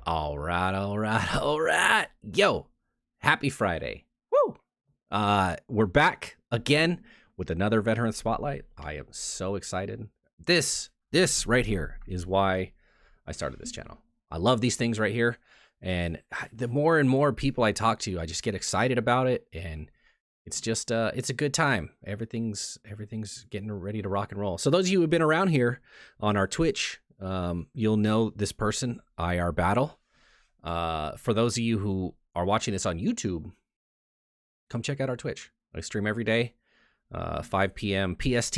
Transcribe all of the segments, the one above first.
All right, all right, all right. Yo, happy Friday. Woo! We're back again with another veteran spotlight. I am so excited. This right here is why I started this channel. I love these things right here, and the more and more people I talk to, I just get excited about it, and it's just it's a good time. Everything's getting ready to rock and roll. So those of you who have been around here on our Twitch, you'll know this person, IRBattle. For those of you who are watching this on YouTube, come check out our Twitch. I stream every day, 5 p.m. PST,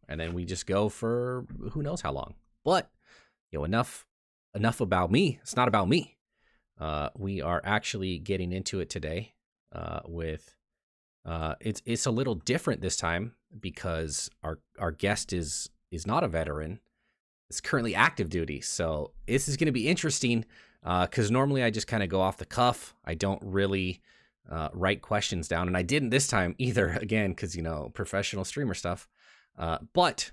and then we just go for who knows how long. But enough about me. It's not about me. We are actually getting into it today with it's a little different this time because our guest is not a veteran. It's currently active duty. So this is going to be interesting because normally I just kind of go off the cuff. I don't really write questions down. And I didn't this time either, again, because, professional streamer stuff. But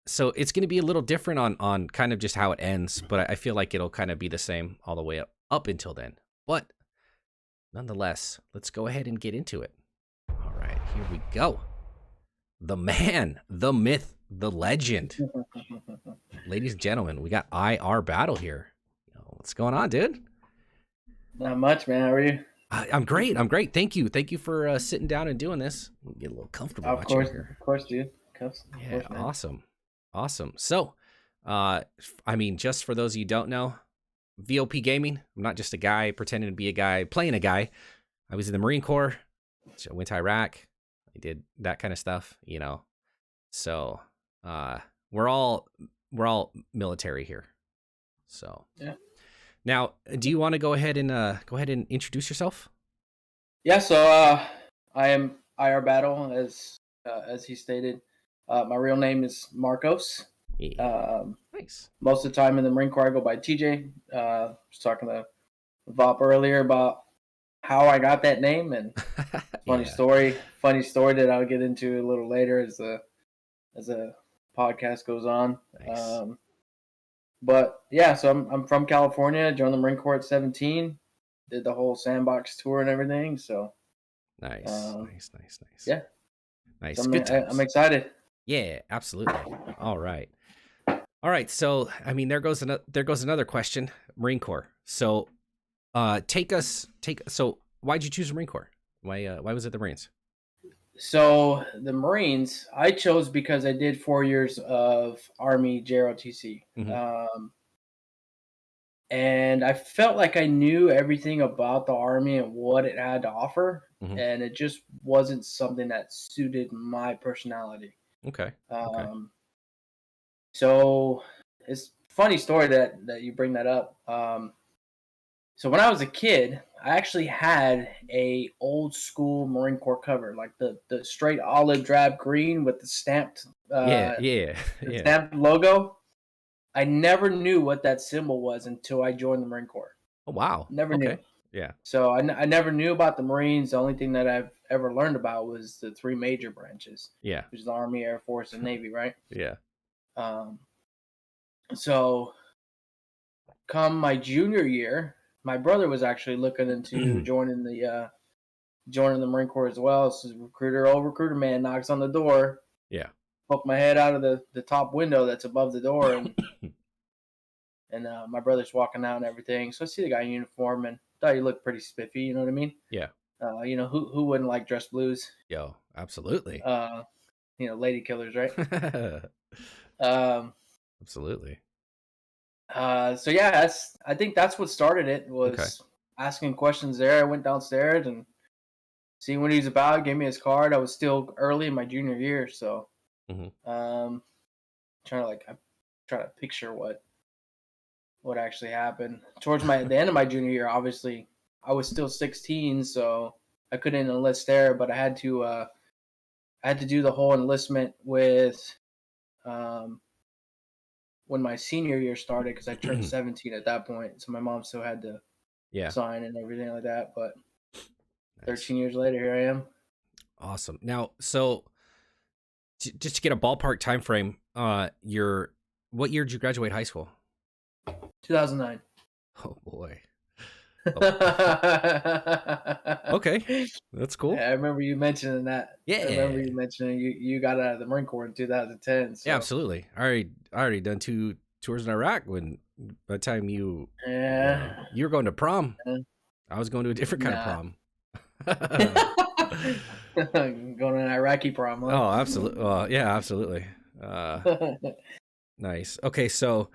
so it's going to be a little different on kind of just how it ends. But I feel like it'll kind of be the same all the way up until then. But nonetheless, let's go ahead and get into it. All right, here we go. The man, the myth, the legend. Ladies and gentlemen, we got IRBattle here. What's going on, dude? Not much, man. How are you? I'm great. Thank you for sitting down and doing this. Get a little comfortable. Of course, dude. Yeah, awesome. So, just for those of you who don't know, VOP gaming. I'm not just a guy pretending to be a guy playing a guy. I was in the Marine Corps. So I went to Iraq. I did that kind of stuff, So, we're all military here. So, yeah. Now, do you want to go ahead and introduce yourself? Yeah. So, I am IRBattle, as he stated. My real name is Marcos. Yeah. Nice. Most of the time in the Marine Corps, I go by TJ. I was talking to Vop earlier about how I got that name, and funny story that I'll get into a little later as the podcast goes on. Nice. But yeah, so I'm from California. Joined the Marine Corps at 17. Did the whole sandbox tour and everything. So nice. Yeah, nice. So Good times. I'm excited. Yeah, absolutely. All right. So there goes another question. Marine Corps. So, So, why'd you choose the Marine Corps? Why was it the Marines? So the Marines, I chose because I did 4 years of Army JROTC. Mm-hmm. And I felt like I knew everything about the Army and what it had to offer. Mm-hmm. And it just wasn't something that suited my personality. Okay. So it's a funny story that you bring that up. So when I was a kid, I actually had a old school Marine Corps cover, like the straight olive drab green with the stamped stamped logo. I never knew what that symbol was until I joined the Marine Corps. Oh wow! Never knew. Yeah. So I never knew about the Marines. The only thing that I've ever learned about was the three major branches. Yeah. Which is the Army, Air Force, and Navy, right? Yeah. So come my junior year, my brother was actually looking into joining the Marine Corps as well. So recruiter man knocks on the door. Yeah. Poke my head out of the top window that's above the door, and my brother's walking out and everything. So I see the guy in uniform and thought he looked pretty spiffy. You know what I mean? Yeah. Who wouldn't like dress blues? Yo, absolutely. Lady killers, right? Absolutely. So yeah, I think that's what started it, was asking questions there. I went downstairs and seeing what he's about, gave me his card. I was still early in my junior year, so trying to picture what actually happened. Towards the end of my junior year, obviously I was still 16, so I couldn't enlist there, but I had to do the whole enlistment with when my senior year started, because I turned 17 at that point, so my mom still had to sign and everything like that. But 13 years later, here I am. Awesome. Now, so just to get a ballpark time frame, what year did you graduate high school? 2009. Oh boy. Yeah, Okay, that's cool. I remember you mentioning that. I remember Yeah, you mentioning you got out of the Marine Corps in 2010. yeah, So absolutely. I already done 2 tours in Iraq. When by the time yeah, you were going to prom, yeah. I was going to a different kind of Nah. prom. Going on an Iraqi prom, huh? Oh, absolutely. Yeah, absolutely. Uh, nice. Okay, so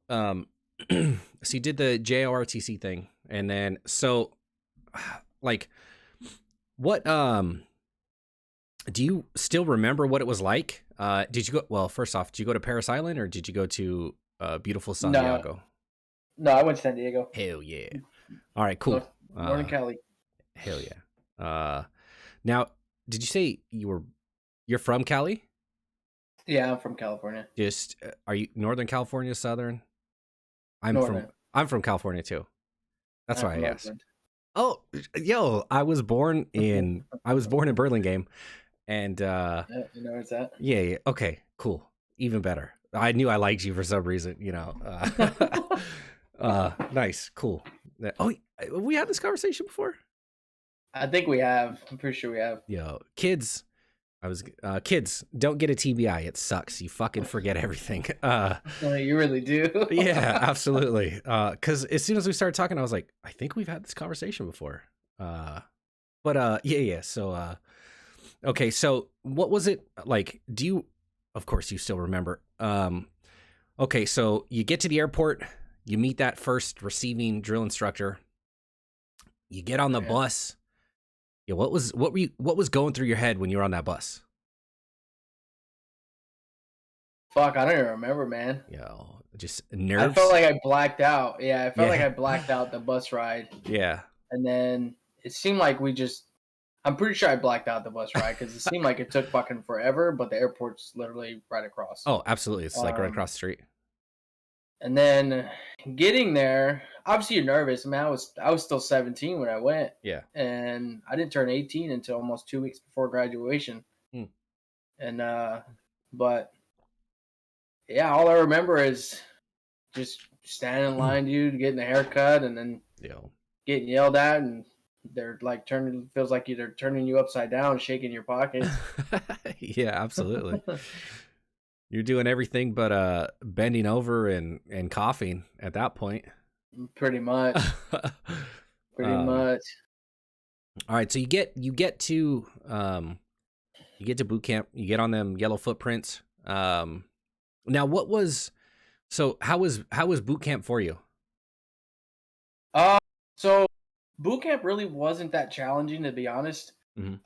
um, so you did the JORTC thing, and then like, what do you still remember what it was like? Did you go? Well, first off, did you go to Paris Island or did you go to beautiful San No, Diego? no, I went to San Diego. Hell yeah! All right, cool. Northern Cali. Hell yeah. Now, did you say you're from Cali? Yeah, I'm from California. Just are you Northern California, Southern? I'm from Northern. I'm from California too. That's I'm why I from asked. Oakland. Oh, yo, I was born in Burlingame, and You know where it's at? yeah, yeah, okay, cool, even better. I knew I liked you for some reason, you know. Nice, cool. Oh, we had this conversation before. I think we have. I'm pretty sure we have. Yo, kids, kids, don't get a TBI. It sucks. You fucking forget everything. You really do. Yeah, absolutely. Because as soon as we started talking, I was like, I think we've had this conversation before. But yeah, yeah. So okay, so what was it like? Do you, of course, you still remember? Okay, so you get to the airport, you meet that first receiving drill instructor, you get on the Yeah. bus. Yeah, what was going through your head when you were on that bus? Fuck, I don't even remember, man. Yo, just I felt nerves. like I blacked out. Yeah, I felt like Yeah, I blacked out the bus ride, yeah. and then it seemed like we just. I'm pretty sure I blacked out the bus ride because it seemed like it took fucking forever, but the airport's literally right across. Oh, absolutely. It's like right Um, across the street. and then getting there, obviously you're nervous. I mean, I was still 17 when I went, Yeah. and I didn't turn 18 until almost 2 weeks before graduation. Hmm. And but yeah, all I remember is just standing in line, dude, getting a haircut, and then Yo. getting yelled at, and they're like feels like they're turning you upside down, shaking your pockets. Yeah, absolutely. You're doing everything but bending over and coughing at that point. Pretty much, pretty um much. all right, so you get to boot camp, you get on them yellow footprints. Now how was boot camp for you? Uh, so boot camp really wasn't that challenging, to be honest. Mhm.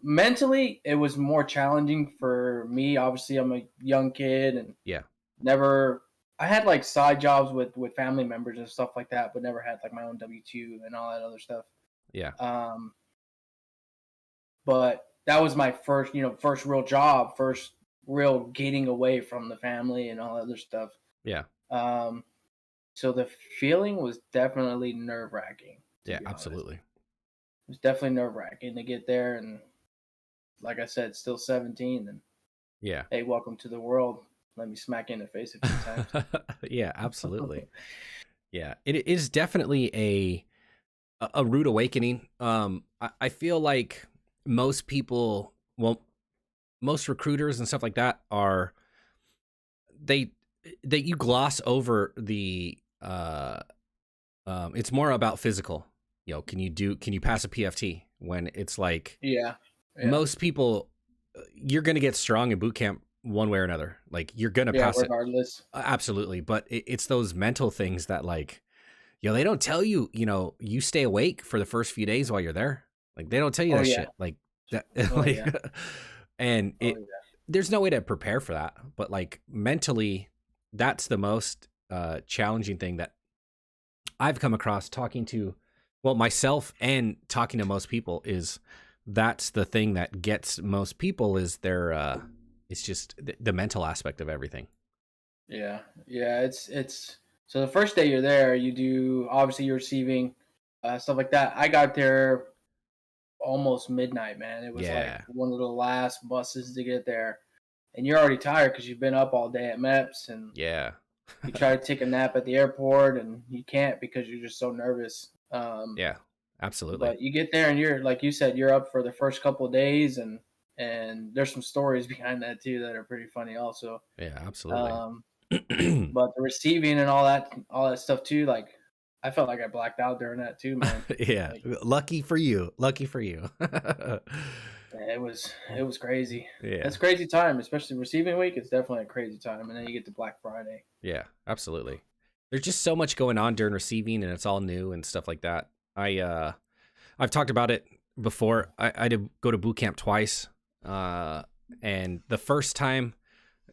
Mentally, it was more challenging for me. Obviously, I'm a young kid and Yeah. never. I had like side jobs with family members and stuff like that, but never had like my own W-2 and all that other stuff. Yeah. Um, but that was my first, first real job, first real getting away from the family and all that other stuff. Yeah. Um, so the feeling was definitely nerve wracking, to Yeah, be honest. absolutely. It was definitely nerve wracking to get there, and like I said, still 17. And Yeah. hey, welcome to the world. Let me smack you in the face a few times. Yeah, absolutely. Yeah. It is definitely a rude awakening. I feel like most people, well, most recruiters and stuff like that are they you gloss over the it's more about physical. You know, can you pass a PFT when it's like Yeah, yeah, most people you're going to get strong in boot camp one way or another. Like you're going to yeah. pass it. Regardless. Absolutely, but it's those mental things that like they don't tell you, you stay awake for the first few days while you're there. Like they don't tell you Oh that yeah, shit. Like that oh like yeah, and oh it yeah. there's no way to prepare for that, but like mentally that's the most challenging thing that I've come across talking to myself and talking to most people is that's the thing that gets most people is their it's just the mental aspect of everything. Yeah, yeah. It's so the first day you're there, you do obviously you're receiving stuff like that. I got there almost midnight, man. It was like Yeah. one of the last buses to get there, and you're already tired because you've been up all day at MEPS, and Yeah. You try to take a nap at the airport and you can't because you're just so nervous. Yeah, absolutely. But you get there and you're like you said, you're up for the first couple of days, and there's some stories behind that too that are pretty funny also. Yeah, absolutely. Um, but the receiving and all that stuff too, like I felt like I blacked out during that too, man. Yeah, Like lucky for you. Lucky for you. it was crazy. Yeah. It's a crazy time, especially receiving week. It's definitely a crazy time, and then you get to Black Friday. Yeah, absolutely. There's just so much going on during receiving and it's all new and stuff like that. I've talked about it before. I did go to boot camp twice. And the first time,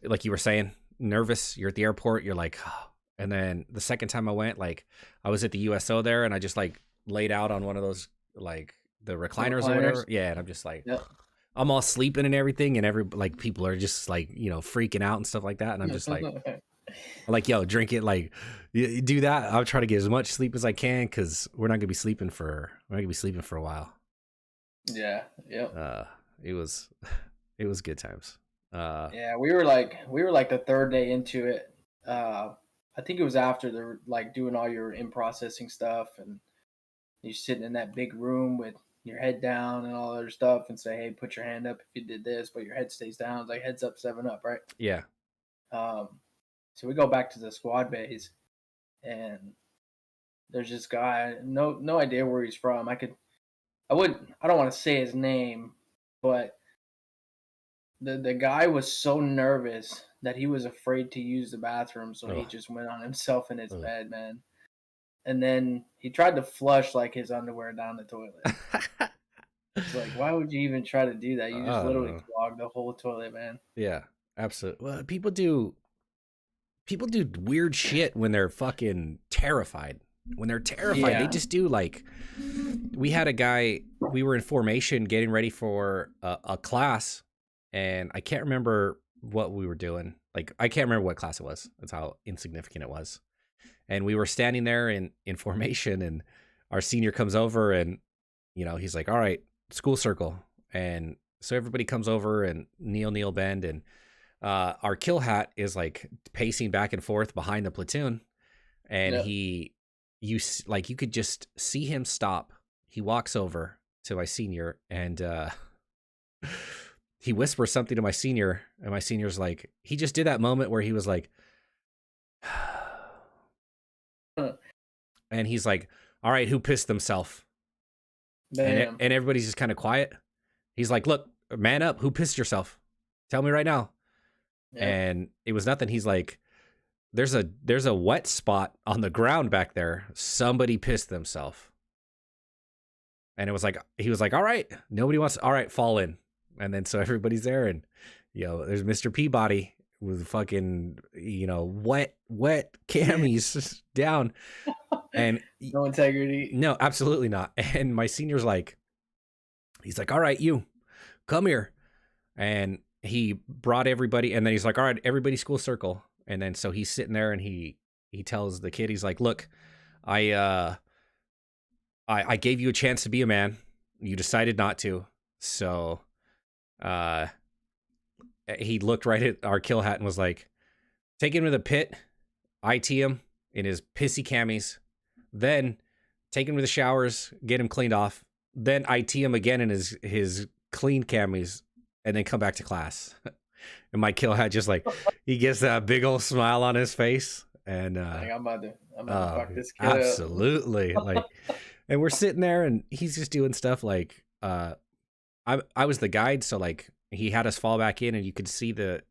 like you were saying, nervous, you're at the airport, you're like, oh. And then the second time I went, like I was at the USO there and I just like laid out on one of those like the recliners or whatever. Yeah, and I'm just like Yep. I'm all sleeping and everything, and like people are just like, freaking out and stuff like that. And I'm just like, yo, drink it, like you do that. I'll try to get as much sleep as I can because we're not gonna be sleeping for a while. Yeah. Yep. It was it was good times. Yeah, we were like the third day into it. I think it was after the like doing all your in processing stuff, and you're sitting in that big room with your head down and all other stuff, and say, "Hey, put your hand up if you did this," but your head stays down. It's like heads up, 7 up, right? Yeah. Um, so we go back to the squad base, and there's this guy. No idea where he's from. I don't want to say his name, but the guy was so nervous that he was afraid to use the bathroom, so he Ugh. just went on himself in his Ugh. bed, man. And then he tried to flush like his underwear down the toilet. It's like, why would you even try to do that? You just literally Uh, clogged the whole toilet, man. yeah, absolutely. Well, people do weird shit when they're fucking terrified. When they're terrified, they Yeah. just do like. We had a guy. We were in formation, getting ready for a class, and I can't remember what we were doing. Like, I can't remember what class it was. That's how insignificant it was. And we were standing there in formation, and our senior comes over, and he's like, "All right, school circle." And so everybody comes over and kneel, bend, and our kill hat is like pacing back and forth behind the platoon, and Yep. you could just see him stop. He walks over to my senior, and he whispers something to my senior, and my senior's like, he just did that moment where he was like, and he's like, "All right, who pissed themselves?" And Bam. and everybody's just kind of quiet. He's like, "Look, man up, who pissed yourself? Tell me right now." Yep. And it was nothing. He's like, there's a wet spot on the ground back there. Somebody pissed themselves. And it was like, he was like, "All right, nobody wants, all right, fall in." And then so everybody's there, and there's Mr. Peabody with fucking wet camis down, and No integrity. no, absolutely not. And my senior's like, he's like, "All right, you come here," and he brought everybody, and then he's like, "All right, everybody, school circle." And then so he's sitting there, and he tells the kid, he's like, "Look, I gave you a chance to be a man. You decided not to. So uh he looked right at our kill hat and was like, take him to the pit, IT him in his pissy camis, then take him to the showers, get him cleaned off, then IT him again in his clean camis, and then come back to class." And my kill hat just like, he gets that big old smile on his face, and Like, I'm about to fuck this kid absolutely, like, and we're sitting there, and he's just doing stuff like, I was the guide, so like he had us fall back in, and you could see the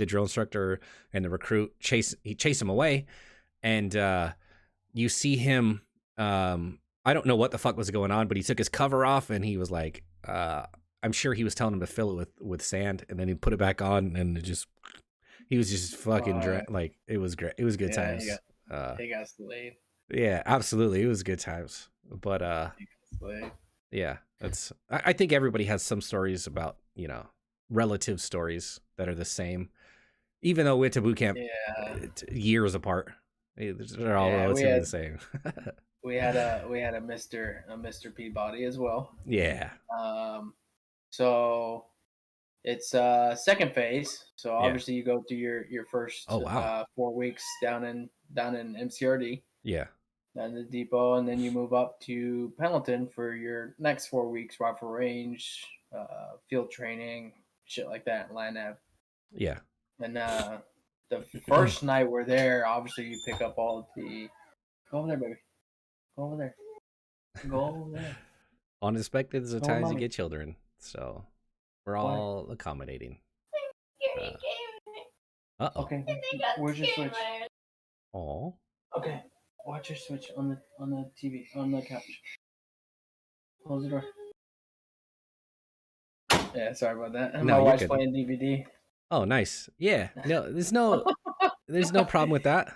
drill instructor and the recruit chase him away, and you see him. I don't know what the fuck was going on, but he took his cover off, and he was like, I'm sure he was telling him to fill it with sand, and then he put it back on, and he was just fucking like, it was great. It was good Yeah, times. he got slayed. Yeah, absolutely, it was good times. But He got slayed. yeah, I think everybody has some stories about, relative stories that are the same, even though we went to boot camp Yeah. years apart. They're all Yeah, relatively the same. we had a Mr. Peabody as well. Yeah. So It's second phase. So Yeah. obviously you go through your first Oh wow. 4 weeks down in MCRD, Yeah. down the depot, and then you move up to Pendleton for your next 4 weeks, rifle range, field training, shit like that, land nav. Yeah. And the first night we're there, obviously you pick up all the. Go over there, baby. Go over there. Go over there. Unexpected is the Go with times you mommy. get children. So we're Why? all accommodating. Uh-oh. Okay. Where's your switch? Oh. Okay. Watch your switch on the TV on the couch. Close the door. Yeah, sorry about that. No, My you're wife's good. playing DVD. Oh, nice. Yeah. No, there's no problem with that.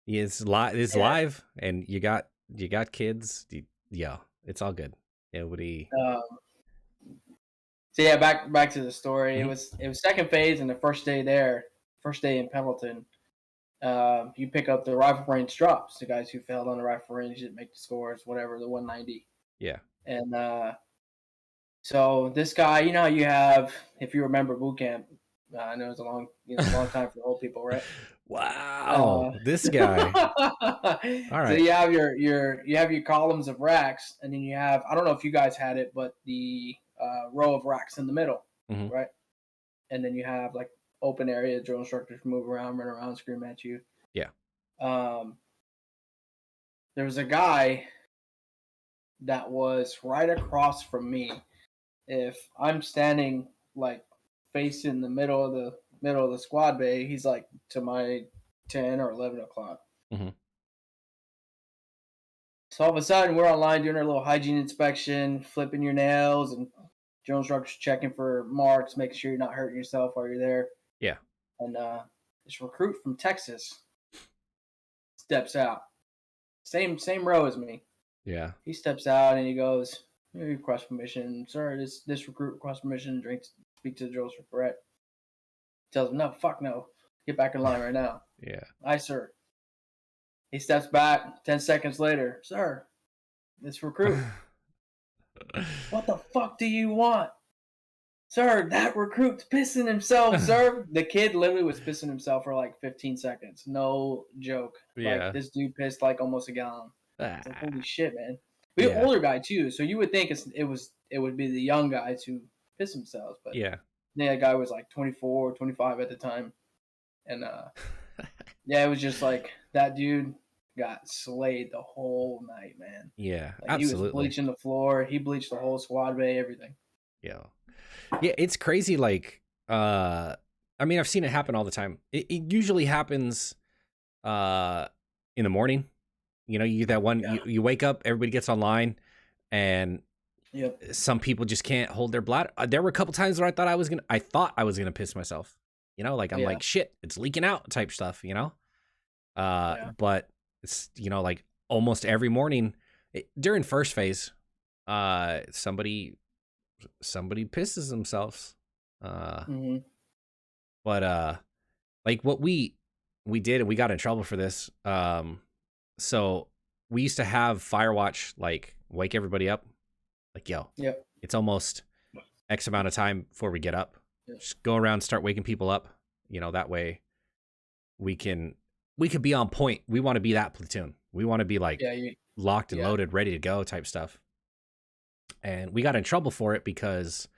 It's Yeah. live and you got kids. Yeah, it's all good. Nobody. Um, so yeah, back to the story. It Mhm. was second phase, and the first day there, first day in Pendleton. You pick up the rifle range drops, the guys who failed on the rifle range didn't make the scores, whatever, the 190. Yeah. And so this guy, you know, you have, if you remember boot camp, I know it's a long time for old people, right? Wow, this guy. All So right. you have your columns of racks, and then you have, I don't know if you guys had it, but the row of racks in the middle, Hmm. right? And then you have like open area, drill instructors move around, run around, scream at you. Yeah. Um, there was a guy that was right across from me. If I'm standing like facing the middle of the squad bay, he's like to my 10 or 11 o'clock. Hmm. So all of a sudden, we're online doing our little hygiene inspection, flipping your nails, and drill instructors checking for marks, making sure you're not hurting yourself while you're there. Yeah. And this recruit from Texas steps out, same row as me. Yeah. He steps out and he goes, "You request permission, sir. This recruit requests permission. Speak to the drill instructor." Brett tells him, "No, fuck no. Get back in line right now." Yeah. "Aye, sir." He steps back. 10 seconds later, "Sir, this recruit. What the fuck do you want?" "Sir, that recruit's pissing himself, sir." The kid literally was pissing himself for like 15 seconds. No joke. Like Yeah. this dude pissed like almost a gallon. It's like, holy Ah, shit, man. Be an yeah. older guy too, so you would think it would be the young guys who piss themselves, but Yeah. the guy was like 24, 25 at the time, and yeah, it was just like that dude got slayed the whole night, man. Yeah. Like he was Absolutely. bleaching the floor, he bleached the whole squad bay, everything. Yeah. Yeah. It's crazy. Like, I mean, I've seen it happen all the time. It usually happens, uh, in the morning. You know, you get that one. Yeah. You wake up, everybody gets online, and Yep. some people just can't hold their bladder. There were a couple times where I thought I was gonna piss myself. You know, like I'm Yeah. like shit, it's leaking out type stuff. You know, Yeah. but it's like almost every morning during first phase, somebody pisses themselves. Uh, Hmm. but like what we did, and we got in trouble for this. So we used to have Firewatch like wake everybody up. Like, yo, Yep. it's almost X amount of time before we get up. Yep. Just go around, start waking people up. You know, that way we can be on point. We want to be that platoon. We want to be like Yeah. locked and Yeah. loaded, ready to go type stuff. And we got in trouble for it because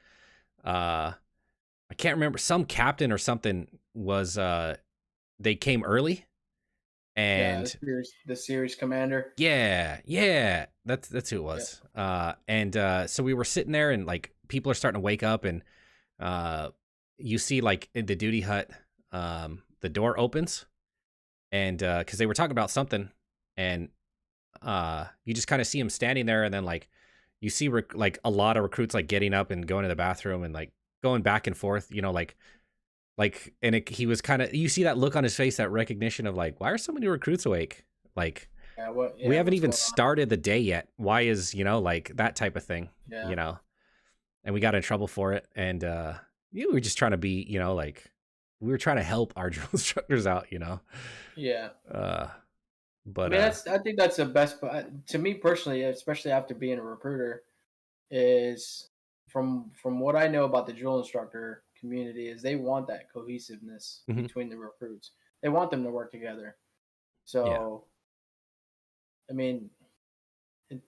I can't remember, some captain or something was they came early Yeah. and The series commander. yeah, that's who it Yeah. was. And so we were sitting there, and like people are starting to wake up, and you see like in the duty hut, the door opens, and because they were talking about something, and you just kind of see him standing there, and then like you see like a lot of recruits like getting up and going to the bathroom and like going back and forth, you know, and he was kind of, you see that look on his face, that recognition of like, why are so many recruits awake? Like, Yeah. we haven't What's even going on? started the day yet. Why is, like that type of thing, Yeah. and we got in trouble for it. And we were just trying to be, like we were trying to help our drill instructors out, Yeah. I but mean, I think that's the best. To me personally, especially after being a recruiter, is from what I know about the drill instructor community is they want that cohesiveness Mhm. between the recruits. They want them to work together. Yeah. So, I mean,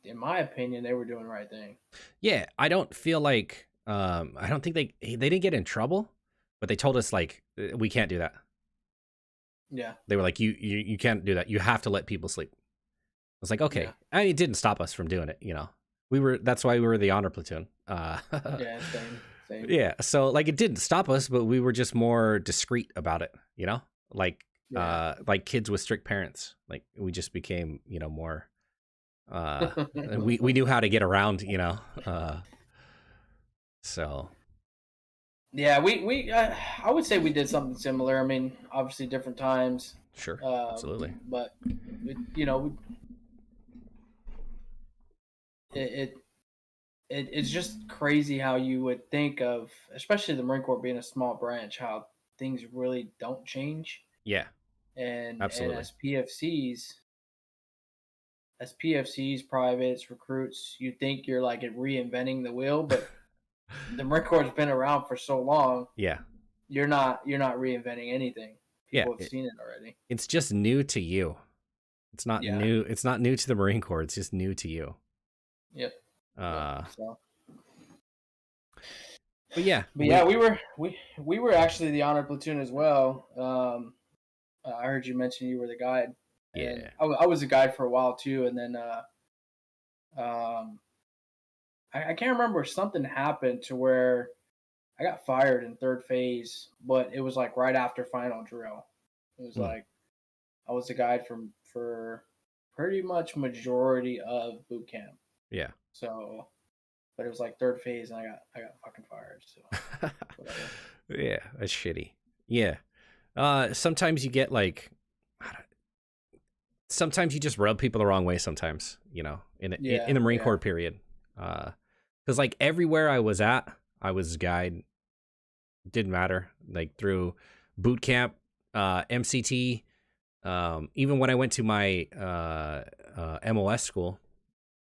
in my opinion, they were doing the right thing. Yeah, I don't feel like I don't think they didn't get in trouble, but they told us like we can't do that. Yeah, They were like you can't do that. You have to let people sleep. I was like, yeah, okay. And it didn't stop us from doing it, That's why we were the honor platoon. yeah. Same. Yeah, so like it didn't stop us, but we were just more discreet about it, Yeah. like kids with strict parents. Like we just became, more we knew how to get around, so Yeah, we I would say we did something similar. I mean, obviously different times, sure, um, absolutely. but you know, it it's just crazy how you would think of, especially the Marine Corps being a small branch, how things really don't change. Yeah, And absolutely. as PFCs, privates, recruits, you think you're like reinventing the wheel, but the Marine Corps has been around for so long. Yeah. You're not reinventing anything. Yeah, People have seen it already. it's just new to you. It's not Yeah. new. It's not new to the Marine Corps. It's just new to you. Yep. Yep. Uh, So, but yeah, but yeah, we were actually the honor platoon as well. I heard you mention you were the guide, and yeah, I was a guide for a while too. And then um, I can't remember, something happened to where I got fired in third phase, but it was like right after final drill. It was mm, like I was the guide for pretty much majority of boot camp. yeah, So, but it was like third phase, and I got fucking fired. So whatever. yeah. That's shitty. Yeah. Sometimes you get like, sometimes you just rub people the wrong way. Sometimes, in Yeah, the Marine yeah. Corps period, because like everywhere I was at, I was guide. Didn't matter. Like through boot camp, MCT, even when I went to my MOS school,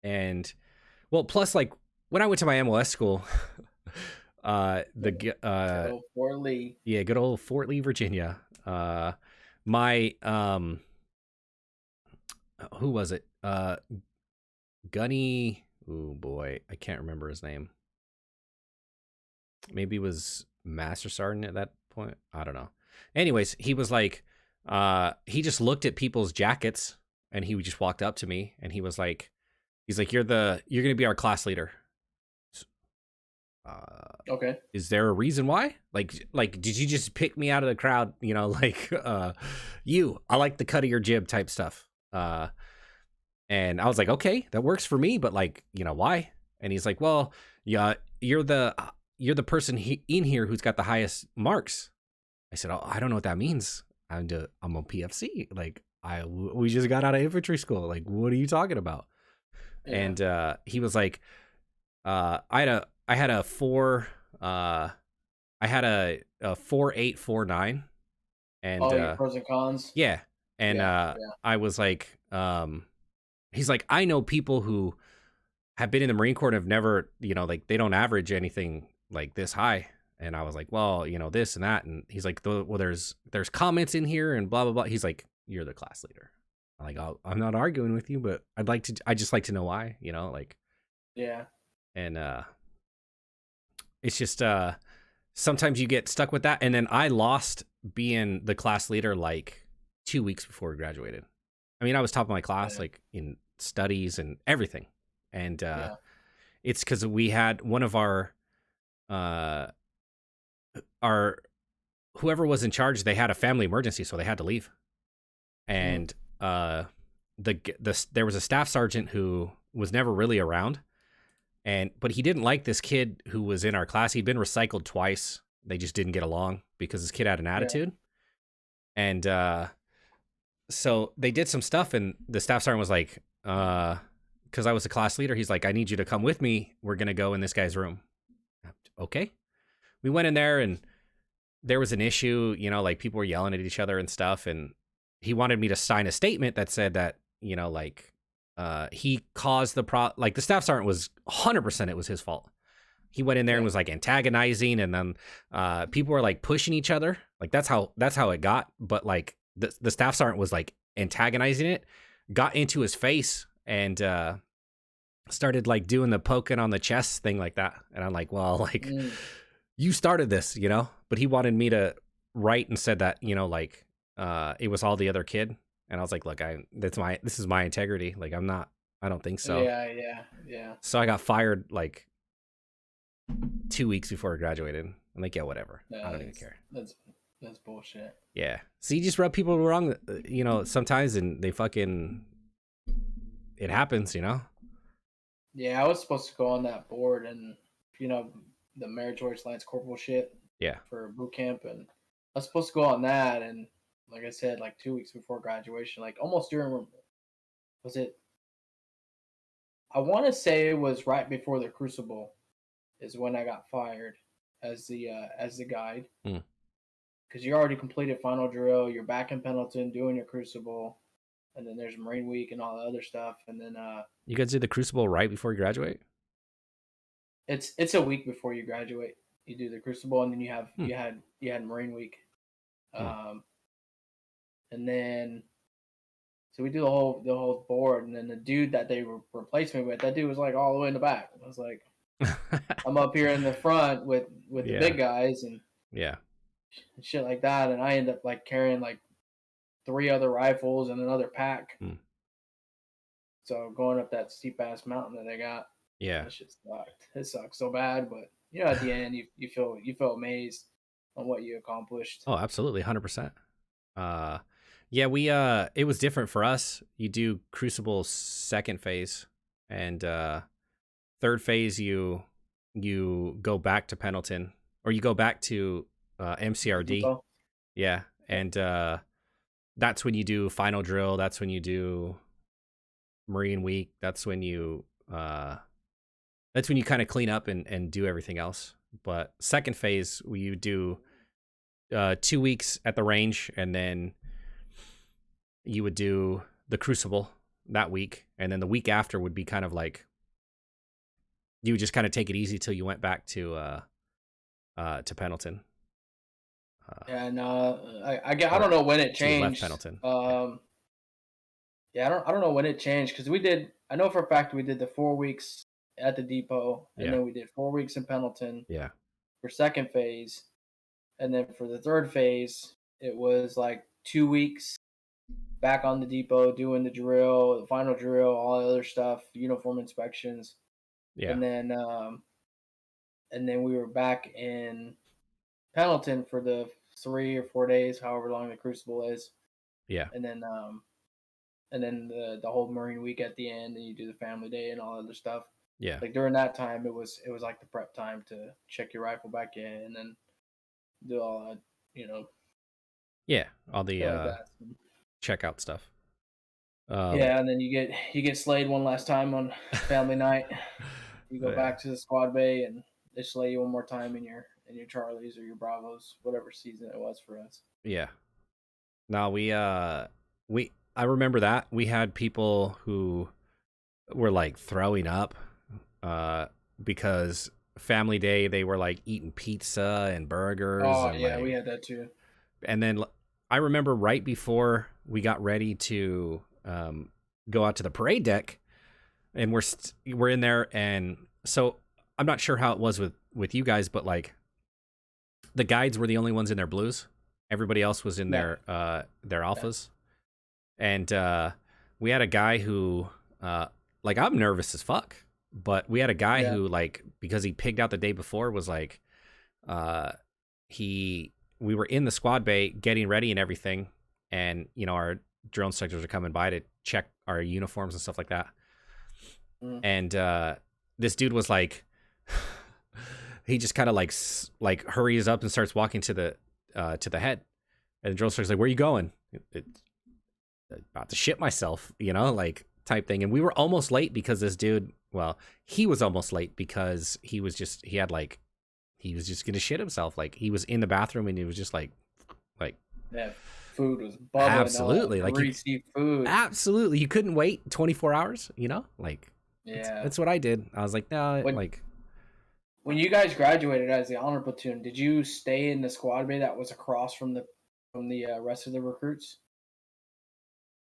and well, plus like when I went to my MOS school, Good old Fort Lee. yeah, good old Fort Lee, Virginia. My who was it? Gunny. Oh boy, I can't remember his name. Maybe it was Master Sergeant at that point. I don't know. Anyways, he was like, he just looked at people's jackets and he just walked up to me and he was like, he's like, you're gonna be our class leader. Okay. Is there a reason why? Like, did you just pick me out of the crowd? Like, I like the cut of your jib type stuff. And I was like, okay, that works for me, but like, why? And he's like, well, yeah, you're the person in here who's got the highest marks. I said, oh, I don't know what that means. I'm a PFC. Like we just got out of infantry school. Like, what are you talking about? Yeah. And he was like, I had a 4.849, and Your pros and cons. yeah, and Yeah. I was like, he's like, I know people who have been in the Marine Corps and have never, like they don't average anything like this high. And I was like, well, this and that. And he's like, well, there's comments in here and blah, blah, blah. He's like, you're the class leader. I'm like, I'm not arguing with you, but I just like to know why, like, Yeah. and, it's just, sometimes you get stuck with that. And then I lost being the class leader like 2 weeks before we graduated. I mean, I was top of my class, like in studies and everything. And, it's because we had one of our whoever was in charge, they had a family emergency, so they had to leave. And there was a staff sergeant who was never really around, but he didn't like this kid who was in our class. He'd been recycled twice. They just didn't get along because this kid had an attitude. And so they did some stuff, and the staff sergeant was like, because I was the class leader, he's like, I need you to come with me. We're gonna go in this guy's room. Okay. We went in there and there was an issue, like people were yelling at each other and stuff. And he wanted me to sign a statement that said that, like, he caused the like the staff sergeant was 100%, it was his fault. he went in there and was like antagonizing, and then people were like pushing each other. Like that's how it got. But like the staff sergeant was like antagonizing it, got into his face, and started like doing the poking on the chest thing like that. And I'm like, well, like you started this, you know. But he wanted me to write and said that, you know, like it was all the other kid. And I was like, look, this is my integrity. Like I don't think so. Yeah. So I got fired like 2 weeks before I graduated. I'm like, yeah, whatever. I don't even care. That's bullshit. Yeah. So you just rub people wrong, you know, sometimes, and they fucking, it happens, you know? Yeah, I was supposed to go on that board and, you know, the meritorious Lance Corporal shit. Yeah. For boot camp. And I was supposed to go on that. And like I said, like 2 weeks before graduation, like almost during, was it? I want to say it was right before the Crucible is when I got fired as the guide. Because you already completed final drill, you're back in Pendleton doing your Crucible, and then there's Marine Week and all the other stuff, and then you guys did the Crucible right before you graduate? It's a week before you graduate. You do the Crucible, and then you had Marine Week, and then so we do the whole board, and then the dude that they replaced me with, that dude was like all the way in the back. I was like, I'm up here in the front with the big guys and shit like that, and I end up like carrying like 3 other rifles and another pack. So going up that steep ass mountain that they got, that shit sucked. It sucked so bad, but you know, at the end, you feel amazed on what you accomplished. Oh, absolutely, 100%. Yeah, we it was different for us. You do Crucible second phase, and third phase you go back to Pendleton, or you go back to MCRD. Yeah, and that's when you do final drill. That's when you do Marine Week. That's when you kind of clean up and do everything else. But second phase, you do 2 weeks at the range, and then you would do the Crucible that week, and then the week after would be kind of like you would just kind of take it easy till you went back to Pendleton. And I don't know when it changed. Left Pendleton. Yeah, I don't know when it changed, because I know for a fact we did the 4 weeks at the depot, and then we did 4 weeks in Pendleton. Yeah. For second phase, and then for the third phase, it was like 2 weeks back on the depot doing the drill, the final drill, all the other stuff, uniform inspections. Yeah. And then we were back in Pendleton for the 3 or 4 days, however long the Crucible is. Yeah. And then the whole Marine Week at the end, and you do the family day and all other stuff. Yeah. Like during that time, it was like the prep time to check your rifle back in, and then do all that, Yeah, all the checkout stuff. Yeah, and then you get slayed one last time on family night. You go back to the squad bay, and they slay you one more time in your Charlies or your Bravos, whatever season it was for us. Yeah. Now I remember that we had people who were like throwing up because family day they were like eating pizza and burgers. Oh and yeah, we had that too. And then I remember right before we got ready to go out to the parade deck, and we're in there, and so I'm not sure how it was with you guys, but like the guides were the only ones in their blues. Everybody else was in their alphas. And we had a guy who like, I'm nervous as fuck, but we had a guy who, like, because he pigged out the day before, was like we were in the squad bay getting ready and everything, and our drill instructors are coming by to check our uniforms and stuff like that. And this dude was like he just kind of like hurries up and starts walking to the head, and the drill instructor's like, "Where are you going?" About to shit myself, like type thing. And we were almost late because this dude, he was almost late because he was just gonna shit himself. Like, he was in the bathroom and he was just like food was bubbling. Absolutely. Like, greasy food. Absolutely. You couldn't wait 24 hours, like, yeah. That's what I did. I was like, no, When you guys graduated as the honor platoon, did you stay in the squad bay that was across from the rest of the recruits?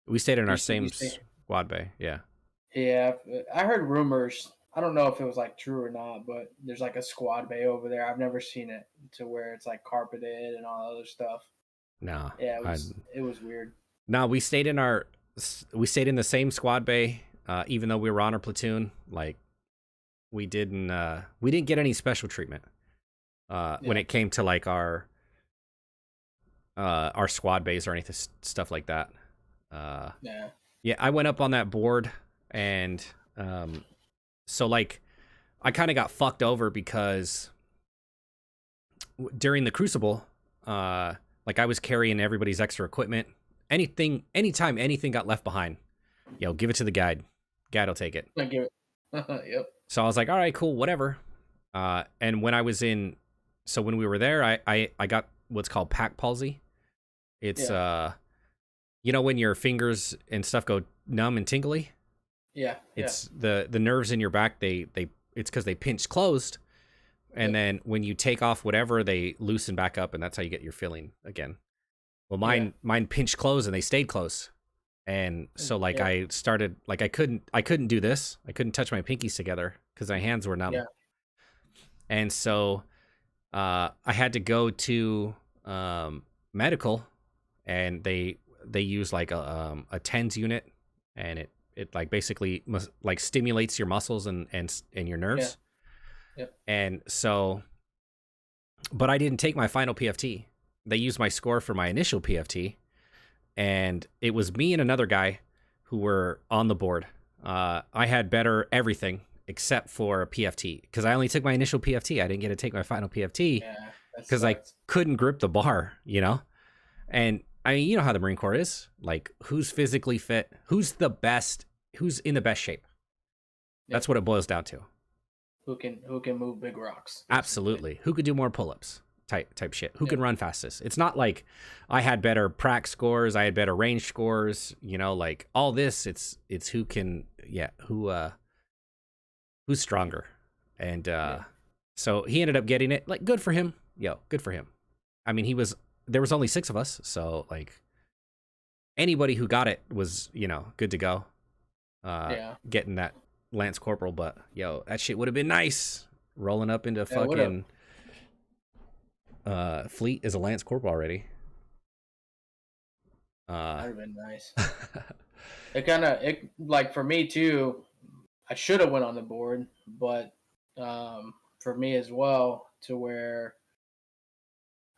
We stayed in our Did same you stay? squad bay. Yeah. Yeah, I heard rumors. I don't know if it was like true or not, but there's like a squad bay over there. I've never seen it to where it's like carpeted and all other stuff. No, Yeah, I it was weird. no. We stayed in the same squad bay, even though we were honor platoon. Like we didn't get any special treatment when Yeah, it came to like our squad bays or anything stuff like that. yeah, Yeah, I went up on that board, and so like I kind of got fucked over because during the Crucible, like I was carrying everybody's extra equipment. Anytime anything got left behind, give it to the guide. Guide will take it. I give it. Yep. So I was like, all right, cool, whatever. And when I was when we were there, I got what's called pack palsy. It's Yeah, when your fingers and stuff go numb and tingly. yeah, yeah. It's the nerves in your back. It's because they pinch closed, and Yep. then when you take off whatever, they loosen back up, and that's how you get your feeling again. Well, Yeah, mine pinched closed, and they stayed close, and so like yeah, I started like I couldn't do this. I couldn't touch my pinkies together because my hands were numb, yeah, and so I had to go to medical, and they use like a TENS unit, and it like basically like stimulates your muscles and your yeah, nerves. yep. And so, but I didn't take my final PFT. They used my score for my initial PFT, and it was me and another guy who were on the board. I had better everything except for PFT because I only took my initial PFT. I didn't get to take my final PFT Yeah, that because I sucks. couldn't grip the bar, And I mean, you know how the Marine Corps is. Like, who's physically fit? Who's the best? Who's in the best shape? That's Yep. what it boils down to. Who can move big rocks, basically. Absolutely. Who could do more pull-ups? Type shit. Who Yep. can run fastest? It's not like I had better prac scores, I had better range scores, like all this, it's who can who's stronger. And Yeah. so he ended up getting it. Like, good for him. Good for him. I mean, there was only 6 of us, so like anybody who got it was, good to go. Yeah. Getting that Lance Corporal, but that shit would have been nice. Rolling up into Yeah. It would have. fucking fleet as a Lance Corporal already. That would have been nice. It like for me too. I should have went on the board, but for me as well, to where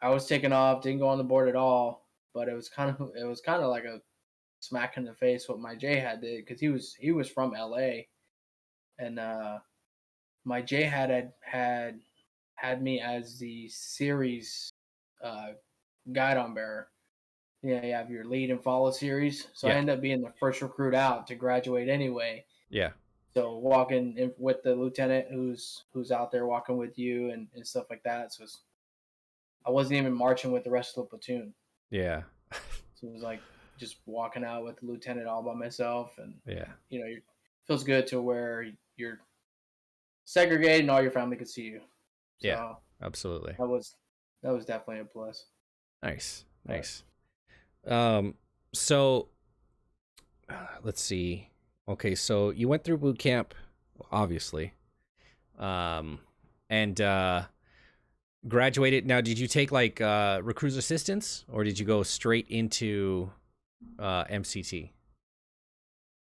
I was taken off, didn't go on the board at all. But it was kind of like a smack in the face what my J had did because he was from LA, and my J had me as the series uh, guide on bearer. Yeah, you have your lead and follow series. So I Yeah, ended up being the first recruit out to graduate anyway. yeah, So walking in with the lieutenant who's out there walking with you and stuff like that. So I wasn't even marching with the rest of the platoon. yeah, So it was like just walking out with the lieutenant all by myself, and yeah, it feels good to where you're segregated and all your family could see you. yeah. So Absolutely. that was definitely a plus. Nice, But nice. So let's see. Okay, so you went through boot camp, obviously, and graduated. Now, did you take like recruits assistance, or did you go straight into MCT?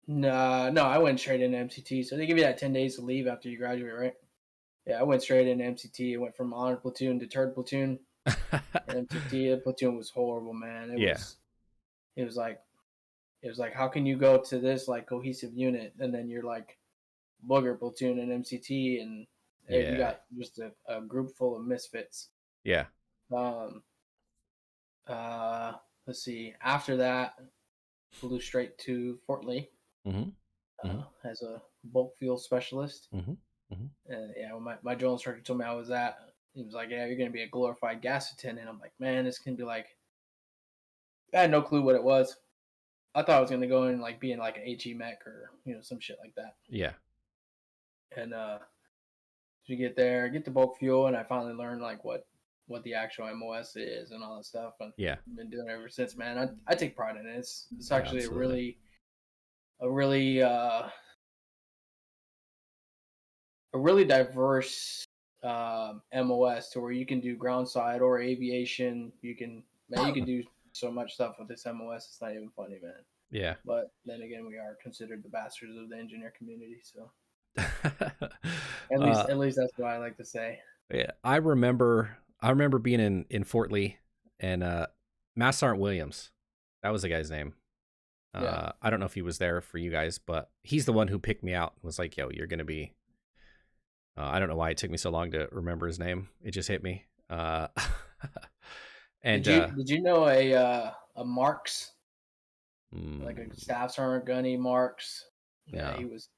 no, I went straight into MCT. So they give you that 10 days to leave after you graduate, right? Yeah, I went straight into MCT. I went from honor platoon to third platoon. And MCT, the platoon was horrible, man. It Yeah, was it was like it was like how can you go to this like cohesive unit and then you're like booger platoon and MCT and you yeah, got just a group full of misfits. yeah. Um, uh, let's see. After that, flew straight to Fort Lee Mm-hmm. Mm-hmm. as a bulk fuel specialist. Mm-hmm. Mm-hmm. And yeah, when my drill instructor told me I was at, he was like, "Yeah, you're gonna be a glorified gas attendant." I'm like, "Man, this can be like." I had no clue what it was. I thought I was gonna go in like being like an HE mech or some shit like that. Yeah. And you get there, get the bulk fuel, and I finally learned like what the actual MOS is and all that stuff. And Yeah. I've been doing it ever since, man. I take pride in it. It's Yeah, actually absolutely. a really diverse MOS to where you can do ground side or aviation. You can do so much stuff with this MOS. It's not even funny, man. Yeah. But then again, we are considered the bastards of the engineer community. So at least that's what I like to say. Yeah, I remember being in Fort Lee, and Mass Sergeant Williams, that was the guy's name. Yeah. I don't know if he was there for you guys, but he's the one who picked me out and was like, "Yo, you're gonna be." I don't know why it took me so long to remember his name. It just hit me. And did you know a Marks, like a mm, staff sergeant gunny Marks? Yeah, no. he was.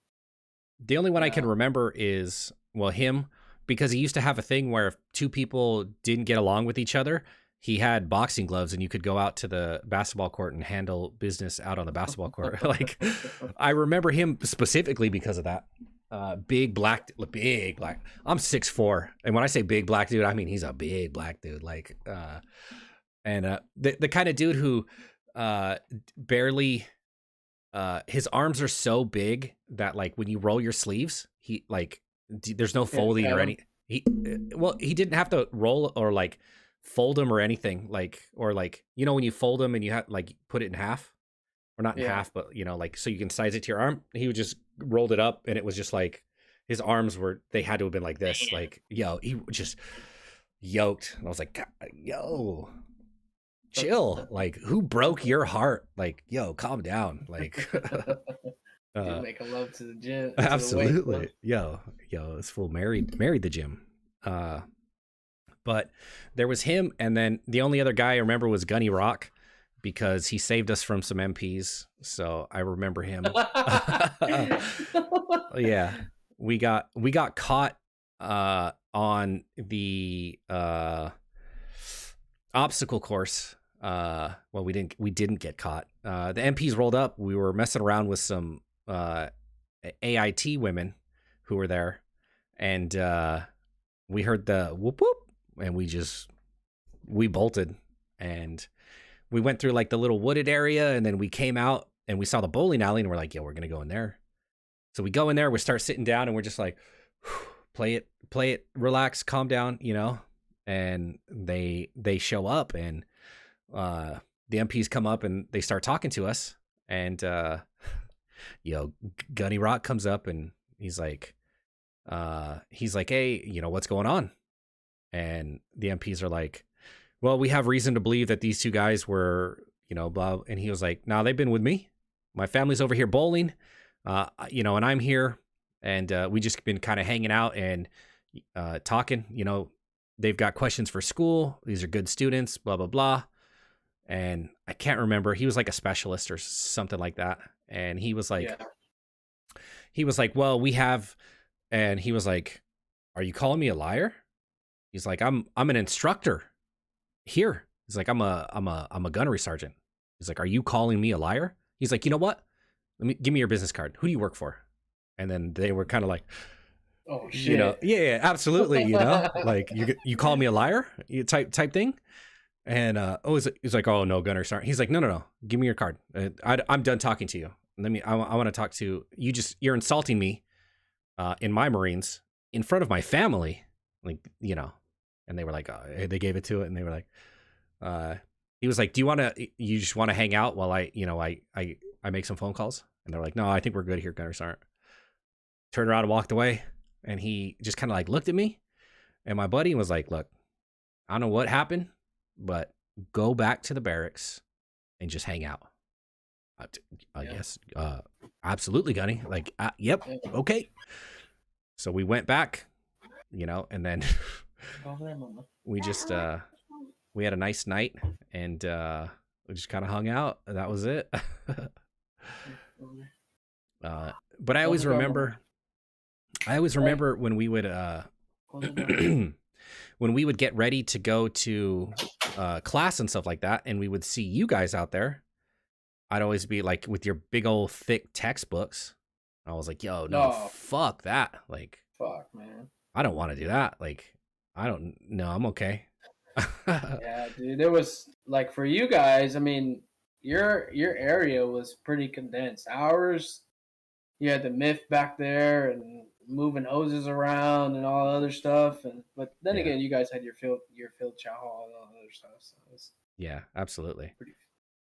The only one I can Yeah. remember is, well, him, because he used to have a thing where if two people didn't get along with each other, he had boxing gloves and you could go out to the basketball court and handle business out on the basketball court. Like, I remember him specifically because of that. Big black. I'm 6'4", and when I say big black dude, I mean he's a big black dude. Like, and the kind of dude who barely. His arms are so big that like when you roll your sleeves, he like there's no folding or any. He didn't have to roll or like fold them or anything, like, or like, you know, when you fold them and you have like put it in half, or not in half, but you know, like, so you can size it to your arm. He would just rolled it up, and it was just like his arms they had to have been like this. Man. Like, yo, he just yoked, and I was like, yo, chill. Like, who broke your heart? Like, yo, calm down. Like, Dude, making love to the gym. Absolutely. Yo, this fool married the gym. But there was him, and then the only other guy I remember was Gunny Rock, because he saved us from some MPs. So I remember him. Yeah. We got caught on the obstacle course. Well, we didn't get caught. The MPs rolled up. We were messing around with some AIT women who were there, and we heard the whoop whoop, and we bolted, and we went through like the little wooded area, and then we came out and we saw the bowling alley, and we're like, yo, we're gonna go in there. So we go in there, we start sitting down, and we're just like, play it, relax, calm down, you know. And they show up, and the MPs come up and they start talking to us, and Gunny Rock comes up, and he's like, hey, you know, what's going on? And the MPs are like, well, we have reason to believe that these two guys were, you know, blah. And he was like, nah, they've been with me. My family's over here bowling, you know, and I'm here, and we just been kind of hanging out and talking. You know, they've got questions for school. These are good students, blah, blah, blah. And I can't remember. He was like a specialist or something like that. And he was like, well, we have, and he was like, are you calling me a liar? He's like, I'm an instructor here. He's like, I'm a gunnery sergeant. He's like, are you calling me a liar? He's like, you know what? Give me your business card. Who do you work for? And then they were kind of like, oh shit, you know, yeah, absolutely, you know, like you call me a liar, type thing. And he's like, oh no, gunner sergeant. He's like, no, give me your card. I'm done talking to you. I want to talk to you. You're insulting me in my Marines in front of my family, like, you know. And they were like, they gave it to it, and they were like, he was like, you just want to hang out while I make some phone calls? And they're like, no, I think we're good here, gunner sergeant. Turned around and walked away, and he just kind of like looked at me, and my buddy was like, look, I don't know what happened, but go back to the barracks and just hang out. Yes, absolutely, Gunny. Like, yep, okay. So we went back, you know, and then we just we had a nice night, and we just kind of hung out. And that was it. But I always remember when we would when we would get ready to go to class and stuff like that, and we would see you guys out there, I'd always be like, with your big old thick textbooks. I was like, yo, no, fuck that. Like, fuck, man. I don't want to do that. Like, I don't know. I'm okay. Yeah, dude. There was like for you guys. I mean, your area was pretty condensed. Ours, you had the myth back there and moving hoses around and all other stuff. And but then Yeah. again, you guys had your field chow hall and all that other stuff. So it was Yeah, absolutely. pretty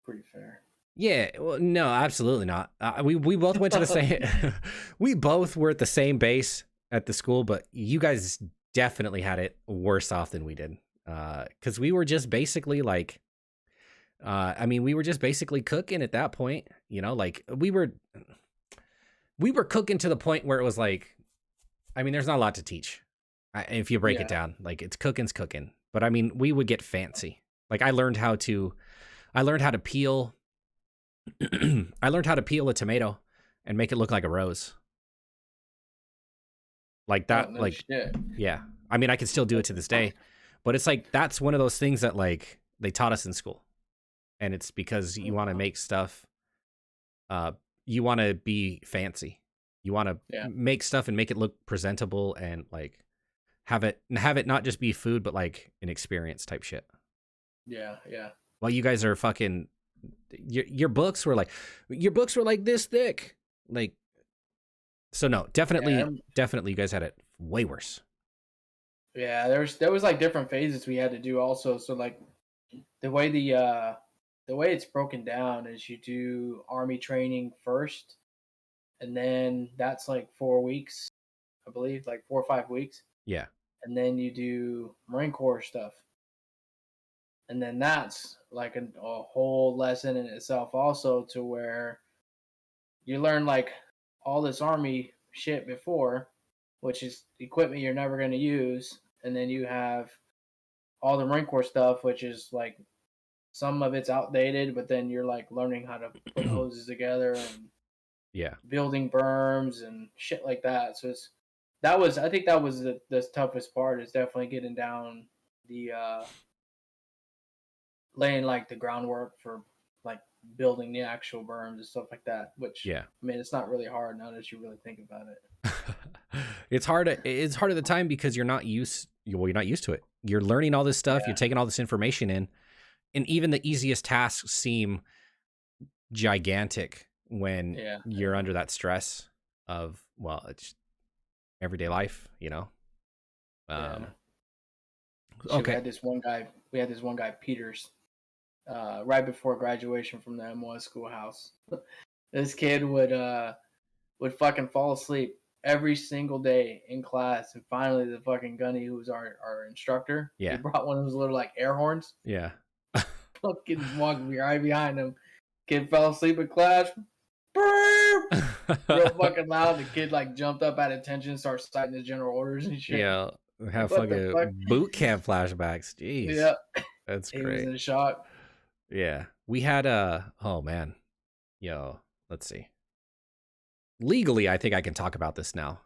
pretty fair. Yeah, well, no, absolutely not. We both went to the same. We both were at the same base at the school, but you guys definitely had it worse off than we did. Because we were just basically like, I mean, we were just basically cooking at that point. You know, like we were cooking to the point where it was like, I mean, there's not a lot to teach if you break it Yeah. down. Like it's cooking's cooking, but I mean, we would get fancy. Like I learned how to peel. I learned how to peel a tomato and make it look like a rose. Like Oh that, no like, shit. yeah. I mean, I can still do it to this day, but it's like that's one of those things that like they taught us in school, and it's because you want to make stuff. You want to be fancy. You want to Yeah. make stuff and make it look presentable and like have it not just be food, but like an experience type shit. Yeah. Yeah. While you guys are fucking, your books were like this thick, like. So no, Yeah. definitely, you guys had it way worse. Yeah. There was like different phases we had to do also. So like the way the way it's broken down is you do army training first, and then that's like 4 weeks, I believe, like 4 or 5 weeks, Yeah, and then you do Marine Corps stuff, and then that's like a whole lesson in itself also, to where you learn like all this army shit before, which is equipment you're never going to use, and then you have all the Marine Corps stuff, which is like some of it's outdated, but then you're like learning how to put hoses together and yeah, building berms and shit like that. So I think that was the toughest part, is definitely getting down the laying like the groundwork for like building the actual berms and stuff like that. Which, yeah. I mean, it's not really hard now that you really think about it. It's hard. It's hard at the time because you're not used. Well, you're not used to it. You're learning all this stuff. Yeah. You're taking all this information in, and even the easiest tasks seem gigantic when Yeah. you're under that stress of, well, it's everyday life. You know. Yeah. Shit, Okay. We had this one guy, Peters, right before graduation from the M1 schoolhouse. This kid would fucking fall asleep every single day in class, and finally the fucking gunny, who was our instructor, he Yeah. brought one of those little like air horns. Yeah. Fucking walking right behind him. Kid fell asleep in class. Burp! Real fucking loud. The kid like jumped up at attention, started citing his general orders and shit. Yeah. Have What the fucking fuck? boot camp flashbacks. Jeez. Yeah, That's he was great. in shock. Yeah. We had oh man. Yo, let's see. Legally, I think I can talk about this now.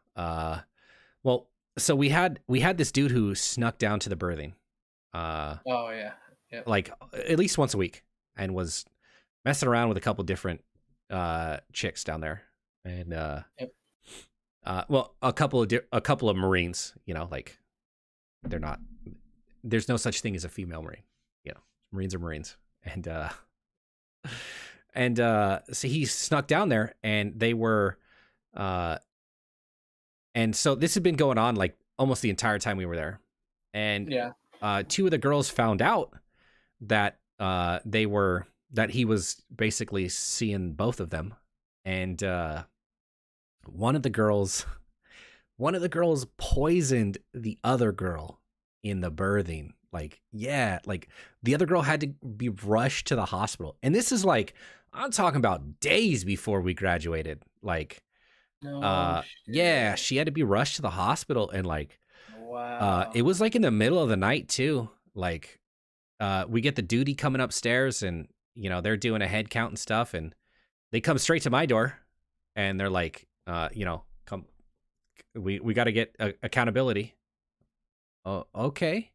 Well, so we had this dude who snuck down to the berthing. Oh yeah. Yep. Like at least once a week, and was messing around with a couple different chicks down there. And Yep. well, a couple of Marines, you know, like they're not, there's no such thing as a female Marine. You know, Marines are Marines. And so he snuck down there, and they were and so this had been going on like almost the entire time we were there. And Yeah. Two of the girls found out that that he was basically seeing both of them. And one of the girls poisoned the other girl in the berthing. Like, yeah, like the other girl had to be rushed to the hospital. And this is like, I'm talking about days before we graduated. Like, No. yeah, she had to be rushed to the hospital. And like, Wow. it was like in the middle of the night too. Like, we get the duty coming upstairs, and, you know, they're doing a head count and stuff. And they come straight to my door, and they're like, you know, come, we got to get accountability. Oh, okay.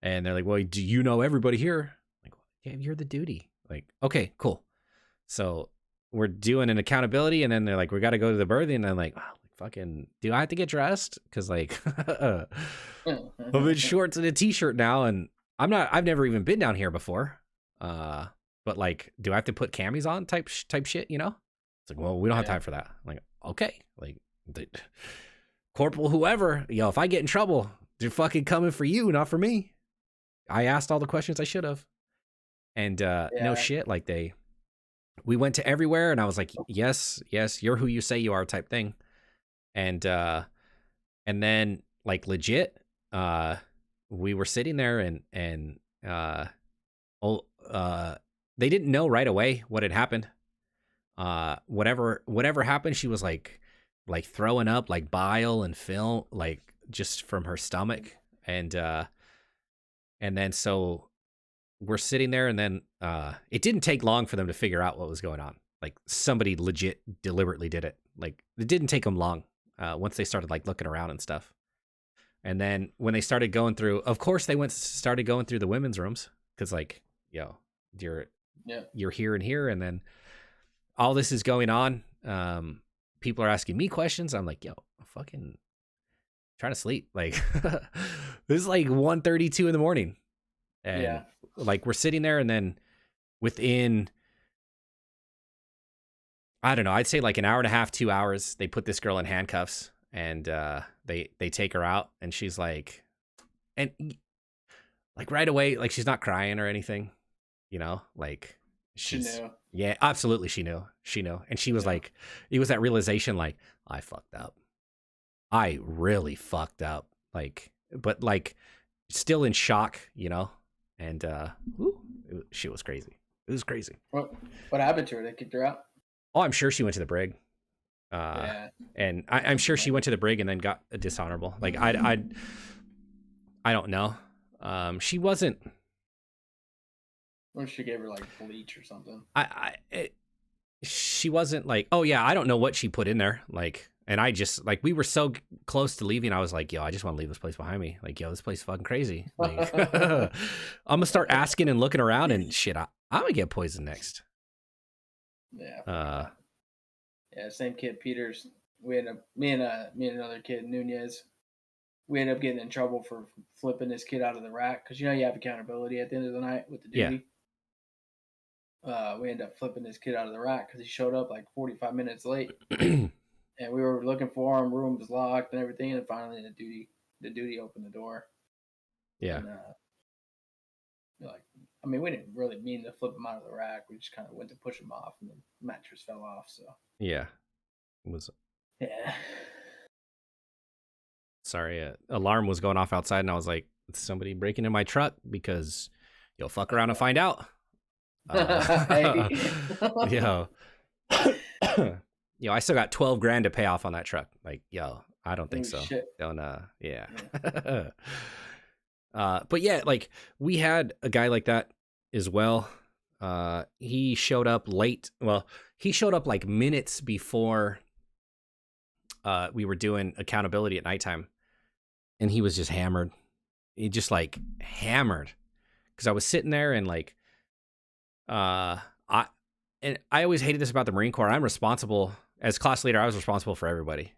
And they're like, well, do you know everybody here? Like, yeah, you're the duty. Like, okay, cool. So we're doing an accountability, and then they're like, we got to go to the birthing. And I'm like, oh, fucking, do I have to get dressed? Because like, I'm Mm-hmm. in shorts and a t-shirt now, and I've never even been down here before. But like, do I have to put camis on type shit? You know? It's like, well, we don't have Yeah. time for that. I'm like, okay, like, corporal, whoever, yo, if I get in trouble, they're fucking coming for you, not for me. I asked all the questions I should have, and no Yeah. shit, like we went to everywhere, and I was like, yes, you're who you say you are, type thing, and then like legit, we were sitting there, and oh, they didn't know right away what had happened. Whatever happened, she was like throwing up like bile and film, like just from her stomach, and then so we're sitting there, and then it didn't take long for them to figure out what was going on. Like somebody legit deliberately did it. Like it didn't take them long once they started like looking around and stuff. And then when they started going through, of course they started going through the women's rooms, because like, yo, you're here and here, and then all this is going on. People are asking me questions. I'm like, yo, I'm fucking trying to sleep. Like this is like 1:32 in the morning. And like we're sitting there, and then within, I don't know, I'd say like an hour and a half, 2 hours, they put this girl in handcuffs, and they take her out, and she's like, and like right away, like she's not crying or anything, you know, like She knew. Yeah, absolutely, she knew, and she was like, it was that realization, like, I fucked up, I really fucked up, like, but like still in shock, you know. And she was crazy. It was crazy. What happened to her? They kicked her out? Oh, I'm sure she went to the brig. And I'm sure she went to the brig and then got a dishonorable. Like I don't know. She wasn't. Or she gave her like bleach or something. She wasn't like, oh yeah, I don't know what she put in there. Like, and I just like, we were so close to leaving. I was like, yo, I just want to leave this place behind me. Like, yo, this place is fucking crazy. Like, I'm gonna start asking and looking around, and shit, I'm gonna get poisoned next. Yeah. Yeah. Same kid, Peters. We ended up, me and another kid, Nunez. We ended up getting in trouble for flipping this kid out of the rack, because you know you have accountability at the end of the night with the duty. We ended up flipping this kid out of the rack because he showed up like 45 minutes late. And we were looking for him. Room was locked and everything. And finally, the duty opened the door. Yeah. And, like, I mean, we didn't really mean to flip him out of the rack. We just kind of went to push him off, and the mattress fell off. So yeah, it was. Yeah. Sorry, alarm was going off outside, and I was like, "It's somebody breaking in my truck," because you'll fuck around and find out. Yo. Yo, I still got $12,000 to pay off on that truck. Like, yo, I don't think so. Shit. Don't yeah. But yeah, like we had a guy like that as well. He showed up late. Well, he showed up like minutes before we were doing accountability at nighttime, and he was just hammered. He just like hammered, because I was sitting there, and like I always hated this about the Marine Corps. I'm responsible as class leader. I was responsible for everybody,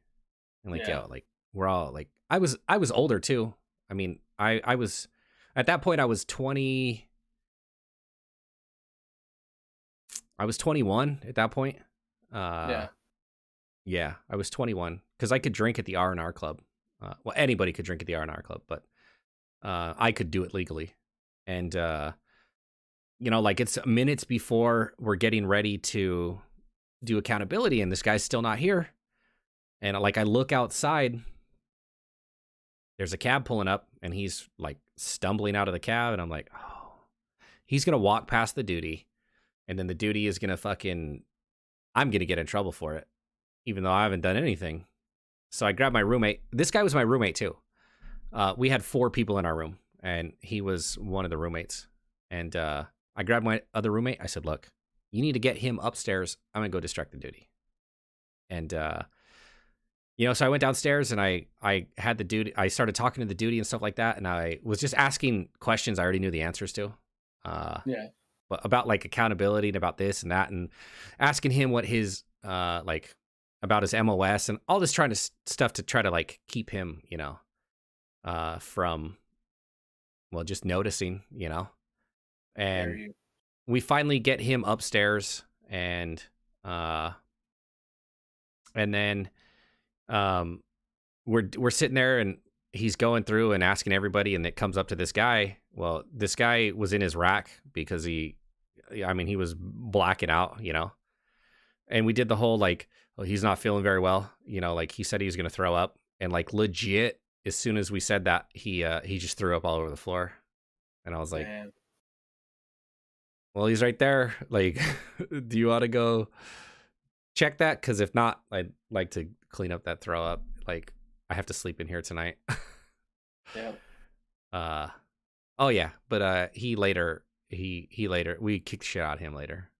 and like, yo, like we're all like, I was older too. I mean, I was at that point, I was 20. I was 21 at that point. Yeah, I was 21, because I could drink at the R&R club. Well, anybody could drink at the R&R club, but I could do it legally. And you know, like it's minutes before we're getting ready to do accountability, and this guy's still not here. And like I look outside, there's a cab pulling up, and he's like stumbling out of the cab, and I'm like, oh, he's gonna walk past the duty, and then the duty is gonna I'm gonna get in trouble for it, even though I haven't done anything. So I grabbed my roommate. This guy was my roommate too. We had 4 people in our room, and he was one of the roommates. And I grabbed my other roommate. I said, look, you need to get him upstairs. I'm gonna go distract the duty. And you know, so I went downstairs, and I had the duty. I started talking to the duty and stuff like that, and I was just asking questions I already knew the answers to. But about like accountability and about this and that, and asking him what his like about his MOS and all this trying to stuff to try to like keep him, from, well, just noticing, Dare and you. we finally get him upstairs, and then um we're sitting there, and he's going through and asking everybody, and it comes up to this guy. Well, this guy was in his rack because he was blacking out, and we did the whole like, oh, he's not feeling very well, like he said he was going to throw up, and like legit as soon as we said that, he just threw up all over the floor, and I was like, Man. well, he's right there, like do you want to go check that? Because if not, I'd like to clean up that throw up. Like, I have to sleep in here tonight. Yeah. Oh yeah, but he later we kicked shit out of him later.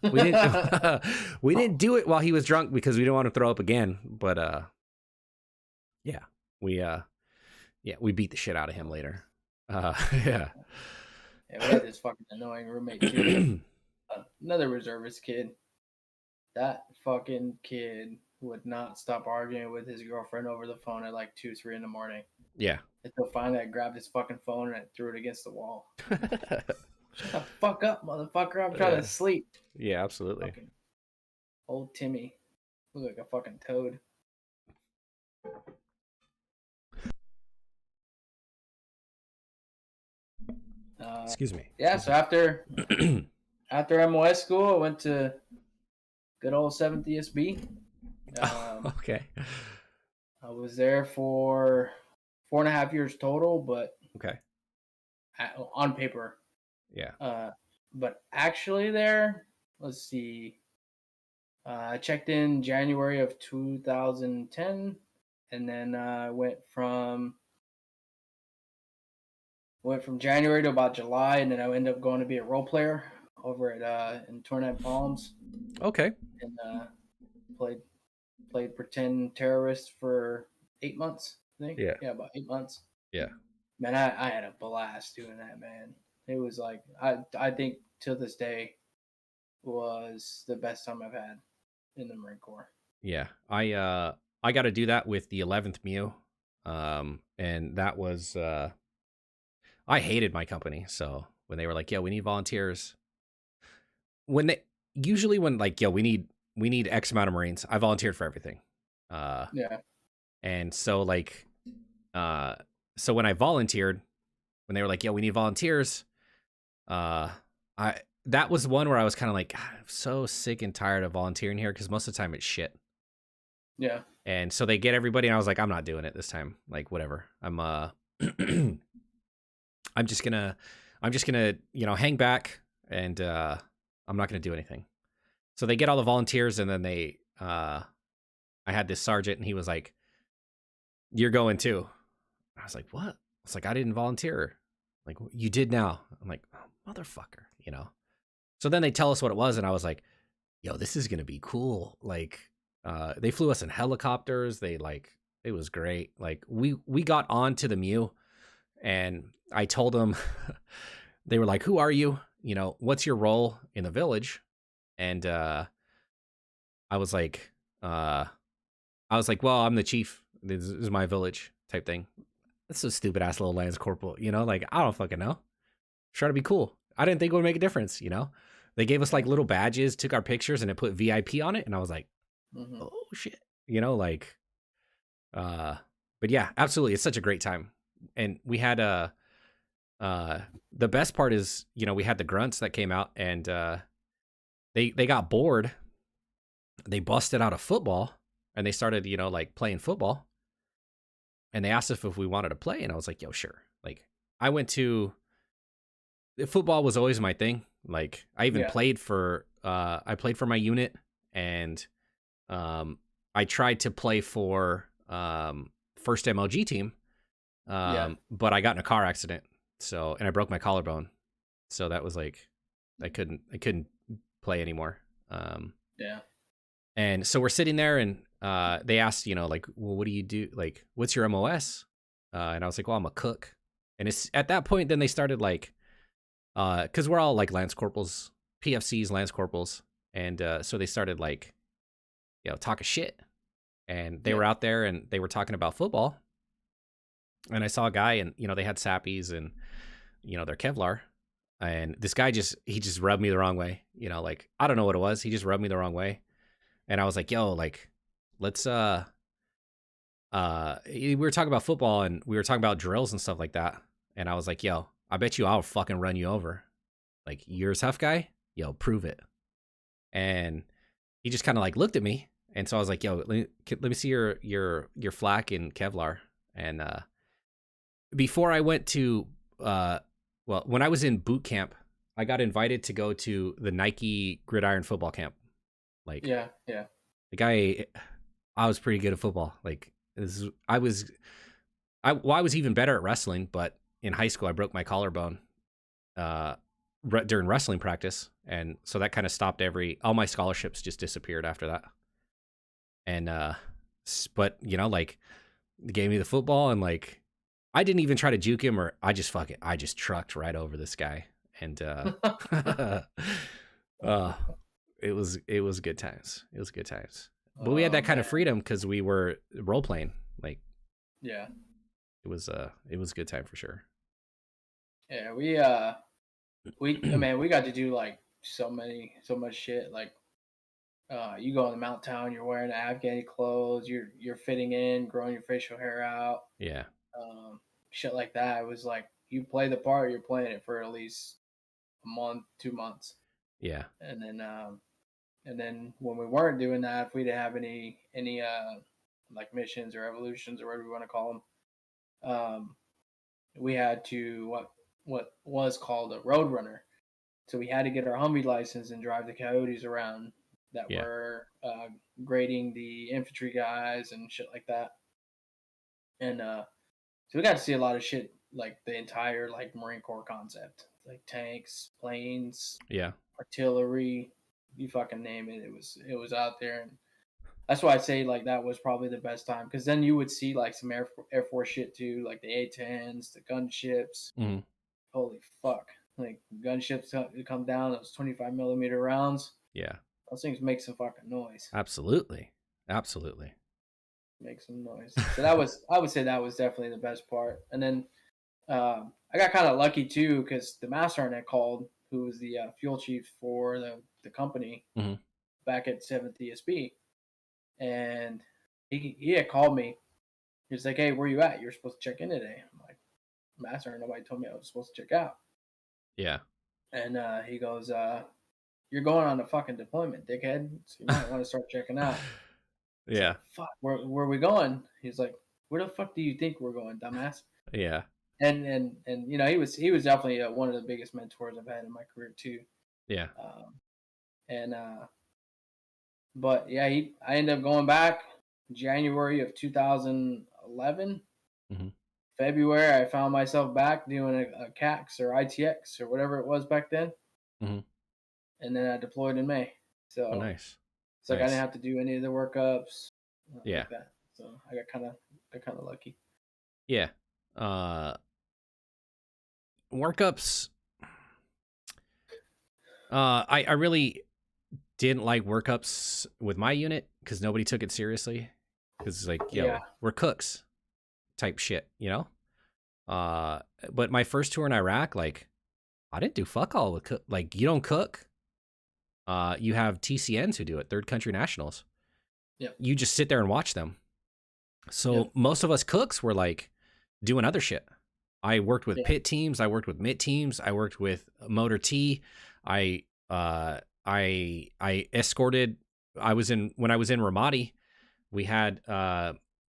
We didn't we didn't do it while he was drunk because we didn't want to throw up again. But yeah, we beat the shit out of him later. Yeah. Yeah, we had this fucking annoying roommate too. Another reservist kid. That fucking kid would not stop arguing with his girlfriend over the phone at like 2, 3 in the morning. Yeah. Until finally I grabbed his fucking phone and I threw it against the wall. Shut the fuck up, motherfucker. I'm trying to sleep. Yeah, absolutely. Fucking old Timmy. Look like a fucking toad. Excuse me. Yeah, so after MOS school, I went to good old 7th ESB. Okay. I was there for 4.5 years total, but okay. On paper. Yeah. But actually there, let's see. I checked in January of 2010, and then I went from January to about July, and then I ended up going to be a role player over at in Tornado Palms. Okay. And played pretend terrorist for 8 months, I think. Yeah. Yeah, about 8 months. Yeah. Man, I had a blast doing that, man. It was like I think to this day was the best time I've had in the Marine Corps. Yeah. I got to do that with the 11th MEU. And that was I hated my company, so when they were like, "Yeah, we need volunteers." When like, "Yo, we need X amount of Marines." I volunteered for everything. Yeah. And so like so when I volunteered, when they were like, "Yo, we need volunteers," that was one where I was kind of like, I'm so sick and tired of volunteering here because most of the time it's shit. Yeah. And so they get everybody, and I was like, I'm not doing it this time. Like, whatever. I'm I'm just gonna hang back, and I'm not gonna do anything. So they get all the volunteers, and then I had this sergeant, and he was like, "You're going too." I was like, "What?" It's like, I didn't volunteer. Like, you did now. I'm like, oh, motherfucker, So then they tell us what it was, and I was like, yo, this is gonna be cool. Like, they flew us in helicopters. It was great. Like, we got onto the MEU, and I told them, they were like, who are you? What's your role in the village? And I was like, well, I'm the chief. This is my village type thing. That's a stupid ass little Lance Corporal, like, I don't fucking know. Try to be cool. I didn't think it would make a difference, They gave us like little badges, took our pictures, and it put VIP on it, and I was like, oh shit. But yeah, absolutely. It's such a great time. And we had the best part is, we had the grunts that came out, and they got bored. They busted out a football, and they started, like playing football. And they asked us if we wanted to play, and I was like, yo, sure. Like, football was always my thing. Like, I even played for my unit, and I tried to play for first MLG team, but I got in a car accident, and I broke my collarbone, so that was like, I couldn't play anymore. And so we're sitting there, and they asked, like, well, what do you do? Like, what's your MOS? And I was like, well, I'm a cook. And it's at that point, then they started like, because we're all like Lance Corporals, PFCs, Lance Corporals. And so they started like talk a shit. And they were out there and they were talking about football. And I saw a guy and, they had sappies and, their Kevlar. And this guy he just rubbed me the wrong way. Like, I don't know what it was. He just rubbed me the wrong way. And I was like, yo, like, let's, we were talking about football and we were talking about drills and stuff like that. And I was like, yo, I bet you I'll fucking run you over. Like, you're a tough guy? Yo, prove it. And he just kind of like looked at me. And so I was like, yo, let me see your flak and Kevlar. And before I went to, when I was in boot camp, I got invited to go to the Nike Gridiron football camp. Like, I was pretty good at football. Like, I was even better at wrestling, but in high school I broke my collarbone during wrestling practice, and so that kind of stopped all my scholarships just disappeared after that. And but like, they gave me the football, and like, I didn't even try to juke him, or I just trucked right over this guy, and it was good times. It was good times. But we had that kind of freedom because we were role playing. Like, it was a good time for sure. Yeah, we got to do like so much shit. Like, you go on the mountain town, you're wearing Afghani clothes, you're fitting in, growing your facial hair out. Yeah. Shit like that. It was like, you play the part, you're playing it for at least a month, 2 months. Yeah. And then when we weren't doing that, if we didn't have any like missions or evolutions or whatever we want to call them, we had to what was called a road runner. So we had to get our Humvee license and drive the coyotes around that were grading the infantry guys and shit like that. And so we got to see a lot of shit, like the entire like Marine Corps concept, like tanks, planes, artillery, you fucking name it. It was out there, and that's why I say like that was probably the best time, because then you would see like some Air Force shit too, like the A-10s, the gunships. Mm-hmm. Holy fuck! Like, gunships come down, those 25 millimeter rounds. Yeah, those things make some fucking noise. Absolutely. Make some noise. So I would say that was definitely the best part. And then I got kind of lucky too, because the master sergeant called, who was the fuel chief for the company back at 7th ESB, and he had called me. He was like, "Hey, where you at? You're supposed to check in today." I'm like, "Master, nobody told me I was supposed to check out." Yeah. And he goes, "You're going on a fucking deployment, dickhead. So you might want to start checking out." Yeah. Like, fuck, where are we going? He's like, "Where the fuck do you think we're going, dumbass?" Yeah. And he was definitely one of the biggest mentors I've had in my career too. Yeah. But yeah, I ended up going back January of 2011. February, I found myself back doing a CAX or ITX or whatever it was back then. And then I deployed in May. So nice. It's like, nice. I didn't have to do any of the workups. Like that. So I got kind of lucky. Yeah. Workups. I really didn't like workups with my unit because nobody took it seriously. Because it's like, we're cooks type shit, But my first tour in Iraq, like, I didn't do fuck all with cook. Like, you don't cook. You have TCNs who do it, third country nationals. Yep. You just sit there and watch them. So most of us cooks were like doing other shit. I worked with pit teams. I worked with MIT teams. I worked with Motor T. I escorted. When I was in Ramadi, we had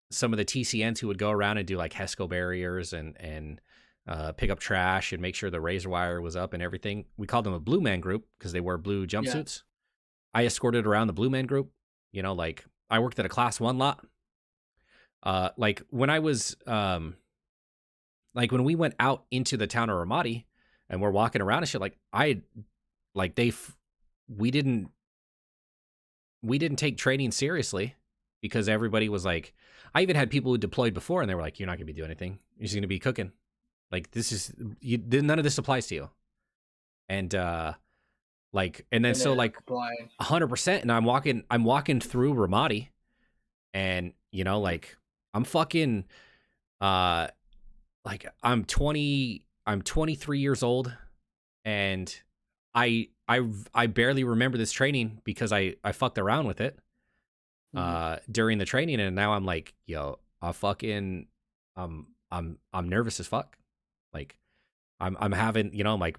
some of the TCNs who would go around and do like HESCO barriers and pick up trash and make sure the razor wire was up and everything. We called them a Blue Man group because they wear blue jumpsuits. I escorted around the Blue Man group. Like, I worked at a class 1 lot. Like when I was, like when we went out into the town of Ramadi and we're walking around and shit, we didn't take training seriously because everybody was like, I even had people who deployed before and they were like, you're not going to be doing anything. You're just going to be cooking. Like, none of this applies to you. And, Like, and then And so then like applying. 100%. And I'm walking through Ramadi, and like I'm fucking, uh, like I'm 23 years old, and I barely remember this training because I fucked around with it Mhm. during the training, and now I'm like, yo, I fucking I'm nervous as fuck. Like I'm having, like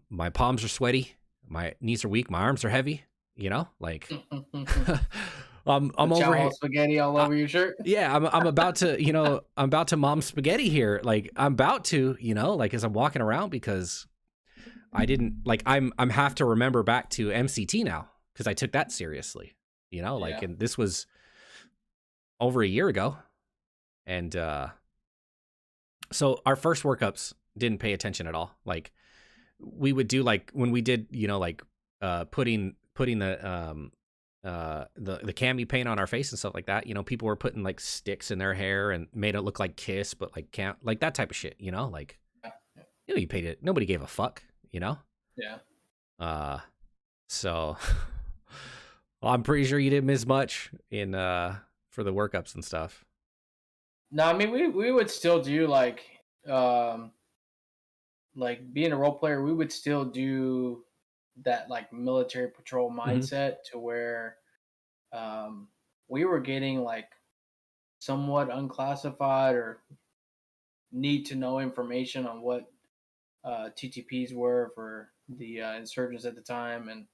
my palms are sweaty, my knees are weak, my arms are heavy, like The I'm over chow here. spaghetti all over your shirt. Yeah, I'm about to, I'm about to mom spaghetti here. Like I'm about to, like as I'm walking around, because I didn't like I'm have to remember back to MCT now because I took that seriously. Like, Yeah. and this was over a year ago. And so our first workups didn't pay attention at all. Like we would do, like when we did, like putting the cami paint on our face and stuff like that. People were putting like sticks in their hair and made it look like Kiss, but like can't, like that type of shit. Like you paid it. Nobody gave a fuck. Yeah. Uh, so well, I'm pretty sure you didn't miss much in for the workups and stuff. No, I mean we would still do um like being a role player, we would still do that like military patrol Hmm. mindset to where um we were getting like somewhat unclassified or need to know information on what TTPs were for the insurgents at the time and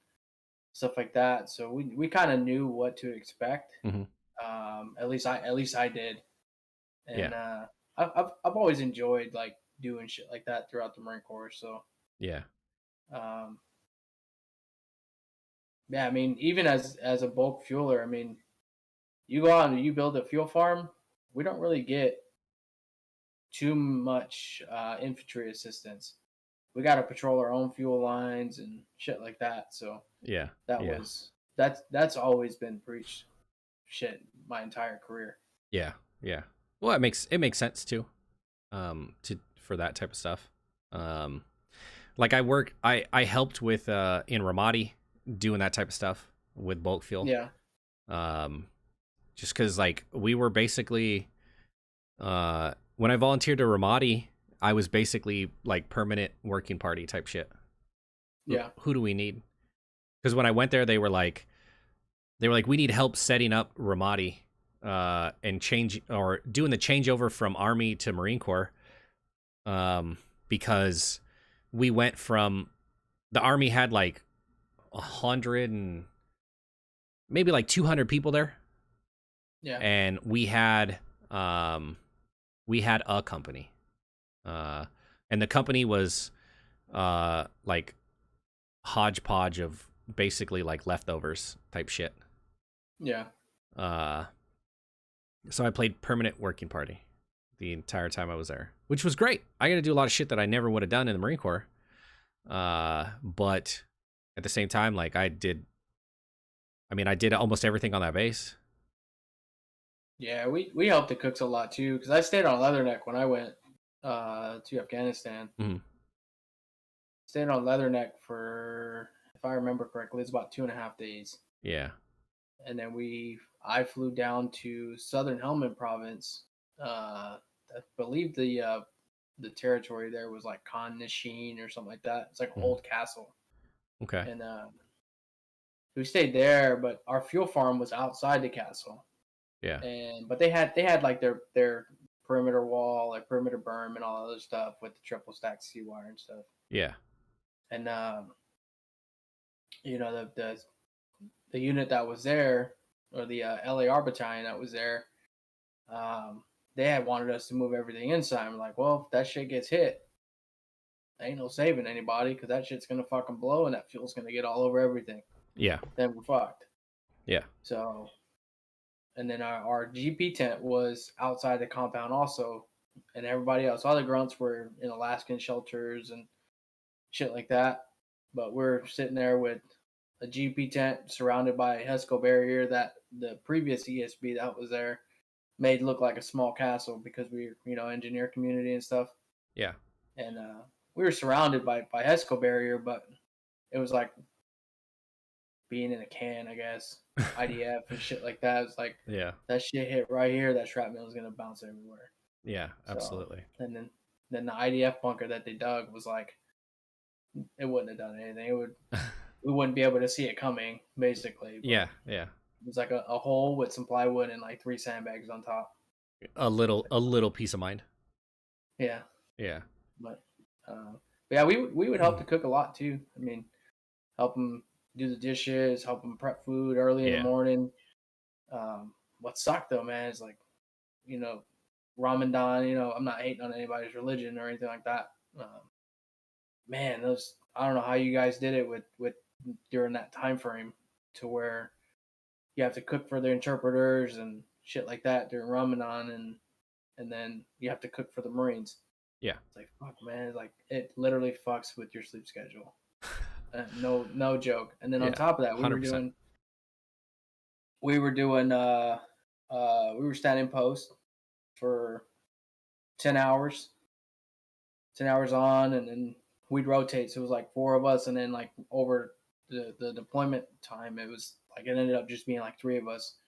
stuff like that. So we kind of knew what to expect. Hmm. At least I did, Yeah, and I've always enjoyed like doing shit like that throughout the Marine Corps. So yeah, um, yeah, I mean, even as a bulk fueler, I mean, you go out and you build a fuel farm. We don't really get too much infantry assistance. We got to patrol our own fuel lines and shit like that. So yeah, that yeah, was that's always been preached shit my entire career. yeah, yeah. Well, it makes sense too. To for that type of stuff. Um, like I helped with in Ramadi doing that type of stuff with bulk fuel. Yeah, Um, just because like we were basically when I volunteered to Ramadi, I was basically like permanent working party type shit. Who, yeah, who do we need? Because when I went there, they were like, we need help setting up Ramadi, and change or doing the changeover from Army to Marine Corps, because we went from the Army had like 100 and maybe like 200 people there, yeah, and we had a company, uh, and the company was like hodgepodge of basically like leftovers type shit. yeah. Uh, so I played permanent working party the entire time I was there, which was great. I got to do a lot of shit that I never would have done in the Marine Corps. But at the same time, like I did almost everything on that base. Yeah, we helped the cooks a lot too because I stayed on Leatherneck when I went to Afghanistan. Mhm. Stayed on Leatherneck for, if I remember correctly, it's about 2.5 days, Yeah. and then I flew down to Southern Helmand Province. I believe the territory there was like Khan Nishin or something like that. It's like an Mhm. old castle, Okay. and we stayed there. But our fuel farm was outside the castle, Yeah. and but they had like their perimeter wall, like perimeter berm, and all other stuff with the triple stack sea wire and stuff. Yeah. And the unit that was there, or the LAR battalion that was there, um, they had wanted us to move everything inside. I'm like, well, if that shit gets hit, ain't no saving anybody because that shit's gonna fucking blow and that fuel's gonna get all over everything. Yeah. Then we're fucked. Yeah. So, and then our GP tent was outside the compound also, and everybody else, all the grunts were in Alaskan shelters and shit like that. But we're sitting there with a GP tent surrounded by a HESCO barrier that the previous ESB that was there made look like a small castle because engineer community and stuff. Yeah. And we were surrounded by HESCO barrier, but it was like being in a can, I guess. IDF and shit like that. It's like Yeah. that shit hit right here, that shrapnel is gonna bounce everywhere. Yeah, So absolutely. and then the IDF bunker that they dug was like it wouldn't have done anything. We wouldn't be able to see it coming, basically. But Yeah, yeah. it was like a hole with some plywood and like 3 sandbags on top. A little peace of mind. Yeah, Yeah. but but yeah, we would help to cook a lot too. I mean, help them do the dishes, help them prep food early in the Yeah. morning. What sucked though, man, is like you know Ramadan. I'm not hating on anybody's religion or anything like that. Man, those I don't know how you guys did it with during that time frame to where you have to cook for the interpreters and shit like that during Ramadan and then you have to cook for the Marines. Yeah. It's like fuck, man. It's like it literally fucks with your sleep schedule. No joke. And then on Yeah. top of that, 100%. we were standing post for 10 hours, 10 hours on, and then we'd rotate. So it was like four of us, and then like over the deployment time, it was like it ended up just being like three of us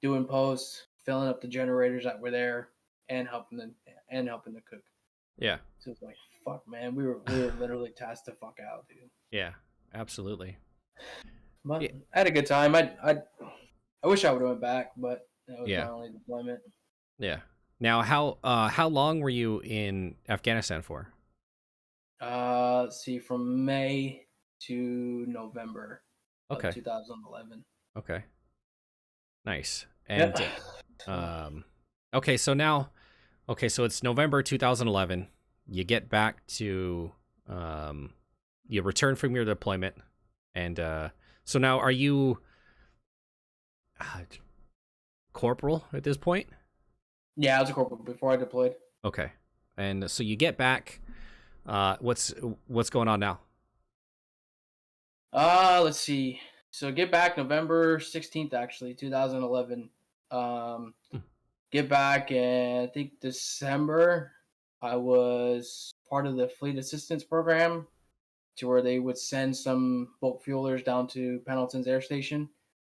doing posts, filling up the generators that were there, and helping to cook. Yeah. So it's like fuck, man. We were literally tasked to fuck out, dude. Yeah. Absolutely. But Yeah. I had a good time. I wish I would have went back, but that was my Yeah. only deployment. Yeah. Now, how long were you in Afghanistan for? Let's see, from May to November of Okay. 2011. Okay. Nice. Yep. And okay, so now okay, so it's November 2011. You get back to you return from your deployment and so now are you corporal at this point? Yeah, I was a corporal before I deployed. Okay. And so you get back what's going on now? Let's see. So get back November 16th, actually, 2011. Um, Hmm. get back, and I think December, I was part of the Fleet Assistance Program to where they would send some bulk fuelers down to Pendleton's Air Station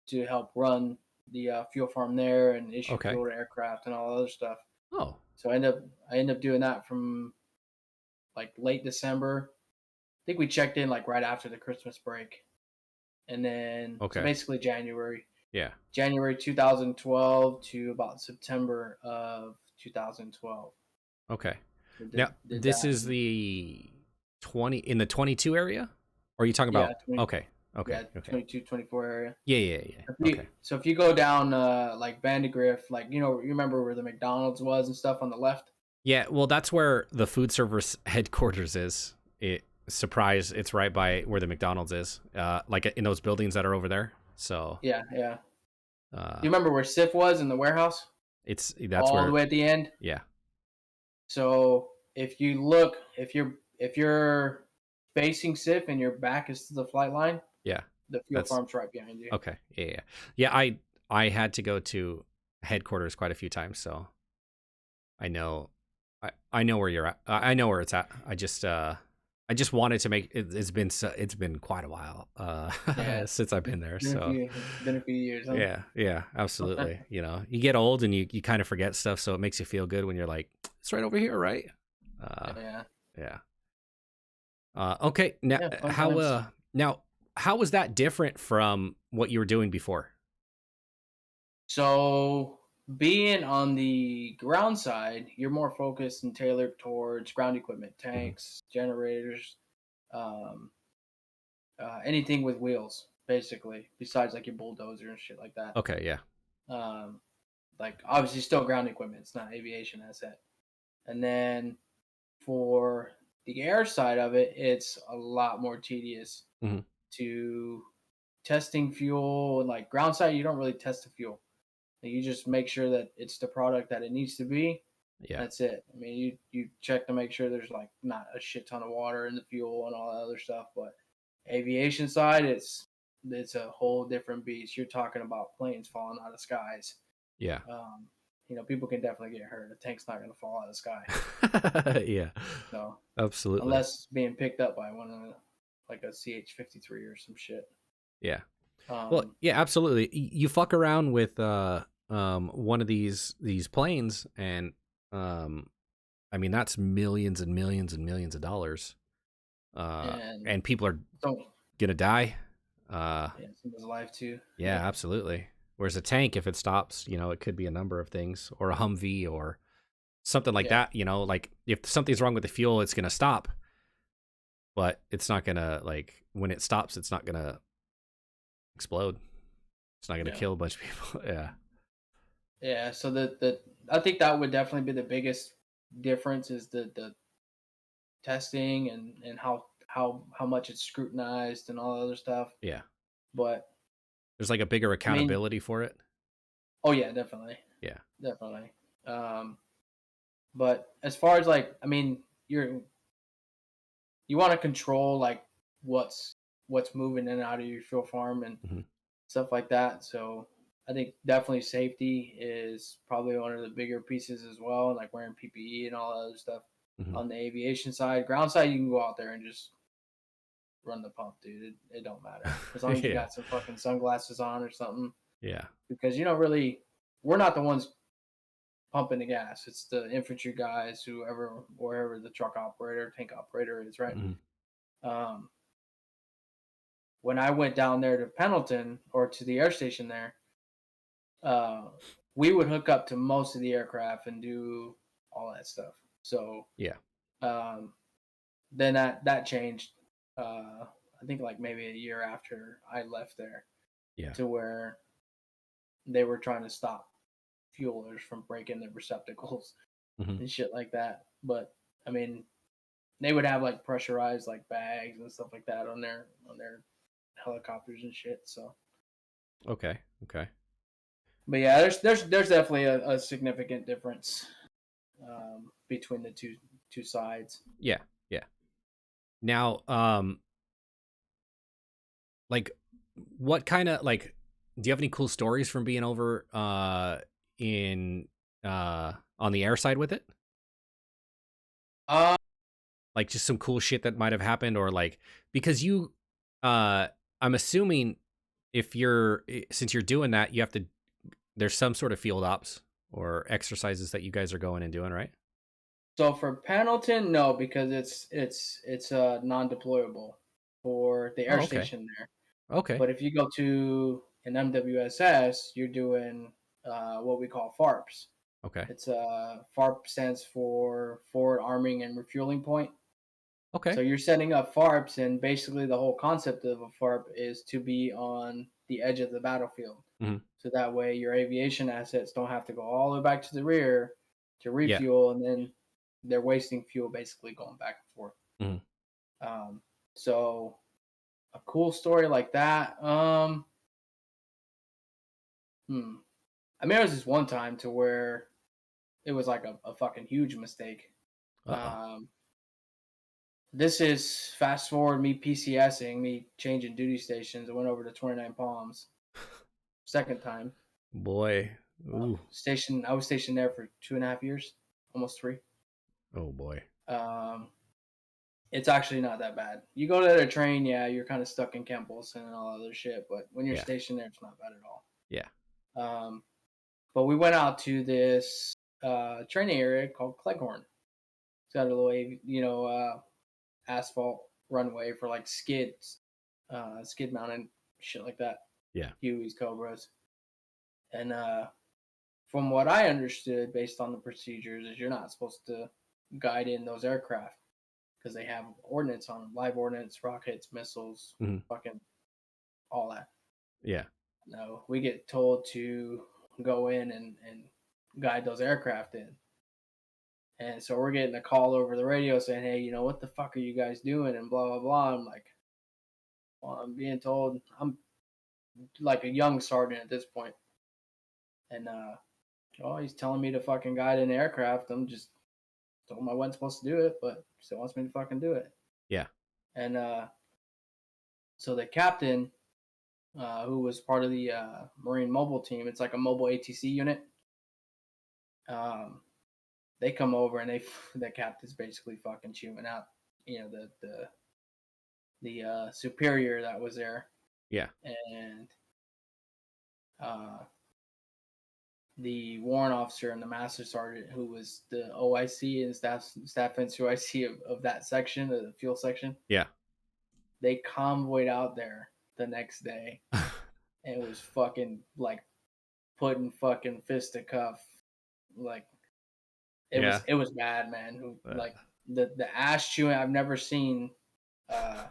to help run the fuel farm there and issue Okay. fuel to aircraft and all the other stuff. Oh. So I ended up doing that from like late December. I think we checked in like right after the Christmas break, and then so Okay. basically Yeah. January 2012 to about September of 2012. Okay. So Now, did this that. is the 20 in the 22 area? Or are you talking Yeah, about 20, okay. Okay. yeah, Okay. 22, 24 area. Yeah, yeah, yeah. Okay. So if you go down like Vandegrift, like you remember where the McDonald's was and stuff on the left. Yeah, well, that's where the food service headquarters is. Surprise, it's right by where the McDonald's is. Like in those buildings that are over there. So, Yeah, yeah. uh You remember where Sif was in the warehouse, that's all the where way at the end. yeah. So if you look, if you're facing Sif and your back is to the flight line, Yeah. the fuel That's farm's right behind you. okay. Yeah, yeah. Yeah, I had to go to headquarters quite a few times, so I know I know where you're at. I know where it's at. I just wanted to make it's been quite a while Yeah, since I've been there. So it's been a few years. Huh? yeah, yeah, absolutely. You know, you get old and you kind of forget stuff, so it makes you feel good when you're like, it's right over here, right? Yeah, Yeah. Okay. Now yeah, fun times. how was that different from what you were doing before? So being on the ground side, you're more focused and tailored towards ground equipment, Hmm. tanks, generators, um, anything with wheels, basically, besides like your bulldozer and shit like that. Okay. Yeah. Um, like obviously still ground equipment. It's not aviation asset. And then for the air side of it, it's a lot more tedious Hmm. to testing fuel. Like ground side, you don't really test the fuel. You just make sure that it's the product that it needs to be. Yeah. That's it. I mean, you check to make sure there's like not a shit ton of water in the fuel and all that other stuff. But aviation side, it's a whole different beast. You're talking about planes falling out of skies. Yeah. Um, people can definitely get hurt. A tank's not going to fall out of the sky. Yeah. So Absolutely. unless it's being picked up by one of like a CH-53 or some shit. Yeah. Well, Um, yeah, absolutely. You fuck around with one of these planes, and I mean that's millions and millions and millions of dollars. and And people are so gonna die. Uh, yeah, someone's alive too. yeah, Yep. absolutely. Whereas a tank, if it stops, it could be a number of things, or a Humvee, or something like Yeah. that. Like if something's wrong with the fuel, it's gonna stop, but it's not gonna like when it stops, it's not gonna explode. It's not gonna Yeah. kill a bunch of people. Yeah. Yeah. So the I think that would definitely be the biggest difference is the testing and how much it's scrutinized and all the other stuff. Yeah. But There's like a bigger I mean, accountability for it. oh yeah, definitely, Yeah. definitely. Um, but as far as like, I mean, you want to control like what's moving in and out of your fuel farm and Hmm. stuff like that. So I think definitely safety is probably one of the bigger pieces as well, like wearing PPE and all that other stuff. Hmm. On the aviation side, ground side, you can go out there and just run the pump, dude. It don't matter as long as you Yeah. got some fucking sunglasses on or something, Yeah. because you don't really. We're not the ones pumping the gas. It's the infantry guys, whoever, wherever the truck operator, tank operator is, right? Hmm. Um, when I went down there to Pendleton or to the air station there, uh, we would hook up to most of the aircraft and do all that stuff. So Yeah. um, then that changed. I think like maybe a year after I left there, Yeah. to where they were trying to stop fuelers from breaking the receptacles Hmm. and shit like that. But I mean, they would have like pressurized like bags and stuff like that on their helicopters and shit. So, Okay. Okay. but yeah, there's definitely a significant difference between the two sides. Yeah. Yeah. Now, like, what kind of like, do you have any cool stories from being over in on the air side with it? Uh, Like, just some cool shit that might have happened, or like because I'm assuming if since you're doing that, you have to there's some sort of field ops or exercises that you guys are going and doing, right? so for Pendleton, no, because it's non-deployable for the air Oh, okay. station there. Okay. But if you go to an MWSS, you're doing what we call FARPs. Okay. It's FARP stands for Forward Arming and Refueling Point. So Okay. you're setting up FARPs, and basically the whole concept of a FARP is to be on the edge of the battlefield. Hmm. So that way your aviation assets don't have to go all the way back to the rear to Yeah. refuel, and then they're wasting fuel basically going back and forth. Hmm. Um, so a cool story like that. Hmm. I mean, it was just one time to where it was like a fucking huge mistake. Uh-oh. Um, this is fast forward me PCSing, me changing duty stations. I went over to 29 Palms, second time. Boy. Ooh. I was stationed there for 2.5 years, almost three. Oh boy. Um, it's actually not that bad. You go there to train, yeah, you're kind of stuck in Camp Wilson and all other shit, but when you're Yeah. stationed there, it's not bad at all. Yeah. But we went out to this training area called Cleghorn. It's got a little, asphalt runway for like skids, skid mounted shit like that. Yeah. Hueys, Cobras, and from what I understood, based on the procedures, is you're not supposed to guide in those aircraft because they have ordnance on them, live ordnance, rockets, missiles, Hmm. fucking all that. Yeah. No, we get told to go in and guide those aircraft in. And so we're getting a call over the radio saying, "Hey, what the fuck are you guys doing?" And blah blah blah. I'm like, well, I'm being told I'm like a young sergeant at this point, and oh, he's telling me to fucking guide an aircraft. I'm just told him I wasn't supposed to do it, but still wants me to fucking do it. Yeah. And so the captain, who was part of the Marine mobile team, it's like a mobile ATC unit. Um, they come over and the captain's basically fucking chewing out, the superior that was there, Yeah. and uh, the warrant officer and the master sergeant, who was the OIC and staff officer OIC of that section, of the fuel section. Yeah. They convoyed out there the next day, and it was fucking like putting fucking fisticuff, like Yeah. it was bad, man. Who Uh, like the ass chewing? I've never seen. Uh,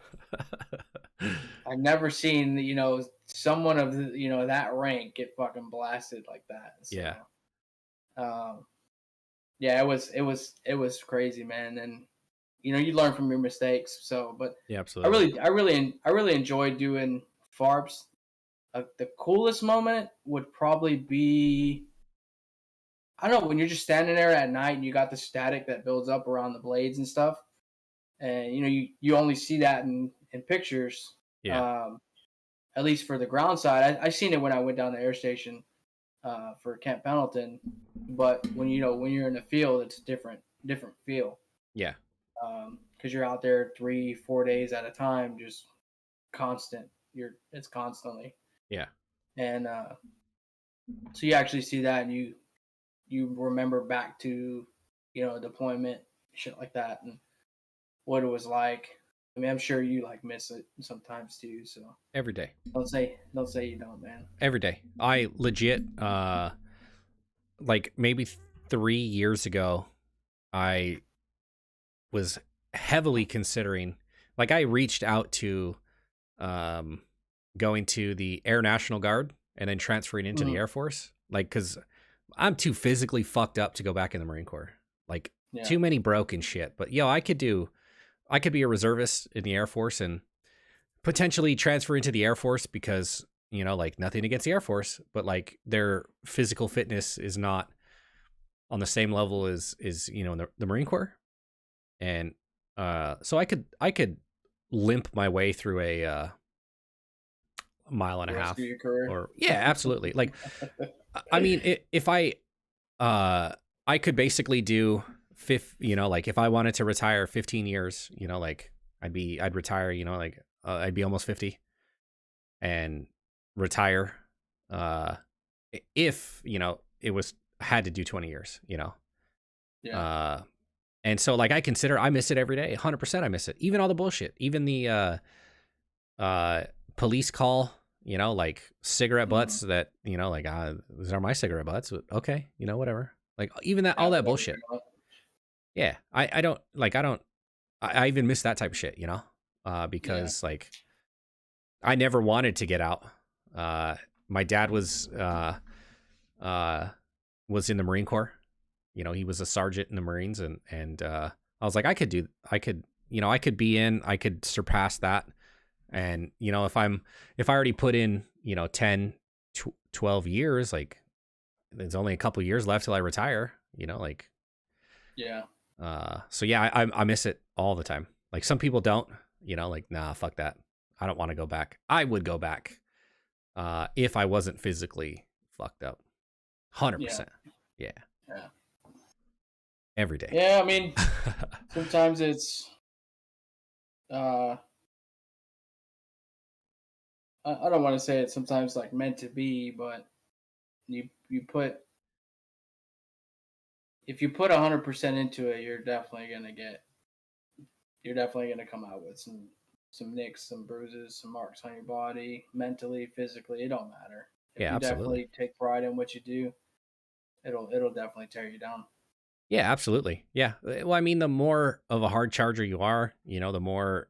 I've never seen someone of that rank get fucking blasted like that. So, yeah. um, yeah, it was crazy, man. And you learn from your mistakes. So, but Yeah, I absolutely. really enjoyed doing FARPs. The coolest moment would probably be, I don't know, when you're just standing there at night and you got the static that builds up around the blades and stuff, and you only see that in pictures. Yeah. Um, at least for the ground side, I seen it when I went down the air station for Camp Pendleton. But when you're in the field, it's a different feel, Yeah. because you're out there 3-4 days at a time, just constant. It's constantly, Yeah. and so you actually see that, and you remember back to deployment, shit like that, and what it was like. I mean, I'm sure you like miss it sometimes too. So Every day. don't say you don't, man. Every day. I legit, like maybe 3 years ago, I was heavily considering, like I reached out to um, going to the Air National Guard and then transferring into the Mm, Air Force. Like, because I'm too physically fucked up to go back in the Marine Corps. Like, yeah, too many broken shit. But I could be a reservist in the Air Force and potentially transfer into the Air Force because, like nothing against the Air Force, but like their physical fitness is not on the same level as the Marine Corps. And so I could limp my way through a mile and the a rest of half, your career. or yeah, absolutely. Like, I mean, if uh I could basically do like if I wanted to retire 15 years, like I'd retire, like I'd be almost 50 and retire uh if, it was had to do 20 years, Yeah. uh and so like I miss it every day. 100% I miss it. Even all the bullshit, even the uh police call, like cigarette Mm-hmm. butts that, like these are my cigarette butts. Okay, whatever. Like even that, Yeah, all that whatever bullshit. you want. Yeah, I even miss that type of shit, Yeah. because like I never wanted to get out. Uh, my dad uh was in the Marine Corps. He was a sergeant in the Marines, and I was like, I could be in, I could surpass that. And if I already put in 10 12 years, like there's only a couple years left till I retire, like Yeah. so yeah, I miss it all the time. Like some people don't, like nah, fuck that, I don't want to go back. I would go back if I wasn't physically fucked up. Yeah. 100%. Yeah, Yeah. every day. Yeah. I mean, sometimes it's uh, I don't want to say it's sometimes like meant to be, but you put if you put 100% into it, you're definitely gonna come out with some nicks, some bruises, some marks on your body, mentally, physically. It don't matter. If Yeah, you absolutely. definitely take pride in what you do, it'll definitely tear you down. Yeah, absolutely. Yeah. Well, I mean, the more of a hard charger you are, the more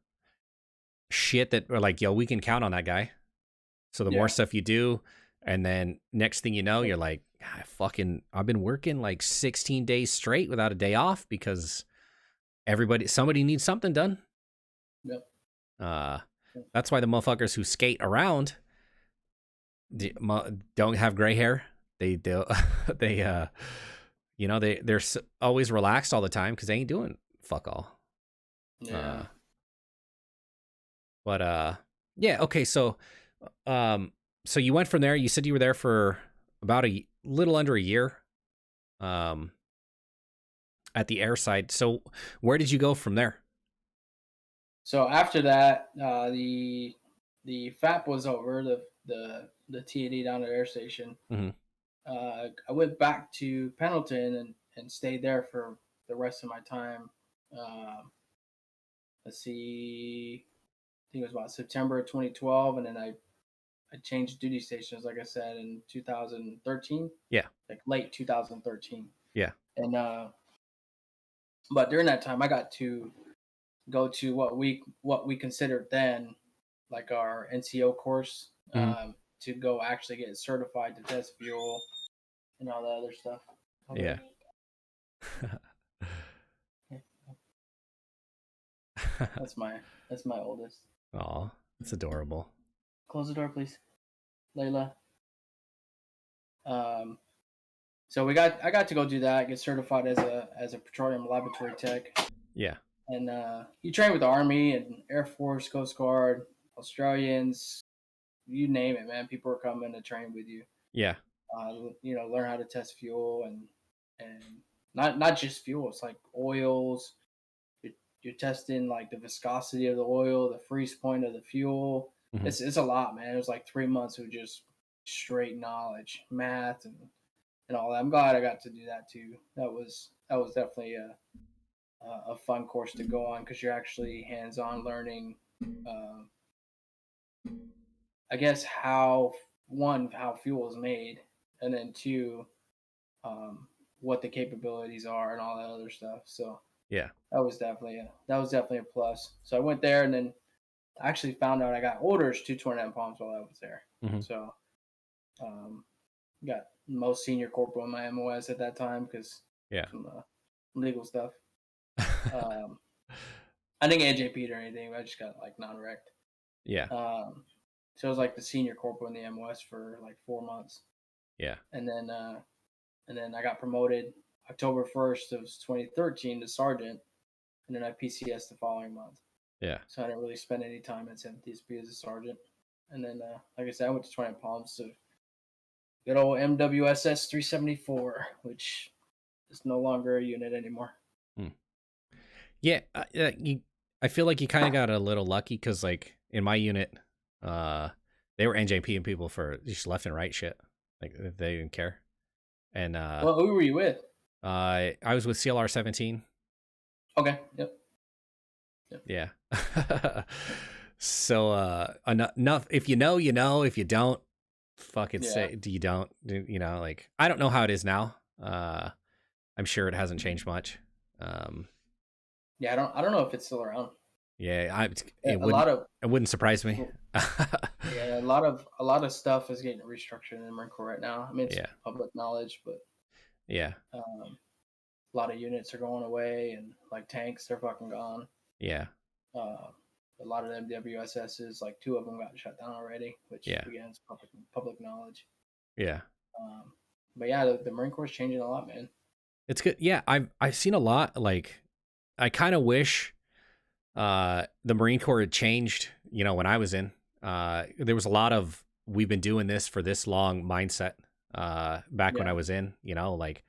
shit that, or like, yo, we can count on that guy. So the more Yeah. stuff you do, and then next thing you know, you're like, I've been working like 16 days straight without a day off because somebody needs something done. Yep. Uh, that's why the motherfuckers who skate around don't have gray hair. They do, they, they're always relaxed all the time because they ain't doing fuck all. Yeah. But yeah, okay, um so you went from there, you said you were there for about a little under a year um at the air side. So where did you go from there? So after that, the FAP was over, the T&E down at the air station. Hmm. I went back to Pendleton and stayed there for the rest of my time. Um, let's see, I think it was about September 2012, and then I changed duty stations, like I said, in 2013, Yeah. like late 2013. Yeah. And but during that time, I got to go to what we considered then like our NCO course, Hmm. to go actually get certified to test fuel and all that other stuff. Yeah. That's my oldest. Oh, it's adorable. Close the door, please, Layla. Um, so I got to go do that, get certified as a petroleum laboratory tech, Yeah. and you train with the Army and Air Force, Coast Guard, Australians, you name it, man. People are coming to train with you. Yeah. Learn how to test fuel and not just fuel. It's like oils. You're, you're testing like the viscosity of the oil, the freeze point of the fuel. Hmm. It's a lot, man. It was like 3 months of just straight knowledge, math, and all that. I'm glad I got to do that too. That was definitely a fun course to go on because you're actually hands on learning. Um, I guess how fuel is made, and then two, um, what the capabilities are and all that other stuff. So Yeah. that was definitely a plus. So I went there and then I actually found out I got orders to tornado palms while I was there. Hmm. So um, got most senior corporal in my MOS at that time because Yeah. some legal stuff. Um, I didn't get JP'd or anything, but I just got like non-rect. Yeah. So I was like the senior corporal in the MOS for like 4 months, Yeah. and then I got promoted October 1st of 2013 to sergeant, and then I PCS the following month. Yeah. So I didn't really spend any time at 7th as a sergeant. And then, like I said, I went to 20 Palms to good old MWSS 374, which is no longer a unit anymore. Hmm. Yeah. I feel like you kind of got a little lucky because, like, in my unit, uh, they were NJP and people for just left and right shit. Like, they didn't care. And Well, who were you with? I was with CLR 17. Okay. Yep. Yeah. So enough. If you know, you know. If you don't, fucking Yeah. say. Do you don't? You know, like, I don't know how it is now. I'm sure it hasn't changed much. Yeah. I don't know if it's still around. Yeah, A lot of it wouldn't surprise me. yeah, a lot of stuff is getting restructured in the Marine Corps right now. I mean, it's Yeah. public knowledge, but Yeah. a lot of units are going away, and like tanks, they're fucking gone. Yeah. Uh, a lot of them WSSs, like two of them got shut down already, which Yeah. again is public knowledge. Yeah. Um, but yeah, the Marine Corps is changing a lot, man. It's good. Yeah, I've seen a lot. Like, I kind of wish the Marine Corps had changed, when I was in. There was a lot of we've been doing this for this long mindset back when Yeah, I was in, like,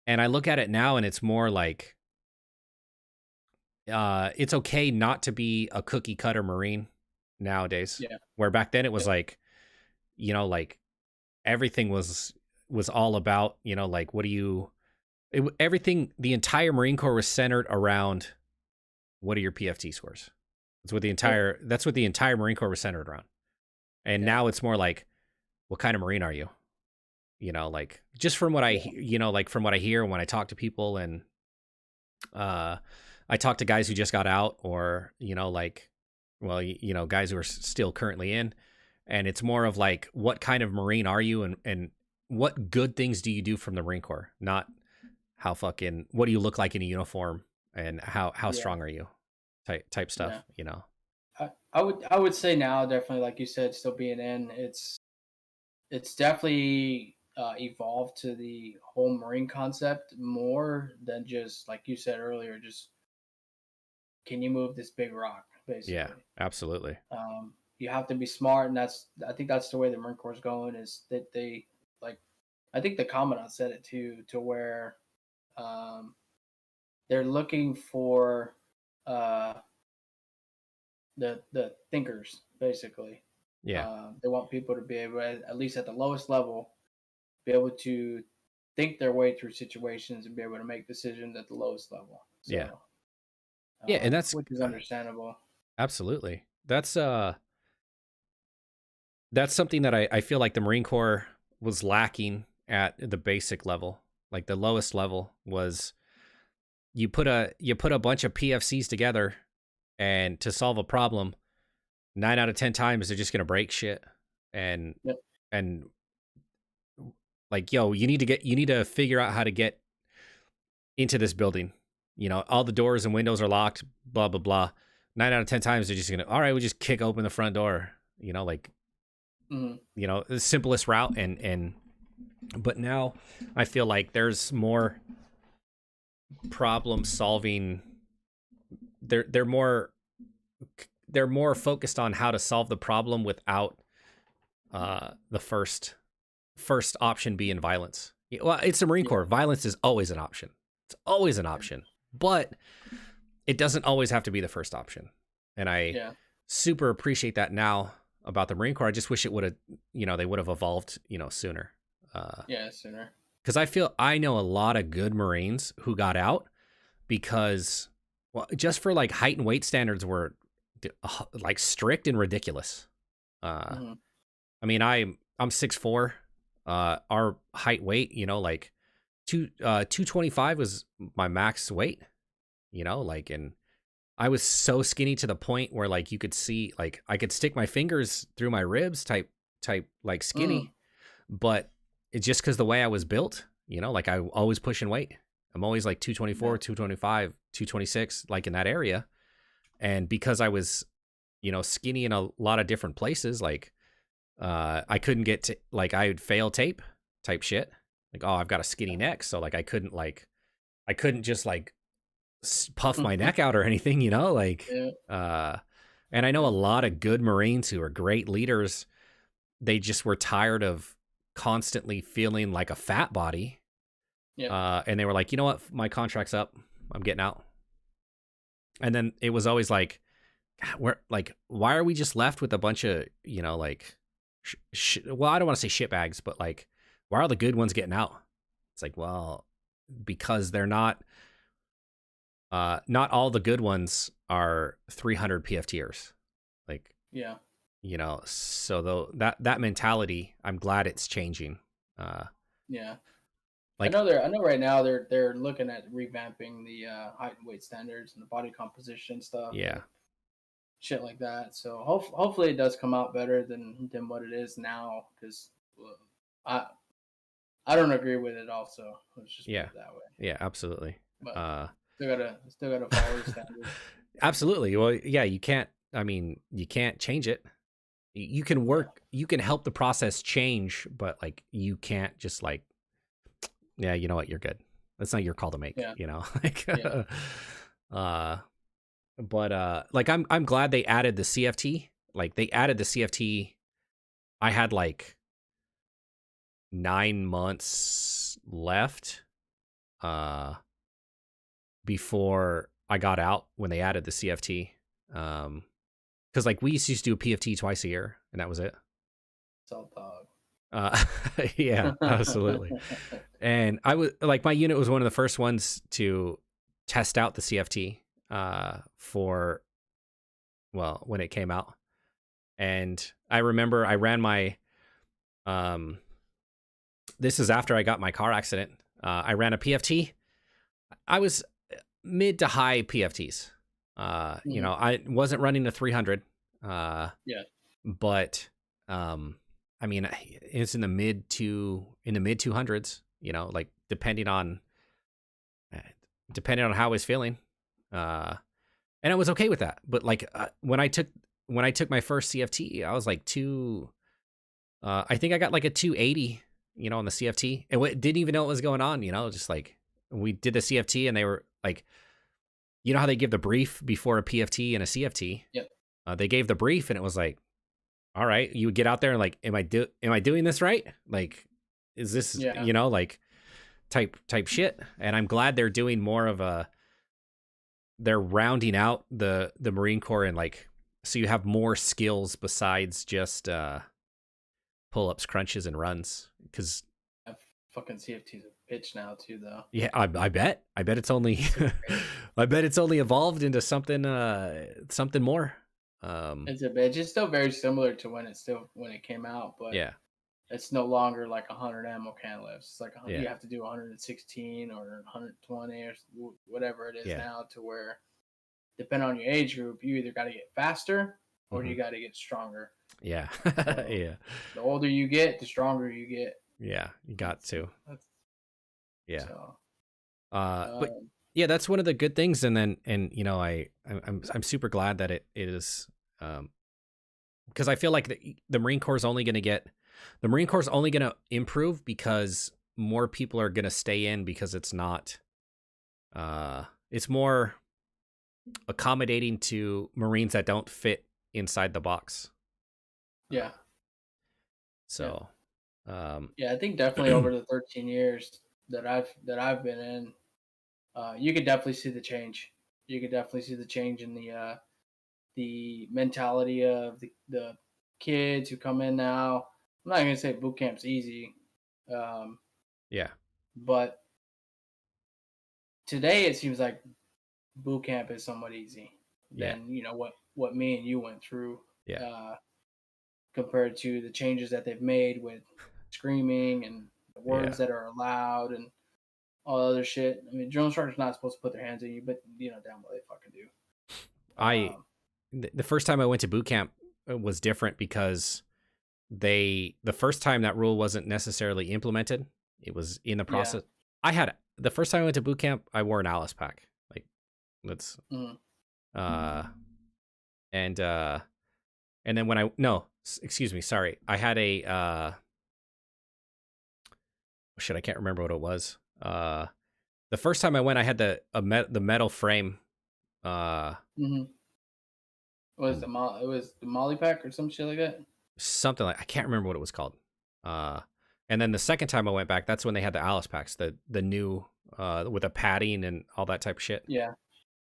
and I look at it now and it's more like it's okay not to be a cookie cutter Marine nowadays. yeah, Where back then it was yep, like, like everything was all about, like everything, the entire Marine Corps was centered around what are your PFT scores? yep, That's what the entire Marine Corps was centered around. And yeah, now it's more like, what kind of Marine are you? Like, just from what yeah, like from what I hear when I talk to people, and I talk to guys who just got out, or, like, well, guys who are still currently in, and it's more of like, what kind of Marine are you, and what good things do you do from the Marine Corps? Not what do you look like in a uniform, and how yeah, strong are you, type yeah. stuff. I would say now, definitely, like you said, still being in, it's definitely evolved to the whole Marine concept more than just like you said earlier, just can you move this big rock, Yeah, basically. absolutely. You have to be smart, and I think that's the way the Marine Corps is going. Is that they like? I think the commandant said it too, to where um, they're looking for uh, the thinkers basically. Yeah. They want people to be able, at least at the lowest level, be able to think their way through situations and be able to make decisions at the lowest level. Yeah. So, Yeah, and that's which is understandable. absolutely. That's something that I feel like the Marine Corps was lacking at the basic level. Like the lowest level was you put a bunch of PFCs together and to solve a problem, 9 out of 10 times they're just gonna break shit. And Yep. and like, yo, you need to figure out how to get into this building. You know, all the doors and windows are locked, blah blah blah. 9 out of 10 times they're just gonna, all right, we just kick open the front door. You know, like, you know, the simplest route. And but now I feel like there's more problem solving. They're more focused on how to solve the problem without the first option being violence. Well, it's the Marine Corps. Violence is always an option. It's always an option, but it doesn't always have to be the first option. And I super appreciate that now about the Marine Corps. I just wish it would have, you know, they would have evolved, you know, sooner. Sooner. Because I know a lot of good Marines who got out because, well, just for like height and weight standards were like strict and ridiculous. I mean, I'm 6'4". Our height weight, you know, like 225 was my max weight, you know, like, and I was so skinny to the point where like you could see, like I could stick my fingers through my ribs type like skinny, but it's just because the way I was built, you know, like I always pushing weight. I'm always like 224, 225, 226, like in that area. And because I was, you know, skinny in a lot of different places, like I couldn't get to, like I would fail tape type shit. Like, oh, I've got a skinny neck. So like I couldn't just like puff my neck out or anything, you know, like, and I know a lot of good Marines who are great leaders. They just were tired of constantly feeling like a fat body. And they were like, you know what? My contract's up. I'm getting out. And then it was always like, why are we just left with a bunch of, you know, like, well, I don't want to say shitbags, but like, why are the good ones getting out? It's like, well, because they're not all the good ones are 300 PFTers. Like, you know, so though that mentality, I'm glad it's changing. Like, I know right now they're looking at revamping the height and weight standards and the body composition stuff. Yeah. Shit like that. So hopefully it does come out better than what it is now, because I don't agree with it also. Let's just put it that way. Yeah, absolutely. But still gotta follow the standards. Absolutely. Well, yeah, you can't change it. You can work, you can help the process change, but like you can't just like, yeah, you know what, you're good. That's not your call to make, you know? Like but like I'm glad they added the CFT. Like they added the CFT. I had like 9 months left before I got out when they added the CFT. Because like we used to do a PFT twice a year, and that was it. Salt dog. Yeah, absolutely. And I was like, my unit was one of the first ones to test out the CFT for, well, when it came out. And I remember I ran my this is after I got my car accident. I ran a PFT. I was mid to high PFTs. You know, I wasn't running the 300. But I mean, it's in the mid 200s, you know, like depending on how I was feeling. And I was okay with that. But like when I took my first CFT, I was like I think I got like a 280, you know, on the CFT, and didn't even know what was going on, you know, just like we did the CFT and they were like, you know how they give the brief before a PFT and a CFT? They gave the brief and it was like, all right, you would get out there and like, am I doing this right? Like, is this, you know, like type shit. And I'm glad they're doing more of they're rounding out the Marine Corps and like So you have more skills besides just pull-ups, crunches, and runs. Because fucking CFT's a bitch now too, though. yeah, I bet it's only I bet it's only evolved into something more. It's a bitch. It's still very similar to when it came out, but Yeah, it's no longer like 100 ammo can lifts. It's like yeah, you have to do 116 or 120 or whatever it is yeah. now, to where, depending on your age group, you either got to get faster or Hmm. you got to get stronger. Yeah, So yeah, the older you get, the stronger you get. yeah. You got to. That's Yeah. so. But Um, yeah, that's one of the good things. And then, and I'm super glad that it is, because I feel like the Marine Corps is only going to the Marine Corps is only going to improve because more people are going to stay in, because it's not, it's more accommodating to Marines that don't fit inside the box. yeah, yeah, So, um, yeah. I think definitely over the 13 years that I've been in, you could definitely see the change. You could definitely see the change in the mentality of the kids who come in now. I'm not gonna say boot camp's easy, um, yeah, but today it seems like boot camp is somewhat easy yeah, than what me and you went through, yeah, uh, compared to the changes that they've made with screaming and the yeah. words that are allowed and all other shit. I mean, drill instructor's not supposed to put their hands on you, but damn well they fucking do. I the first time I went to boot camp was different because the first time that rule wasn't necessarily implemented. It was in the Yeah. process. I had the first time I went to boot camp, I wore an Alice pack. Like that's Mm. uh and uh and then when I no, excuse me, sorry. I had a shit, I can't remember what it was. The first time I went I had the metal frame Hmm. It was the Molly pack or some shit like that? something like, I can't remember what it was called. Uh, and then the second time I went back, that's when they had the Alice packs, the new with the padding and all that type of shit. Yeah.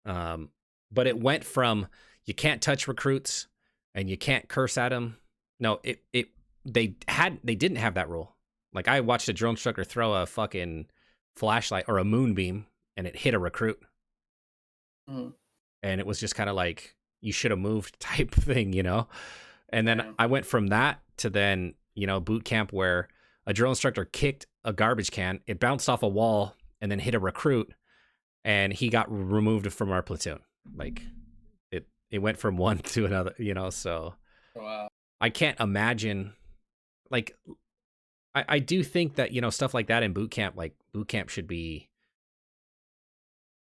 Um, but it went from you can't touch recruits and you can't curse at them. No, they didn't have that rule. Like I watched a drill instructor throw a fucking flashlight or a moonbeam and it hit a recruit, Mm. and it was just kind of like you should have moved type thing. And then Damn. I went from that to then, boot camp where a drill instructor kicked a garbage can, it bounced off a wall and then hit a recruit, and he got removed from our platoon. Like it went from one to another. So Wow. I can't imagine, like, I do think that, stuff like that in boot camp, like boot camp should be,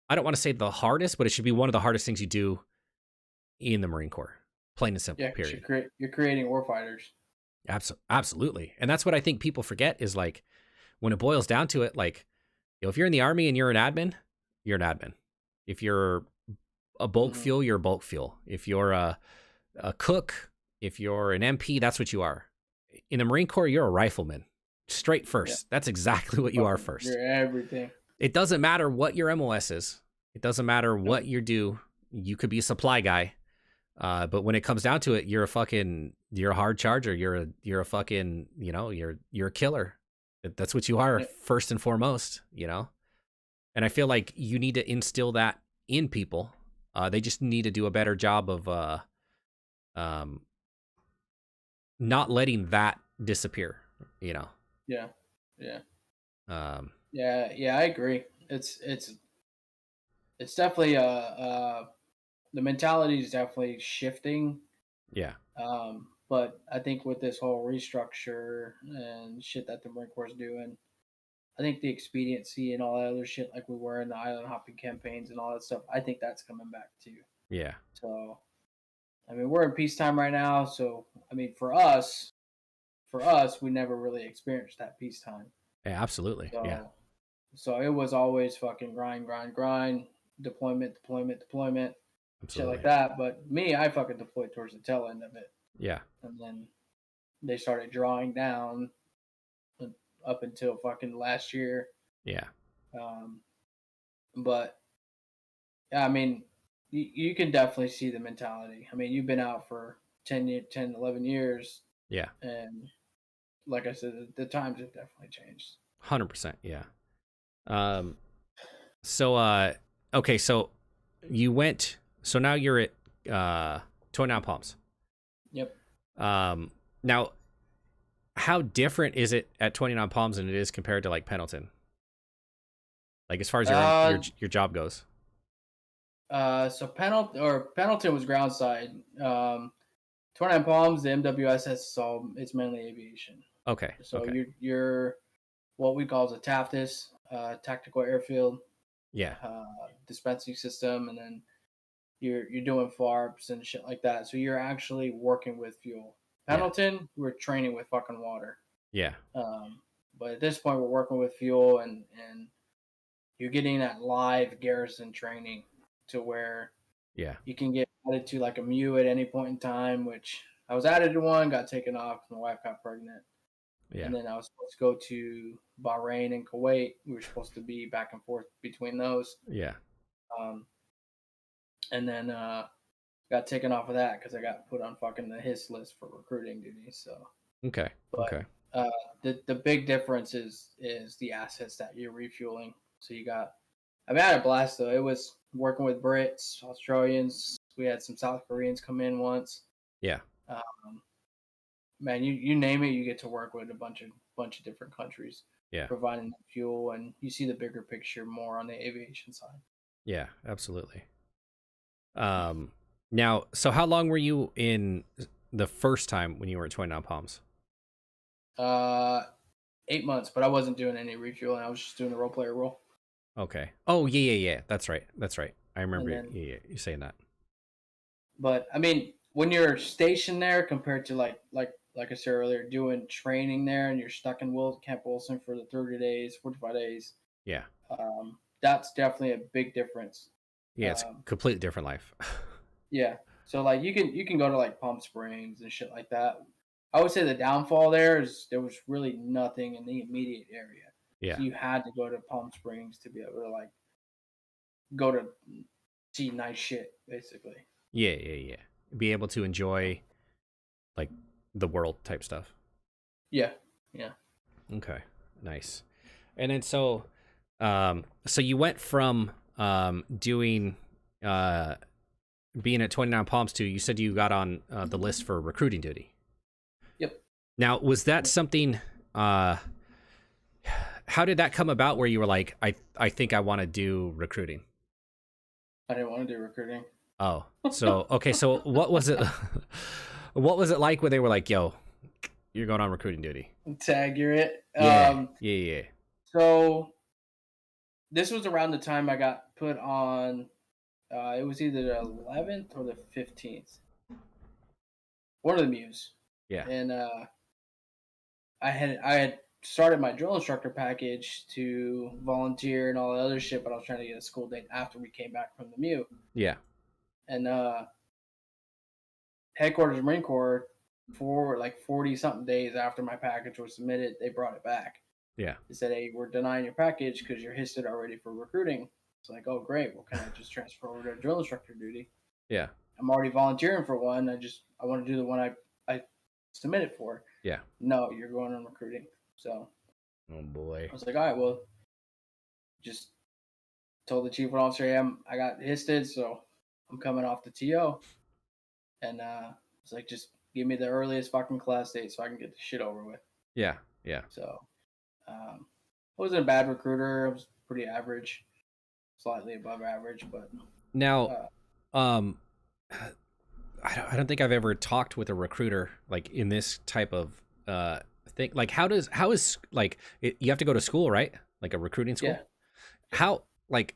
I don't want to say the hardest, but it should be one of the hardest things you do in the Marine Corps. Plain and simple, Yeah, because period. you're creating warfighters. Absolutely. And that's what I think people forget is, like, when it boils down to it, like, if you're in the Army and you're an admin, you're an admin. If you're a bulk Hmm. fuel, you're a bulk fuel. If you're a cook, if you're an MP, that's what you are. In the Marine Corps, you're a rifleman. Straight Yeah. first. That's exactly what you are first. You're everything. It doesn't matter what your MOS is. It doesn't matter what you do. You could be a supply guy. But when it comes down to it, you're a hard charger. You're a fucking, you're a killer. That's what you are Yeah. first and foremost. And I feel like you need to instill that in people. They just need to do a better job of um, not letting that disappear. Yeah. Yeah. Um, Yeah. I agree. It's definitely the mentality is definitely shifting. yeah, But I think with this whole restructure and shit that the Marine Corps is doing, I think the expediency and all that other shit, like we were in the island hopping campaigns and all that stuff, I think that's coming back too. yeah, So, I mean, we're in peacetime right now. So, I mean, for us, we never really experienced that peacetime. yeah, absolutely, yeah, So, so it was always fucking grind, grind, grind, deployment, deployment, deployment, shit like absolutely, that. But me, I fucking deployed towards the tail end of it, yeah, and then they started drawing down up until fucking last year. yeah, Um, but yeah, I mean, you can definitely see the mentality. I mean, you've been out for 10, 11 years, Yeah. and like I said, the times have definitely changed. 100%. Yeah. Um, so okay, so you went, so now you're at, 29 Palms. Yep. Now, how different is it at 29 Palms than it is compared to like Pendleton? Like as far as Uh, your job goes. so Pendleton was ground side. 29 Palms, the MWSS, so it's mainly aviation. Okay. So Okay. you're what we call as a TAFTIS, tactical airfield Yeah. uh, dispensing system, and then you're doing FARPs and shit like that. So you're actually working with fuel. Yeah. Pendleton, we're training with fucking water. Yeah. Um, but at this point, we're working with fuel, and you're getting that live garrison training to where Yeah. you can get added to like a MEU at any point in time. Which I was added to one, got taken off. My wife got pregnant, Yeah. and then I was supposed to go to Bahrain and Kuwait. We were supposed to be back and forth between those. Yeah. Um, and then got taken off of that because I got put on fucking the HIS list for recruiting duty. So, Okay. but Okay. the big difference is the assets that you're refueling. So you got, I mean, I had a blast though. It was working with Brits, Australians. We had some South Koreans come in once. Yeah. Um, man, you name it, you get to work with a bunch of different countries, Yeah. providing fuel, and you see the bigger picture more on the aviation side. Yeah. Absolutely. Um, Now, so how long were you in the first time when you were at 29 Palms? Uh, 8 months, but I wasn't doing any refueling. I was just doing the role player role. Okay. Oh, yeah, yeah, yeah. That's right. That's right. I And remember. then, Yeah, yeah, you saying that. but I mean, when you're stationed there compared to like I said earlier, doing training there, and you're stuck in Camp Wilson for the 30 days, 45 days, Yeah. that's definitely a big difference. Yeah, it's Um, completely different life. yeah. So like you can go to like Palm Springs and shit like that. I would say the downfall there is there was really nothing in the immediate area. Yeah. So you had to go to Palm Springs to be able to like go to see nice shit, basically. Yeah, yeah, yeah. Be able to enjoy like the world type stuff. Yeah, yeah. Okay. Nice. And then so you went from doing uh being at 29 Palms to, you said you got on the list for recruiting duty. Yep. Now, was that something how did that come about where you were like, I think I want to do recruiting? I didn't want to do recruiting. Oh, so okay, so what was it what was it like when they were like, yo, you're going on recruiting duty? Tag, you're it. Yeah. Yeah, yeah. So this was around the time I got put on. It was either the 11th or the 15th. One of the Mews, Yeah. and I had started my drill instructor package to volunteer and all the other shit, but I was trying to get a school date after we came back from the Mew. Yeah. And headquarters Marine Corps, for like 40 something days after my package was submitted, they brought it back. Yeah. They said, "Hey, we're denying your package because you're histed already for recruiting." It's like, "Oh, great. Well, can I just transfer over to drill instructor duty? Yeah. I'm already volunteering for one. I want to do the one I submitted for." Yeah. No, you're going on recruiting. So Oh boy. I was like, "All right, well," just told the chief officer, "Hey, I got histed, so I'm coming off the TO." And it's like, just give me the earliest fucking class date so I can get the shit over with. Yeah. Yeah. So I wasn't a bad recruiter. I was pretty average, slightly above average, but Now, uh, um I don't think I've ever talked with a recruiter like in this type of thing. Like how is like you have to go to school, right? Like a recruiting school? yeah. How like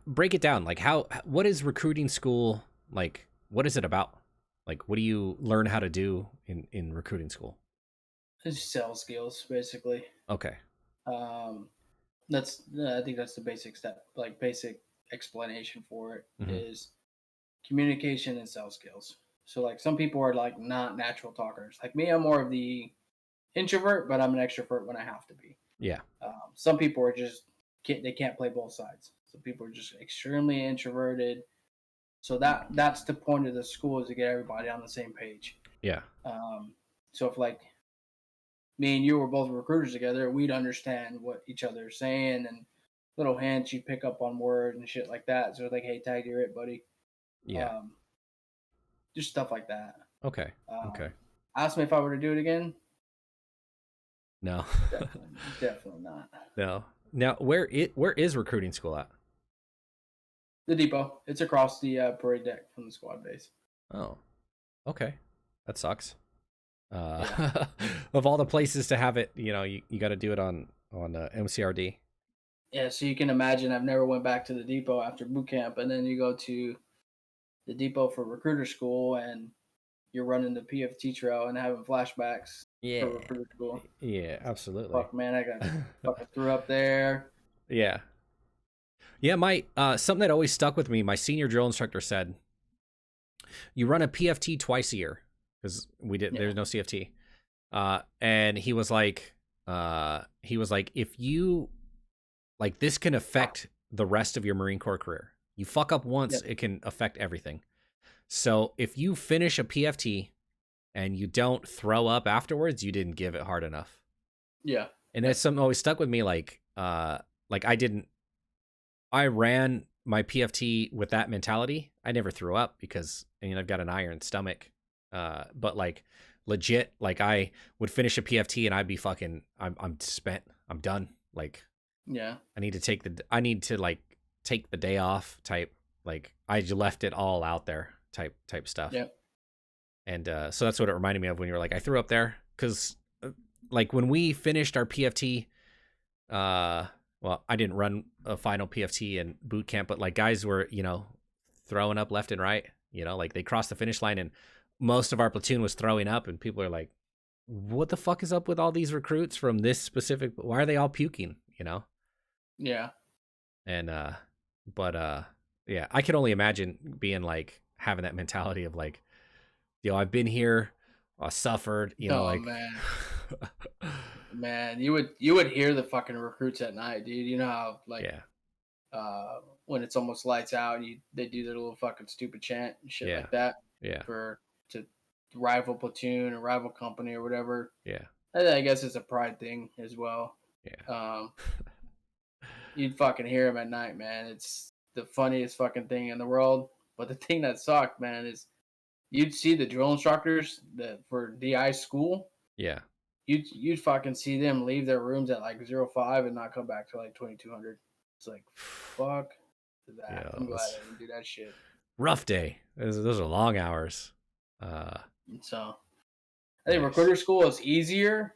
break it down. Like what is recruiting school like? What is it about? Like what do you learn how to do in recruiting school? It's sales skills, basically. Okay. Um, I think that's the basic step, like basic explanation for it Hmm. is communication and sales skills. So like some people are like not natural talkers. Like me, I'm more of the introvert, but I'm an extrovert when I have to be. Yeah. Some people are just they can't play both sides. So people are just extremely introverted. So that's the point of the school, is to get everybody on the same page. Yeah. So if like me and you were both recruiters together, we'd understand what each other is saying, and little hints, you'd pick up on words and shit like that. So like, hey, tag, you're it, buddy. Yeah. Um, just stuff like that. Okay. Okay. Ask me if I were to do it again. No. Definitely not. No. Now, where is recruiting school at? The depot. It's across the parade deck from the squad base. Oh. Okay. That sucks. Yeah. Of all the places to have it, you got to do it on MCRD. Yeah, so you can imagine I've never went back to the depot after boot camp, and then you go to the depot for recruiter school, and you're running the PFT trail and having flashbacks Yeah. for recruiter school. Yeah, absolutely. Fuck, man, I got fucking threw up there. Yeah. Yeah, my something that always stuck with me, my senior drill instructor said, you run a PFT twice a year, because there's no CFT. And he was like, if you, like, this can affect the rest of your Marine Corps career. You fuck up once, it can affect everything. So if you finish a PFT and you don't throw up afterwards, you didn't give it hard enough. Yeah. And that's something always stuck with me. Like I ran my PFT with that mentality. I never threw up because, I've got an iron stomach. But like legit, like I would finish a PFT and I'd be fucking, I'm spent. I'm done. Like, yeah, I need to take the day off type. Like I left it all out there type stuff. Yeah. And so that's what it reminded me of when you were like, I threw up there. Cause like when we finished our PFT, well, I didn't run a final PFT in boot camp, but like guys were, throwing up left and right, like they crossed the finish line and most of our platoon was throwing up and people are like, what the fuck is up with all these recruits from this specific, why are they all puking, Yeah. And, yeah, I can only imagine being like, having that mentality of like, I've been here, I suffered, like, man. Man, you would hear the fucking recruits at night, dude. You know how like, yeah, when it's almost lights out, they do their little fucking stupid chant and shit like that. Yeah. To rival platoon or rival company or whatever. Yeah. I guess it's a pride thing as well. Yeah. You'd fucking hear them at night, man. It's the funniest fucking thing in the world. But the thing that sucked, man, is you'd see the drill instructors for DI school. Yeah. You'd fucking see them leave their rooms at like 05 and not come back to like 2200. It's like, fuck that. Yeah, I'm glad I didn't do that shit. Rough day. Those are long hours. So I think recruiter school is easier,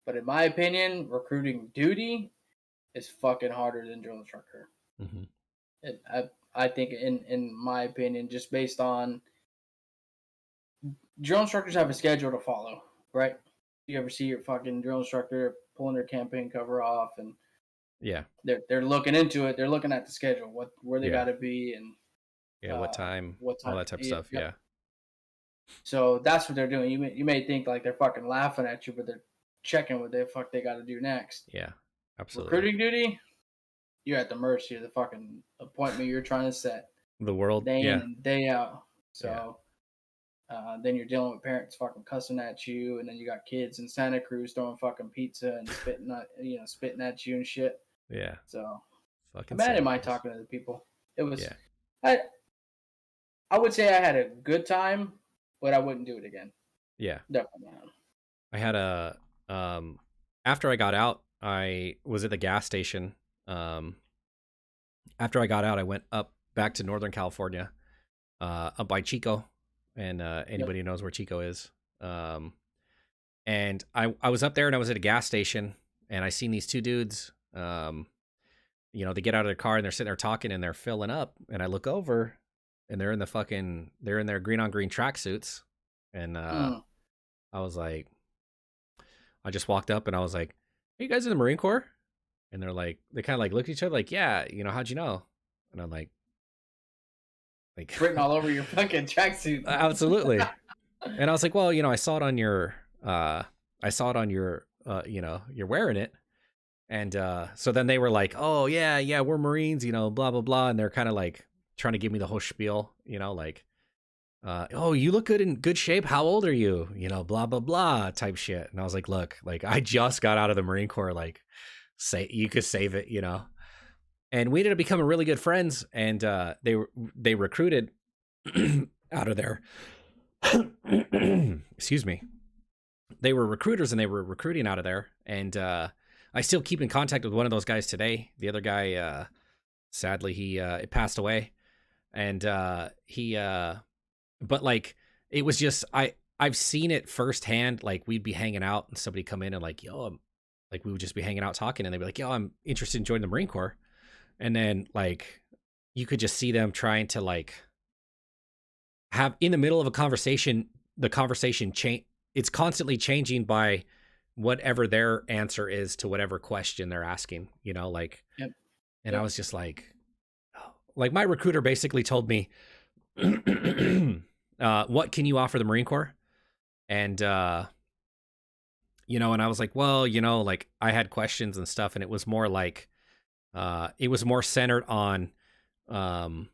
but in my opinion, recruiting duty is fucking harder than drill instructor. Mm-hmm. I think in my opinion, just based on drill instructors have a schedule to follow, right? You ever see your fucking drill instructor pulling their campaign cover off, and they're looking into it. They're looking at the schedule, where they got to be, and what time, all that type of stuff. Yeah. So that's what they're doing. You may think like they're fucking laughing at you, but they're checking what the fuck they got to do next. Yeah, absolutely. Recruiting duty, you're at the mercy of the fucking appointment you're trying to set. The world, day in and day out. So. Then you're dealing with parents fucking cussing at you, and then you got kids in Santa Cruz throwing fucking pizza and spitting at you and shit. Yeah. So fucking I'm mad at my talking to the people. It was I would say I had a good time, but I wouldn't do it again. Yeah. Definitely not. I had after I got out, I was at the gas station. After I got out, I went up back to Northern California, up by Chico. And anybody who knows where Chico is. And I was up there and I was at a gas station and I seen these two dudes, they get out of their car and they're sitting there talking and they're filling up. And I look over and they're in their green on green tracksuits. And I was like, I just walked up and I was like, are you guys in the Marine Corps? And they're like, they kind of like looked at each other like, yeah, how'd you know? And I'm like written all over your fucking tracksuit. Absolutely. And I was like, well, I saw it on your, you're wearing it. And so then they were like, "Oh yeah, yeah, we're Marines, you know, blah blah blah," and they're kind of like trying to give me the whole spiel, you know, like, "Oh, you look good in good shape. How old are you?" You know, blah blah blah type shit. And I was like, "Look, like I just got out of the Marine Corps. Like, say you could save it, you know." And we ended up becoming really good friends. And they recruited out of there. Excuse me. They were recruiters and they were recruiting out of there. And I still keep in contact with one of those guys today. The other guy, sadly, he it passed away. And but like it was just I've seen it firsthand. Like we'd be hanging out and somebody come in and like, yo, like we would just be hanging out talking and they'd be like, yo, I'm interested in joining the Marine Corps. And then like you could just see them trying to like have in the middle of a conversation, the conversation change. It's constantly changing by whatever their answer is to whatever question they're asking, you know, like, Yep. and I Yep. was just like my recruiter basically told me, what can you offer the Marine Corps? And, you know, and I was like, well, you know, like I had questions and stuff and it was more like, it was more centered on, um,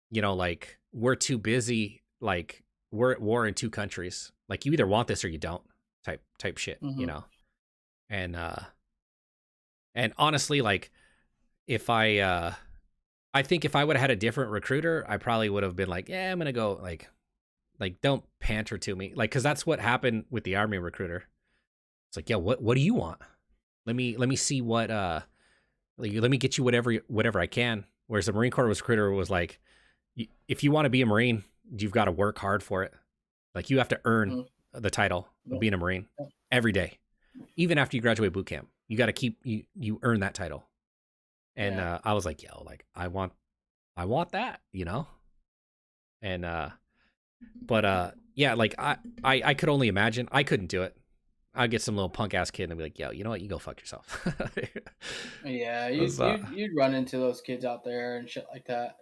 you know, like we're too busy, like we're at war in two countries. Like you either want this or you don't type shit, you Hmm. know? And honestly, like if I think if I would have had a different recruiter, I probably would have been like, yeah, I'm going to go like don't panter to me. Like, cause that's what happened with the Army recruiter. It's like, yeah, what do you want? Let me see what, like, let me get you whatever I can. Whereas the Marine Corps recruiter was like, if you want to be a Marine, you've got to work hard for it. Like you have to earn Hmm. the title of Yep. being a Marine Yep. every day, even after you graduate boot camp. You got to keep you earn that title. And Yeah. I was like, yo, like I want that, you know. And but yeah, like I could only imagine. I couldn't do it. I'd get some little punk ass kid and be like, yo, you know what? You go fuck yourself. Yeah. Was, You'd run into those kids out there and shit like that,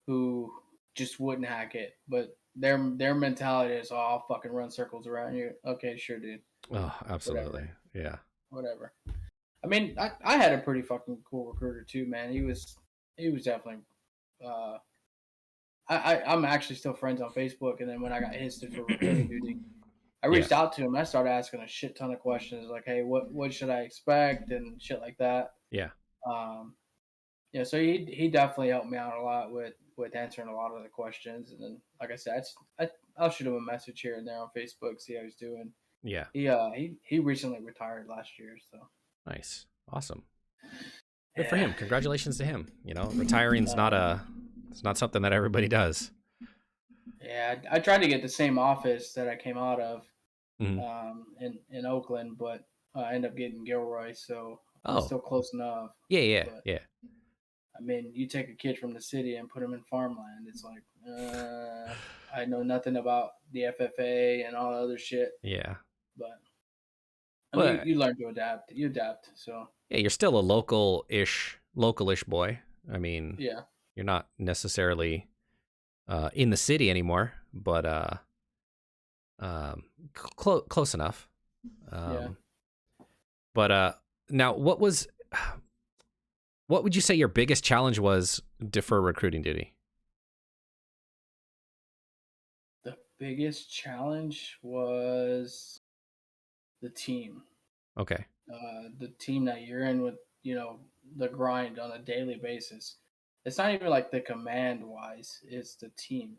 who just wouldn't hack it, but their mentality is, oh, I'll fucking run circles around you. Okay, sure, dude. oh, Whatever. absolutely. Yeah. Whatever. I mean, I had a pretty fucking cool recruiter too, man. He was definitely. Uh, I'm actually still friends on Facebook, and then when I got histed for recruiting duty, I Yeah. reached out to him. And I started asking a shit ton of questions, like, hey, what should I expect and shit like that. Yeah. Um, yeah, so he definitely helped me out a lot with answering a lot of the questions, and then like I said, I'll shoot him a message here and there on Facebook, see how he's doing. Yeah. He recently retired last year, so Nice. Awesome. Good for yeah. him. Congratulations to him. You know, retiring's not Um, a it's not something that everybody does. yeah, I tried to get the same office that I came out of, Mhm. in Oakland, but I ended up getting Gilroy, so I'm Oh, still close enough. yeah, yeah, But yeah. I mean, you take a kid from the city and put him in farmland, it's like, I know nothing about the FFA and all the other shit, Yeah. but I mean, But you learn to adapt. You adapt, so yeah, you're still a localish boy. I mean, yeah, you're not necessarily in the city anymore, but close enough. yeah. Um, but now, what would you say your biggest challenge was for recruiting duty? The biggest challenge was the team. Okay. The team that you're in with, the grind on a daily basis. It's not even like the command wise, it's the team.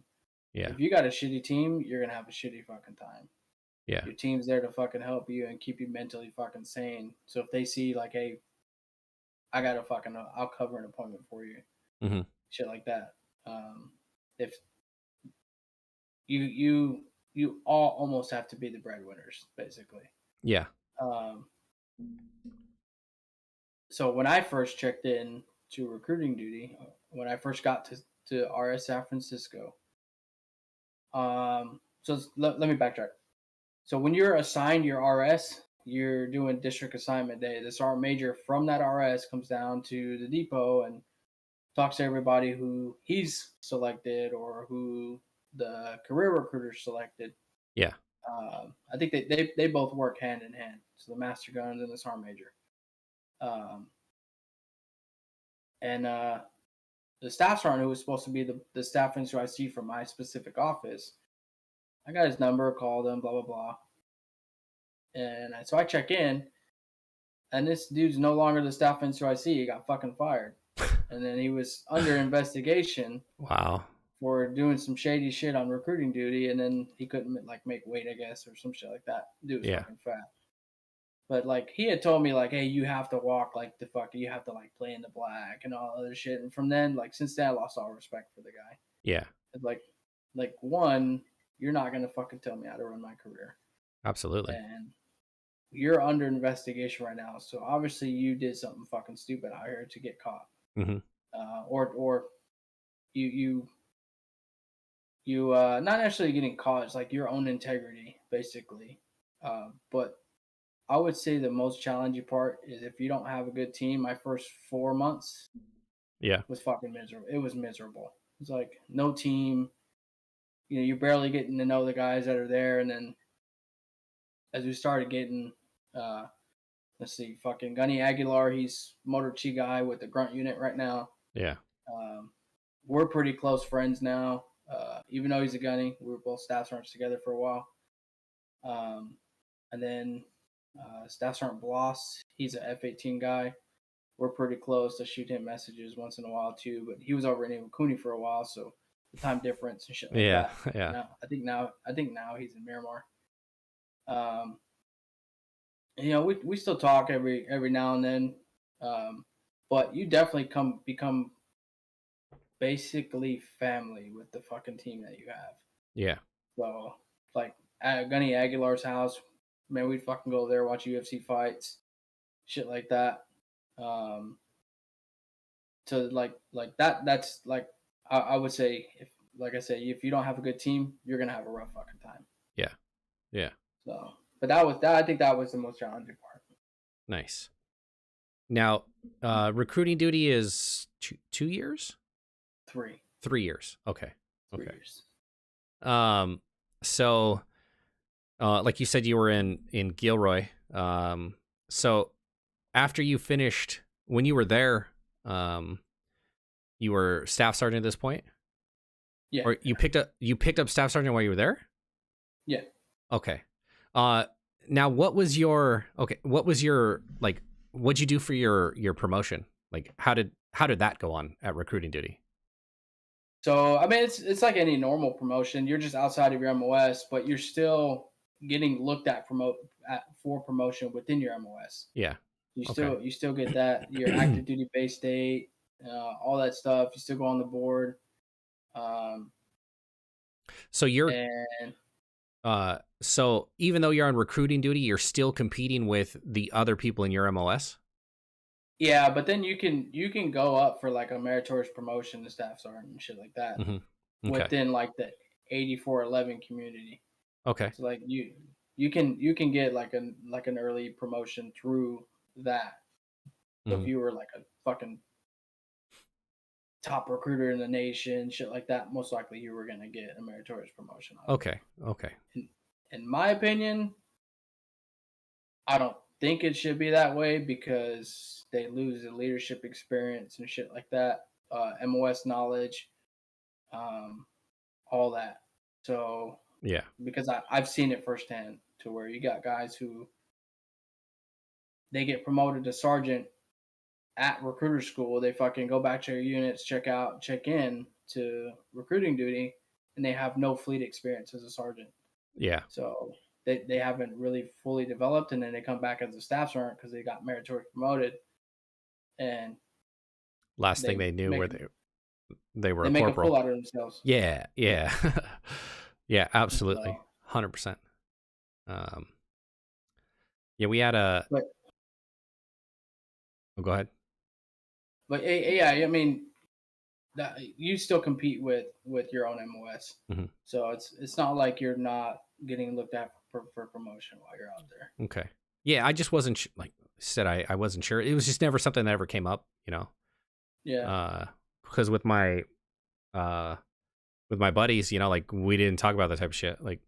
Yeah. If you got a shitty team, you're gonna have a shitty fucking time. Yeah. Your team's there to fucking help you and keep you mentally fucking sane. So if they see like, hey, I gotta fucking, I'll cover an appointment for you, Hmm. shit like that. If you all almost have to be the breadwinners, basically. Yeah. Um, so when I first checked in to recruiting duty, when I first got to RS San Francisco, let me backtrack. So when you're assigned your RS, you're doing district assignment day. The sergeant major from that RS comes down to the depot and talks to everybody who he's selected or who the career recruiter selected. Yeah. I think they both work hand in hand. So the master guns and the sergeant major. Um, and the staff sergeant who was supposed to be the staff officer I see from my specific office, I got his number, called him, blah blah blah, and so I check in, and this dude's no longer the staff officer I see. He got fucking fired, and then he was under investigation Wow. for doing some shady shit on recruiting duty, and then he couldn't like make weight, I guess, or some shit like that. Dude was Yeah. fucking fat. But like he had told me like, hey, you have to walk like the fuck, you have to like play in the black and all other shit. And from then, like since then, I lost all respect for the guy. Yeah. It's like one, you're not gonna fucking tell me how to run my career, Absolutely. and you're under investigation right now. So obviously you did something fucking stupid out here to get caught, Mm-hmm. or you not necessarily getting caught. It's like your own integrity, basically. But I would say the most challenging part is if you don't have a good team. My first 4 months Yeah. was fucking miserable. It was miserable. It's like no team. You know, you're barely getting to know the guys that are there, and then as we started getting, uh, let's see, fucking Gunny Aguilar, he's Motor Chi guy with the grunt unit right now. Yeah. Um, we're pretty close friends now. Even though he's a gunny, we were both staff sergeants together for a while. And then Staff Sergeant Bloss, he's an F-18 guy. We're pretty close. I shoot him messages once in a while too, but he was over in Iwakuni for a while, so the time difference and shit like Yeah. that. Yeah. I think now he's in Miramar. You know, we still talk every now and then, but you definitely become basically family with the fucking team that you have. Yeah. So like at Gunny Aguilar's house, man, we'd fucking go there, watch UFC fights, shit like that. To like that's like I would say, if like I say, if you don't have a good team, you're gonna have a rough fucking time. Yeah. Yeah. So, but I think that was the most challenging part. Nice. Now, recruiting duty is 2 years? 3. 3 years. Okay. 3 Okay. years. So, like you said, you were in Gilroy. So after you finished, when you were there, you were staff sergeant at this point? Yeah. Or you picked up staff sergeant while you were there? Yeah. Okay. Now what was your like, what'd you do for your promotion? Like, how did that go on at recruiting duty? So I mean, it's like any normal promotion. You're just outside of your MOS, but you're still getting looked at for promotion within your MOS. Yeah. You still get that your active duty base date, all that stuff. You still go on the board. So you're and so even though you're on recruiting duty, you're still competing with the other people in your MOS? yeah, but then you can go up for like a meritorious promotion to staff sergeant and shit like that. Mm-hmm. Okay. Within like the 8411 community. Okay. So like you can get like an early promotion through that. So if you were like a fucking top recruiter in the nation, shit like that, most likely you were gonna get a meritorious promotion. Okay. Okay. In my opinion, I don't think it should be that way because they lose the leadership experience and shit like that, MOS knowledge, all that. So yeah, because I've seen it firsthand to where you got guys who they get promoted to sergeant at recruiter school. They fucking go back to their units, check in to recruiting duty, and they have no fleet experience as a sergeant. Yeah. So they haven't really fully developed, and then they come back as a staff sergeant because they got meritorious promoted, and last thing they knew were they were they a make corporal. a fool out of themselves. Yeah. Yeah. Yeah. Absolutely. 100%. Yeah, we had a. But, oh, go ahead. But yeah, I mean, that you still compete with your own MOS, so it's not like you're not getting looked at for promotion while you're out there. Okay. Yeah, I just wasn't like I said. I wasn't sure. It was just never something that ever came up, you know. Yeah. Because with my buddies, you know, like we didn't talk about that type of shit. Like,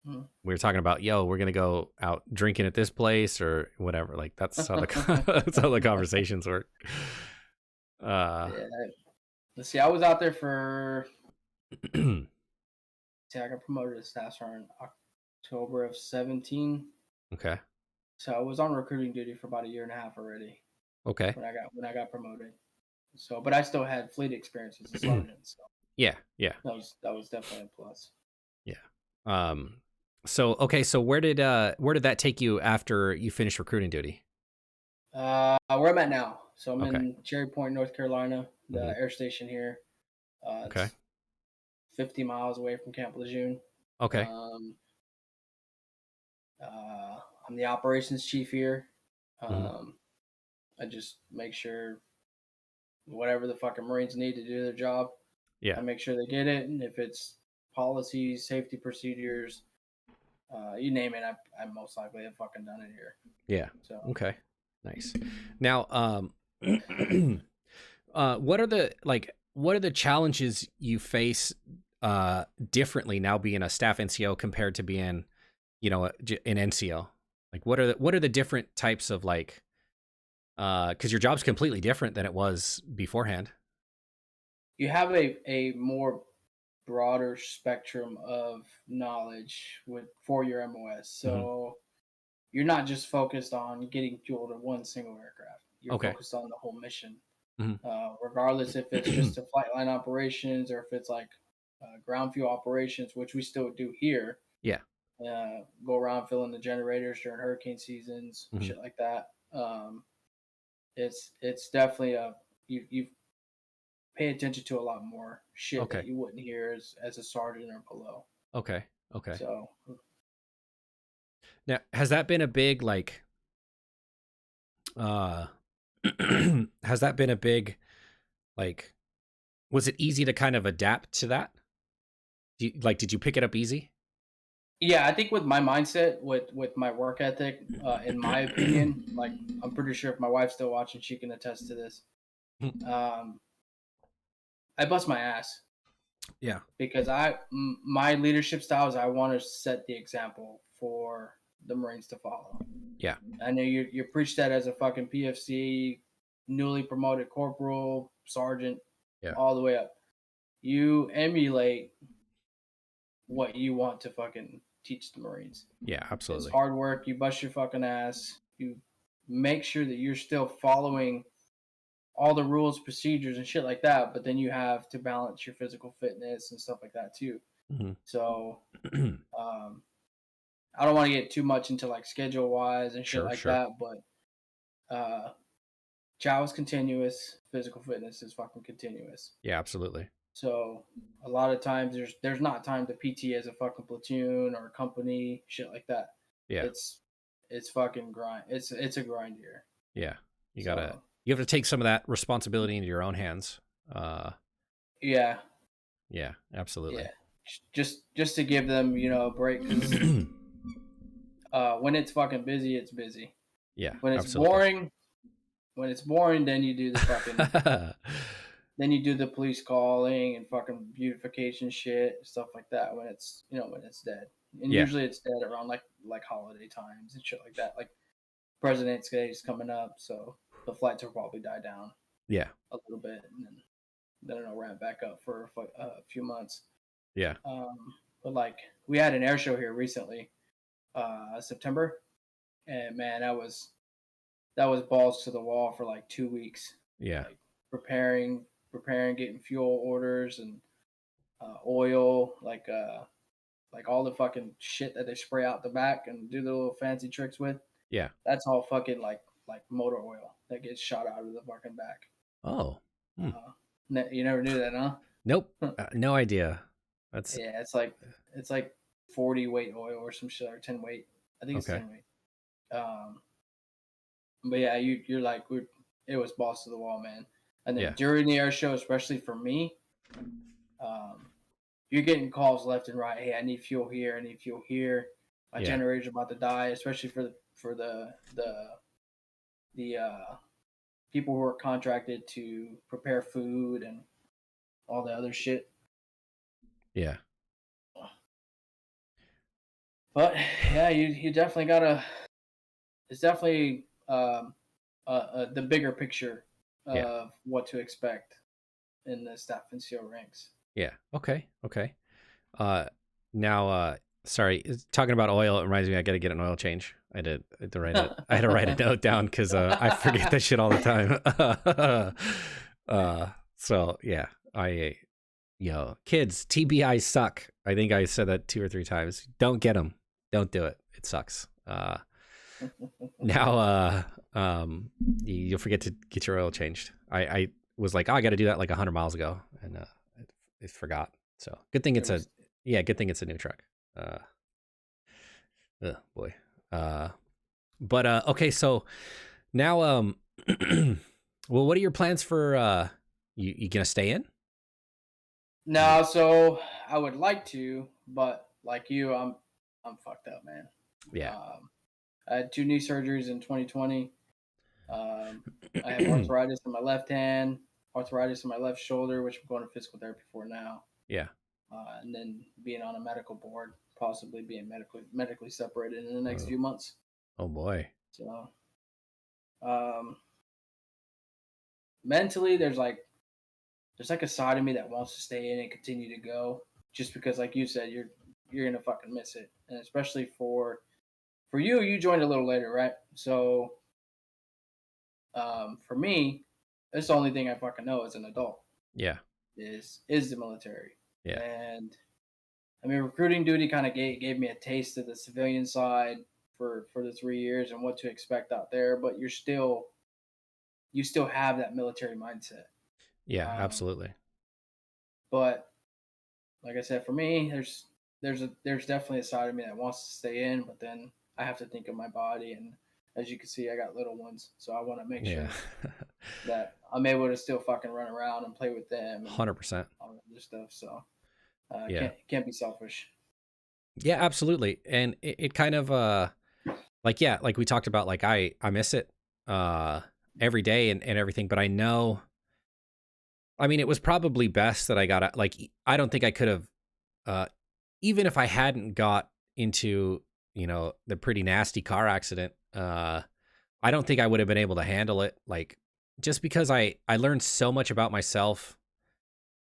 Mm. We were talking about, yo, we're gonna go out drinking at this place or whatever. Like that's how the that's how the conversations work. Uh, Yeah. Let's see. I was out there for. See, I got promoted to staff sergeant in October of 17. okay, So I was on recruiting duty for about a year and a half already okay, when I got promoted. So, but I still had fleet experience as a sergeant. So yeah, yeah, that was definitely a plus. yeah. Um, so okay, so where did that take you after you finished recruiting duty? Where I'm at now. So I'm Okay, in Cherry Point, North Carolina, hmm, the air station here. okay, It's 50 miles away from Camp Lejeune. okay, Um, uh, I'm the operations chief here. hmm, Um, I just make sure whatever the fucking Marines need to do their job, yeah, I make sure they get it. And if it's policies, safety procedures, you name it, I most likely have fucking done it here. yeah. So Okay, nice. Now, what are the what are the challenges you face differently now being a staff NCO compared to being, you know, an NCO? Like what are the different types of like cuz your job's completely different than it was beforehand. you have a more broader spectrum of knowledge with for your MOS. Hmm. So you're not just focused on getting fuel to one single aircraft. You're Okay. focused on the whole mission, Hmm. regardless if it's just a flight line operations or if it's like ground fuel operations, which we still do here. Yeah. Go around filling the generators during hurricane seasons, Hmm. shit like that. It's definitely you pay attention to a lot more shit that Okay. you wouldn't hear as a sergeant or below. Okay. Okay. So Now, has that been a big like uh has that been a big like was it easy to kind of adapt to that? Did you pick it up easy? yeah, I think with my mindset, with my work ethic, in my opinion, like I'm pretty sure if my wife's still watching, she can attest to this. Um, I bust my ass Yeah. because my leadership style is I want to set the example for the Marines to follow. Yeah. I know you preach that as a fucking PFC, newly promoted corporal, sergeant, Yeah. all the way up. You emulate what you want to fucking teach the Marines. Yeah, It's absolutely. hard work. You bust your fucking ass. You make sure that you're still following all the rules, procedures, and shit like that. But then you have to balance your physical fitness and stuff like that too. Mhm. So um, I don't want to get too much into like schedule wise and shit Sure, like sure. that. But uh, chow is continuous. Physical fitness is fucking continuous. Yeah, absolutely. So a lot of times there's not time to PT as a fucking platoon or a company, shit like that. Yeah. It's it's fucking grind. It's a grind here. Yeah. You gotta So you have to take some of that responsibility into your own hands. Uh yeah, yeah, absolutely. yeah. Just to give them a break because when it's fucking busy, it's busy. Yeah, When it's absolutely. boring, then you do the fucking then you do the police calling and fucking beautification shit stuff like that when it's when it's dead. And Yeah. usually it's dead around like holiday times and shit like that. Like President's Day is coming up, so the flights will probably die down Yeah. a little bit, and then it'll ramp back up for a few months. Yeah. But like we had an air show here recently, September, and man, that was balls to the wall for like 2 weeks, Yeah. like preparing, getting fuel orders and oil, like all the fucking shit that they spray out the back and do the little fancy tricks with. Yeah. That's all fucking like motor oil that gets shot out of the fucking back. Oh. Hmm. You never knew that, huh? Nope. No idea. That's Yeah, it's like 40 weight oil or some shit or 10 weight. I think it's okay. 10 weight. Um, but yeah, you're like it was balls to the wall, man. And then Yeah. during the air show, especially for me, um, you're getting calls left and right. Hey, I need fuel here. I need fuel here. My Yeah. generator's about to die. Especially for the people who are contracted to prepare food and all the other shit. Yeah. But yeah, you definitely gotta. It's definitely the bigger picture Yeah. of what to expect in the staff NCO ranks. Yeah. Okay. Okay. Uh, now, sorry, talking about oil, it reminds me I got to get an oil change. I had to write a note down because I forget that shit all the time. So yeah, kids, TBI suck. I think I said that 2 or 3 times. Don't get them. Don't do it. It sucks. Now, you'll forget to get your oil changed. I was like, oh, I got to do that like 100 miles ago, and I forgot. So good thing it's good thing it's a new truck. Uh, oh boy. But okay, so now, well, what are your plans for you gonna stay in? No, so I would like to, but like you, I'm fucked up, man. Yeah. I had 2 knee surgeries in 2020. I have arthritis in my left hand, arthritis in my left shoulder, which I'm going to physical therapy for now, Yeah. and then being on a medical board, possibly being medically separated in the next Oh, few months. oh boy. So, um, mentally, there's like a side of me that wants to stay in and continue to go, just because, like you said, you're gonna fucking miss it, and especially for you, you joined a little later, right? So, for me, that's the only thing I fucking know as an adult Yeah. is the military. Yeah. And I mean, recruiting duty kind of gave me a taste of the civilian side for the 3 years and what to expect out there. But you still have that military mindset. Yeah. Um, Absolutely. but like I said, for me, there's definitely a side of me that wants to stay in, but then I have to think of my body, and as you can see, I got little ones, so I want to make Yeah. sure that I'm able to still fucking run around and play with them and 100%. all that other stuff. So Yeah. can't be selfish. Yeah, absolutely. And it kind of like, yeah, like we talked about, like I miss it uh every day and everything, but I know, I mean, it was probably best that I got like I don't think I could have uh even if I hadn't got into, the pretty nasty car accident, I don't think I would have been able to handle it, like just because I learned so much about myself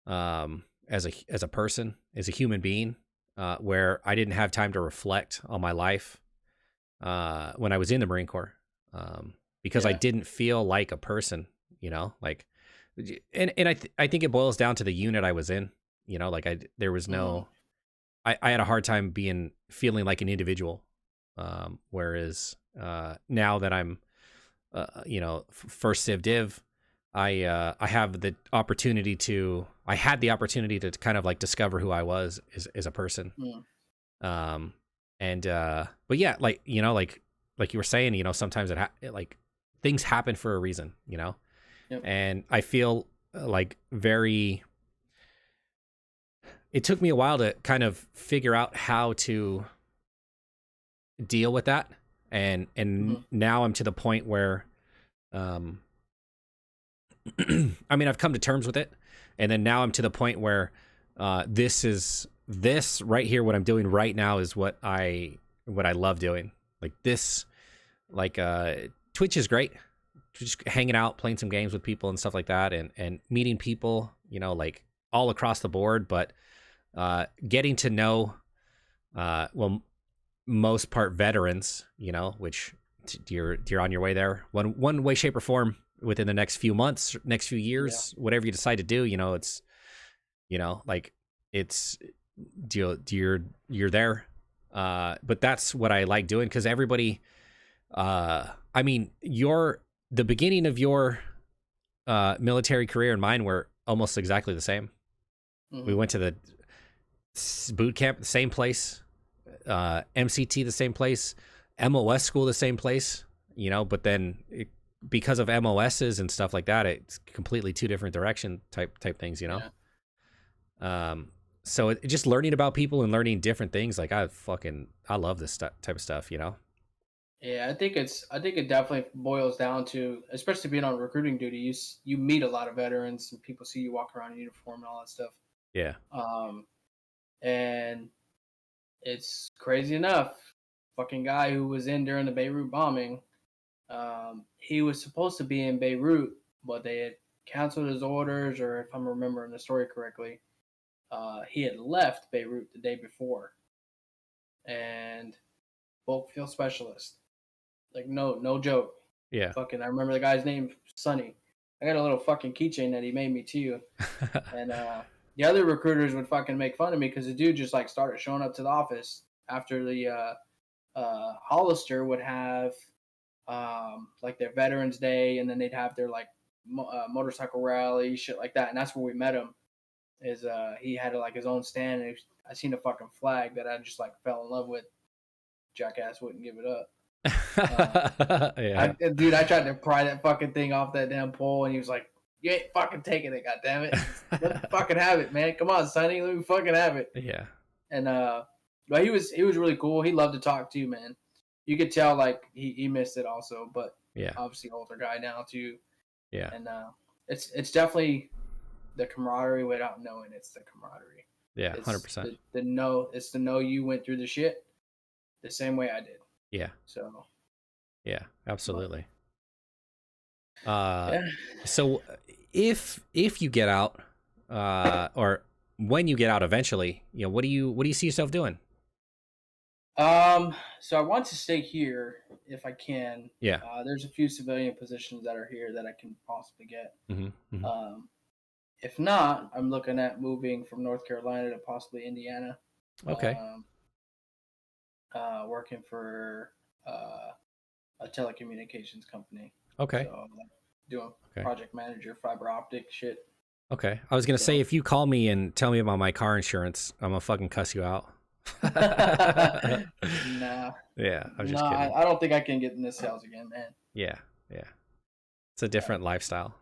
as a person, as a human being, where I didn't have time to reflect on my life when I was in the Marine Corps, because I Yeah. didn't feel like a person, like, and I think it boils down to the unit I was in, like there was Mm, no, I had a hard time feeling like an individual, whereas now that I'm, first Civ Div, I have the opportunity I had the opportunity to kind of like discover who I was as a person. mm, Um, and but yeah, like like you were saying, sometimes like things happen for a reason, yep. and I feel like very. It took me a while to kind of figure out how to deal with that, and Mm, now I'm to the point where, um, I mean, I've come to terms with it, and then now I'm to the point where, this right here, what I'm doing right now is what I love doing. Like this, like Twitch is great. Just hanging out, playing some games with people and stuff like that, and meeting people, like all across the board. But getting to know, well, most part veterans, which you're on your way there, one way, shape, or form within the next few months, next few yeah. years, whatever you decide to do, it's, like it's you're there. But that's what I like doing, because everybody, I mean, the beginning of your military career and mine were almost exactly the same. We Mm, went to the boot camp, the same place, MCT, the same place, MOS school, the same place, but then because of MOSs and stuff like that, it's completely two different direction type things. yeah. Um, so just learning about people and learning different things, like I love this type of stuff. Yeah, I think it definitely boils down to, especially being on recruiting duty, you meet a lot of veterans and people see you walk around in uniform and all that stuff. Yeah. Um, and it's crazy enough. Fucking guy who was in during the Beirut bombing, he was supposed to be in Beirut, but they had canceled his orders, or if I'm remembering the story correctly, he had left Beirut the day before. And bulk fuel specialist, like no joke. Yeah. Fucking, I remember the guy's name, Sonny. I got a little fucking keychain that he made me too. And the other recruiters would fucking make fun of me because the dude just like started showing up to the office after the Hollister would have like their Veterans Day, and then they'd have their like motorcycle rally, shit like that. And that's where we met him. Is he had like his own stand, and I seen a fucking flag that I just like fell in love with. Jackass wouldn't give it up. Yeah. Dude, I tried to pry that fucking thing off that damn pole, and he was like, "You ain't fucking taking it, goddammit. Let me fucking have it, man. Come on, Sonny, let me fucking have it." Yeah. And but he was really cool. He loved to talk too, man. You could tell like he missed it also, but Yeah. obviously older guy now too. Yeah. And it's definitely the camaraderie without knowing it's the camaraderie. Yeah, 100%. It's the know you went through the shit the same way I did. Yeah. So. Yeah, absolutely. Yeah. So if you get out, or when you get out eventually, you know, what do you see yourself doing? So I want to stay here if I can. Yeah. There's a few civilian positions that are here that I can possibly get. Mm-hmm. Mm-hmm. If not, I'm looking at moving from North Carolina to possibly Indiana. Okay. Working for a telecommunications company. Okay. So doing project manager, fiber optic shit. Okay. I was gonna say, if you call me and tell me about my car insurance, I'm gonna fucking cuss you out. Nah. Yeah, I'm just kidding. I don't think I can get in this sales again, man. Yeah. Yeah. It's a different lifestyle.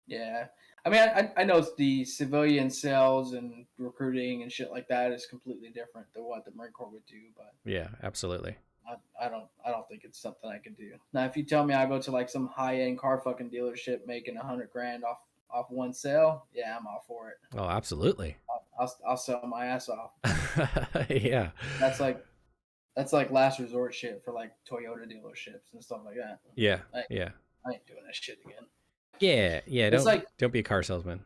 Yeah. I mean, I know the civilian sales and recruiting and shit like that is completely different than what the Marine Corps would do, but yeah, absolutely. I don't think it's something I can do. Now, if you tell me I go to like some high end car fucking dealership making $100,000 off one sale, yeah, I'm all for it. Oh, absolutely. I'll sell my ass off. Yeah. That's like last resort shit for like Toyota dealerships and stuff like that. Yeah. I ain't doing that shit again. Yeah. Don't be a car salesman.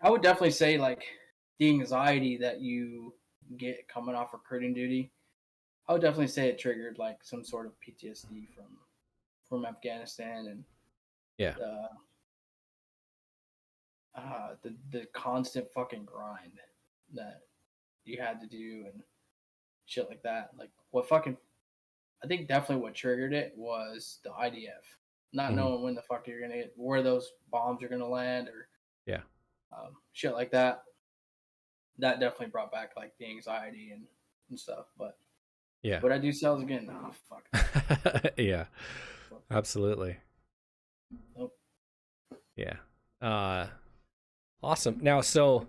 I would definitely say like the anxiety that you get coming off recruiting duty. I would definitely say it triggered like some sort of PTSD from Afghanistan, and the constant fucking grind that you had to do and shit like that. Like I think definitely what triggered it was the IDF. Not knowing when the fuck you're gonna get, where those bombs are gonna land, or shit like that. That definitely brought back like the anxiety and stuff. But would I do sales again? No, fuck. Yeah, absolutely. Nope. Yeah. Awesome. Now, so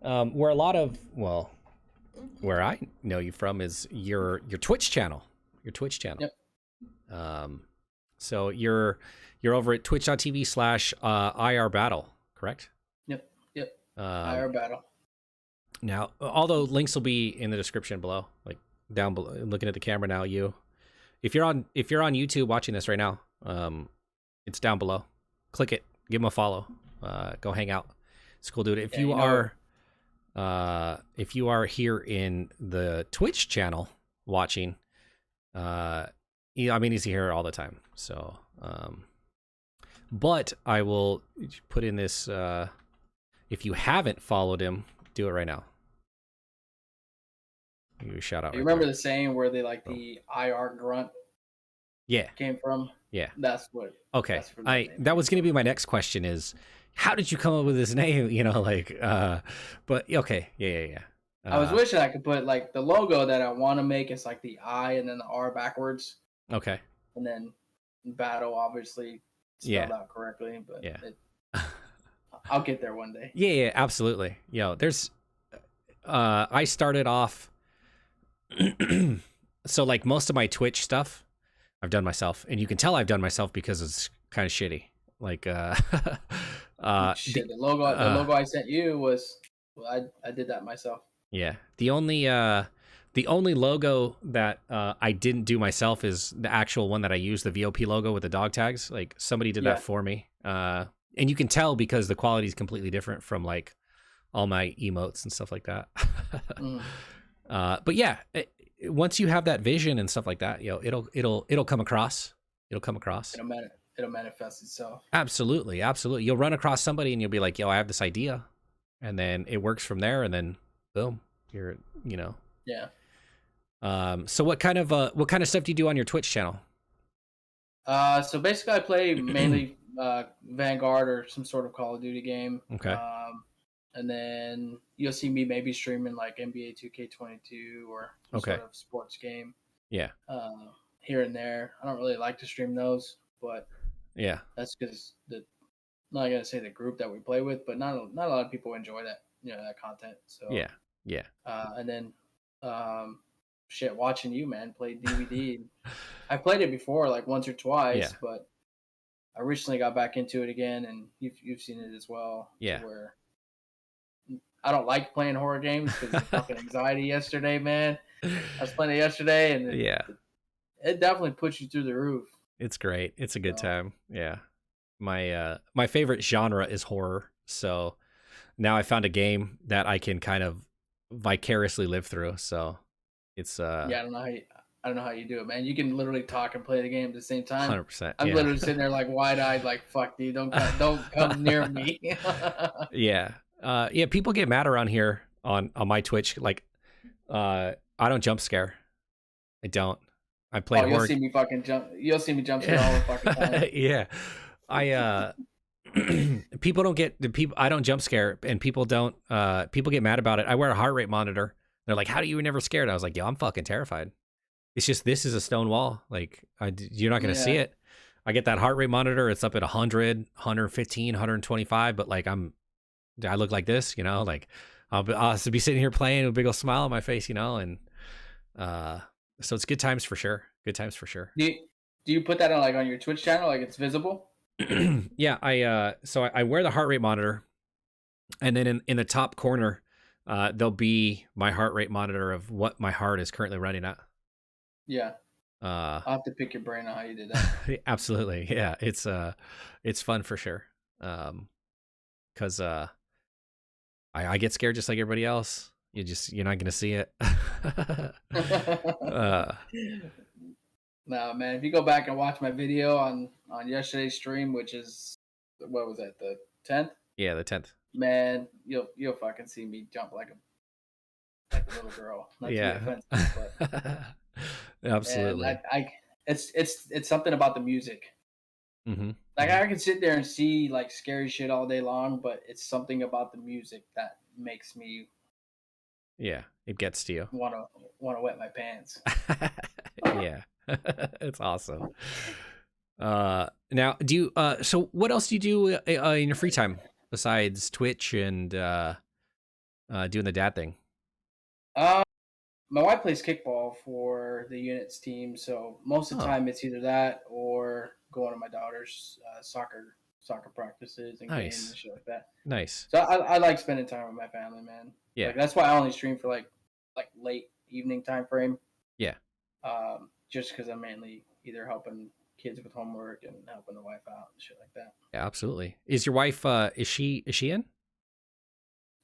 where I know you from is your Twitch channel. Yep. So you're over at twitch.tv/IRBattle, correct? Yep. IRBattle. Now, although links will be in the description below, like down below, looking at the camera now, if you're on YouTube watching this right now, it's down below. Click it, give him a follow, go hang out. It's cool, dude. If you are here in the Twitch channel watching, he's here all the time. So, but I will put in this. If you haven't followed him, do it right now. Give you a shout out. You remember the saying where they like the IR grunt? Yeah. Came from? Yeah. That's what. Okay. That's that was going to be my next question is, how did you come up with this name? You know, like, but okay. Yeah. I was wishing I could put like the logo that I want to make. It's like the I and then the R backwards. Okay. And then battle, obviously spelled out correctly, but I'll get there one day. Yeah, absolutely. There's, I started off, so like most of my Twitch stuff, I've done myself, and you can tell I've done myself because it's kind of shitty. Like, the logo I sent you was, I did that myself. Yeah. The only The only logo that I didn't do myself is the actual one that I use, the VOP logo with the dog tags. Like somebody did that Yeah. for me. And you can tell because the quality is completely different from like all my emotes and stuff like that. Mm. But yeah, once you have that vision and stuff like that, it'll come across. It'll come across. It'll manifest itself. Absolutely, absolutely. You'll run across somebody and you'll be like, "Yo, I have this idea," and then it works from there, and then boom, you're Yeah. So what kind of stuff do you do on your Twitch channel? So basically, I play mainly Vanguard or some sort of Call of Duty game. Okay. And then you'll see me maybe streaming like NBA 2K22 or some Okay. sort of sports game Yeah. here and there. I don't really like to stream those, but Yeah. that's because I'm not gonna say the group that we play with, but not a lot of people enjoy that that content. So Yeah. Yeah. and then shit, watching you man play DVD. I played it before like once or twice, Yeah. but I recently got back into it again, and you've seen it as well. Yeah. To where I don't like playing horror games because the fucking anxiety yesterday, man. I was playing it yesterday, and Yeah. it definitely puts you through the roof. It's great. It's a good So, time. Yeah. My favorite genre is horror. So now I found a game that I can kind of vicariously live through. So it's yeah, I don't know how you do it, man. You can literally talk and play the game at the same time. 100%. I'm Yeah. literally sitting there like wide eyed, like fuck, dude, don't come near me. Yeah. Yeah, people get mad around here on my Twitch. Like, I don't jump scare. I don't. I played You'll horror. see me fucking jump. You'll see me jump scare all the fucking time. Yeah. I people don't get the people. I don't jump scare, and people don't. People get mad about it. I wear a heart rate monitor. They're like, "How do you never scared?" I was like, "Yo, I'm fucking terrified. It's just this is a stone wall. Like, you're not gonna see Yeah. it. I get that heart rate monitor. It's up at 100, 115, 125, but like I look like this, like I'll be sitting here playing with a big old smile on my face, and so it's good times for sure. Good times for sure. Do you put that on your Twitch channel, like it's visible? Yeah, I wear the heart rate monitor, and then in the top corner, there'll be my heart rate monitor of what my heart is currently running at. Yeah. I'll have to pick your brain on how you did that. Absolutely, yeah, it's fun for sure. Because I get scared just like everybody else. You're not gonna see it. No, man. If you go back and watch my video on yesterday's stream, which is what was that, the 10th? Yeah, the 10th. Man, you'll fucking see me jump like a little girl. Not to be Yeah. offensive, but Absolutely. and it's something about the music. Mm-hmm. Like I can sit there and see like scary shit all day long, but it's something about the music that makes me Yeah, it gets to you. wanna wet my pants. Yeah. It's awesome. Now do you so what else do you do in your free time besides Twitch and doing the dad thing? My wife plays kickball for the units team, so most of the time it's either that or going to my daughter's soccer practices and games and shit like that. Nice. So I like spending time with my family, man. Yeah. Like, that's why I only stream for like late evening time frame. Yeah. Just because I'm mainly either helping kids with homework and helping the wife out and shit like that. Yeah, absolutely. Is your wife is she in?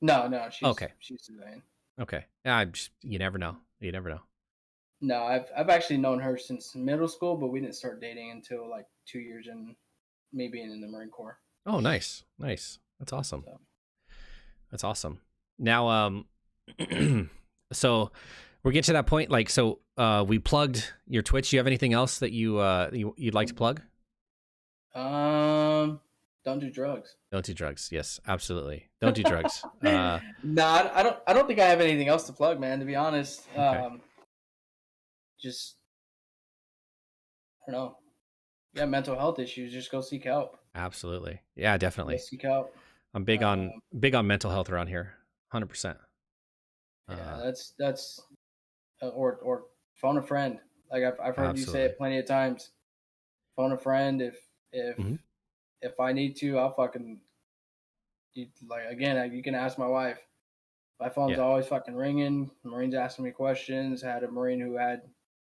No, she's okay. She's civilian. Okay. You never know. You never know. No, I've actually known her since middle school, but we didn't start dating until like 2 years in me being in the Marine Corps. Oh, nice. That's awesome. So. That's awesome. Now, so we're getting to that point. Like, so we plugged your Twitch. Do you have anything else that you'd like to plug? Don't do drugs. Don't do drugs. Yes, absolutely. Don't do drugs. No, I don't think I have anything else to plug, man. To be honest, Okay. Just I don't know. Yeah, mental health issues. Just go seek help. Absolutely. Yeah, definitely. Go seek help. I'm big on mental health around here. 100%. Yeah, that's or phone a friend. Like I've heard you say it plenty of times. Phone a friend if I need to, I'll fucking like again. You can ask my wife. My phone's Yeah. always fucking ringing. Marines asking me questions. Had a Marine who had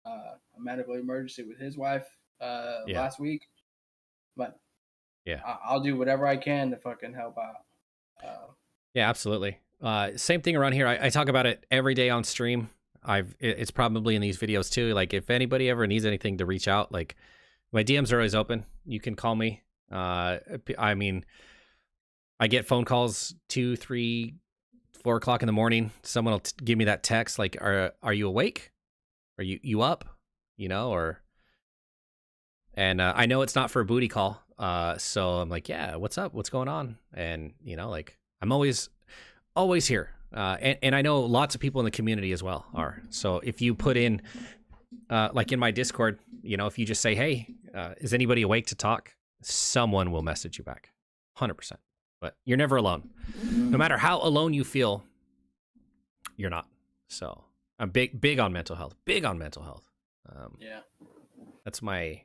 a medical emergency with his wife Yeah. last week, but Yeah. I'll do whatever I can to fucking help out. Yeah, absolutely. Same thing around here. I talk about it every day on stream. It's probably in these videos too. Like if anybody ever needs anything to reach out, like my DMs are always open. You can call me. I mean, I get phone calls 2, 3, 4 o'clock in the morning. Someone will give me that text like, "Are you awake? Are you up?" You know, or and I know it's not for a booty call. So I'm like, "Yeah, what's up? What's going on?" And you know, like I'm always here. And I know lots of people in the community as well are. So if you put in, like in my Discord, you know, if you just say, "Hey, is anybody awake to talk?" Someone will message you back, 100%. But you're never alone. No matter how alone you feel, you're not. So I'm big on mental health. Big on mental health. Yeah. That's my,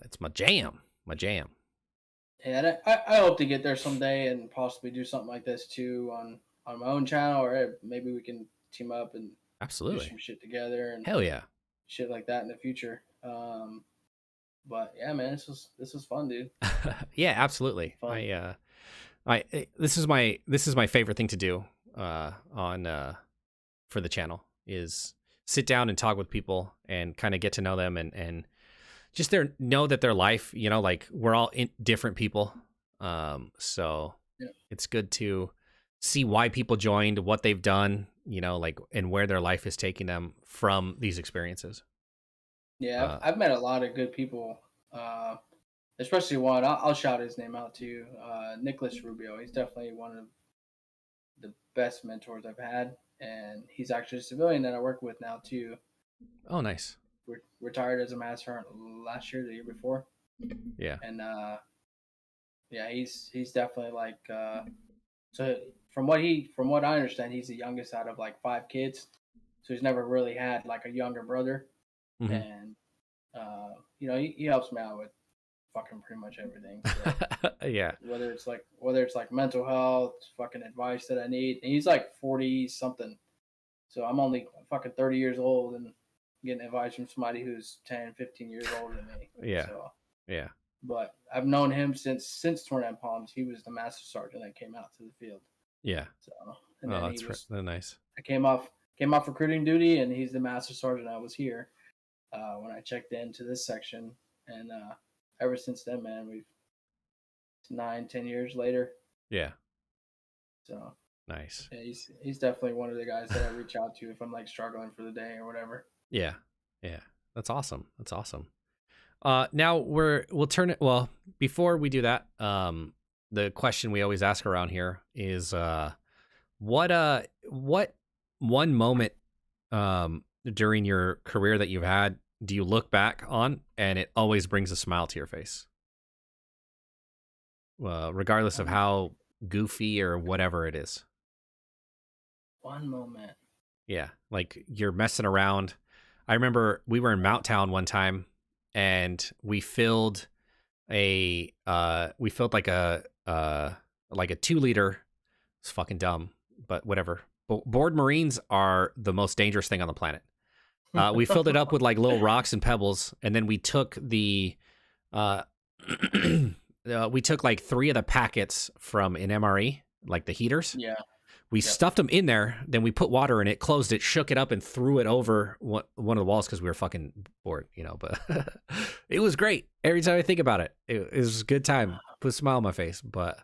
it's my jam. My jam. Yeah, and I hope to get there someday and possibly do something like this too on my own channel, or maybe we can team up and do Absolutely. some shit together and Hell yeah. shit like that in the future. But yeah, man, this was fun, dude. Yeah, absolutely. Fun. This is my favorite thing to do on for the channel is sit down and talk with people and kind of get to know them and just know that their life, you know, like we're all different people. So Yeah. it's good to see why people joined, what they've done, you know, like and where their life is taking them from these experiences. Yeah, Uh, I've met a lot of good people, especially one. I'll shout his name out to you, Nicholas Rubio. He's definitely one of the best mentors I've had, and he's actually a civilian that I work with now too. oh, nice. Retired as a master sergeant last year, the year before, Yeah. and yeah, he's definitely like so from what I understand, he's the youngest out of like 5 kids, so he's never really had like a younger brother, Hmm. and you know he helps me out with fucking pretty much everything. So Yeah. whether it's like mental health, fucking advice that I need, and he's like 40 something, so I'm only fucking 30 years old and getting advice from somebody who's 10, 15 years older than me. Yeah. So, Yeah. but I've known him since Tornado Palms. He was the master sergeant that came out to the field. Yeah. So, and Oh, then that's nice. I came off recruiting duty, and he's the master sergeant. I was here when I checked into this section, and ever since then, man, we've 9, 10 years later. Yeah. So Nice. yeah, he's definitely one of the guys that I reach out to if I'm like struggling for the day or whatever. Yeah. Yeah. That's awesome. That's awesome. Now we'll turn it. Well, before we do that, the question we always ask around here is, what one moment, during your career that you've had do you look back on and it always brings a smile to your face, regardless of One how goofy or whatever it is? one moment. Yeah, like you're messing around. I remember we were in Mount Town one time, and we filled like a 2 liter. It's fucking dumb, but whatever. Bored Marines are the most dangerous thing on the planet. We filled it up with like little rocks and pebbles, and then we took uh, we took like 3 of the packets from an MRE, like the heaters. Yeah. We Yep. stuffed them in there, then we put water in it, closed it, shook it up, and threw it over one of the walls because we were fucking bored, you know. But it was great. Every time I think about it, it was a good time. Put a smile on my face. But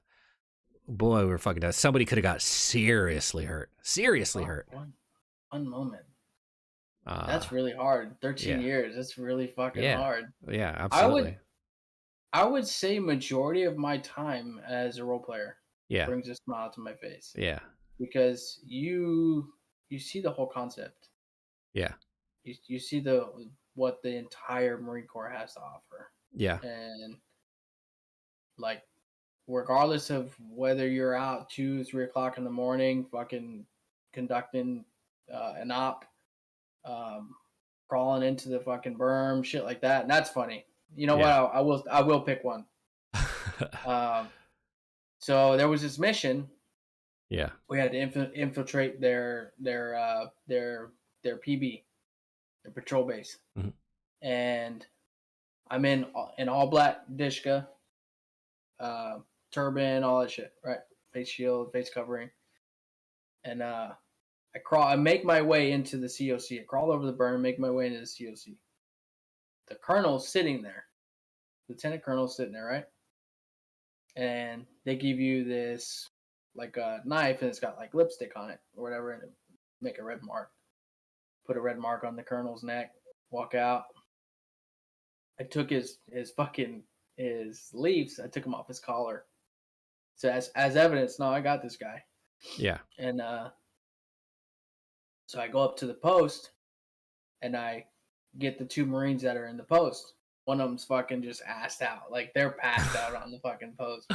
boy, we were fucking done. Somebody could have got seriously hurt. Seriously Fuck, hurt. one moment. Uh, That's really hard. 13 yeah. years. That's really fucking Yeah. hard. Yeah, I would absolutely. I would say majority of my time as a role player Yeah. brings a smile to my face Yeah. because you see the whole concept. Yeah. You see what the entire Marine Corps has to offer, Yeah. and like regardless of whether you're out 2, 3 o'clock in the morning, fucking conducting an op, um, crawling into the fucking berm, shit like that. And that's funny. You know what? Yeah. I will pick one. Um, so there was this mission Yeah. We had to infiltrate their PB, their patrol base, Hmm. and I'm in an all black dishka, uh, turban, all that shit, right? Face shield, face covering, and I make my way into the COC. I crawl over the berm, make my way into the COC. The colonel's sitting there, lieutenant colonel's sitting there, right? And they give you this like a knife, and it's got like lipstick on it or whatever, and it make a red mark. Put a red mark on the colonel's neck. Walk out. I took his fucking his leaves. I took him off his collar. So as evidence, no, I got this guy. Yeah. And so I go up to the post, and I get the two Marines that are in the post. One of them's fucking just assed out, like they're passed out on the fucking post.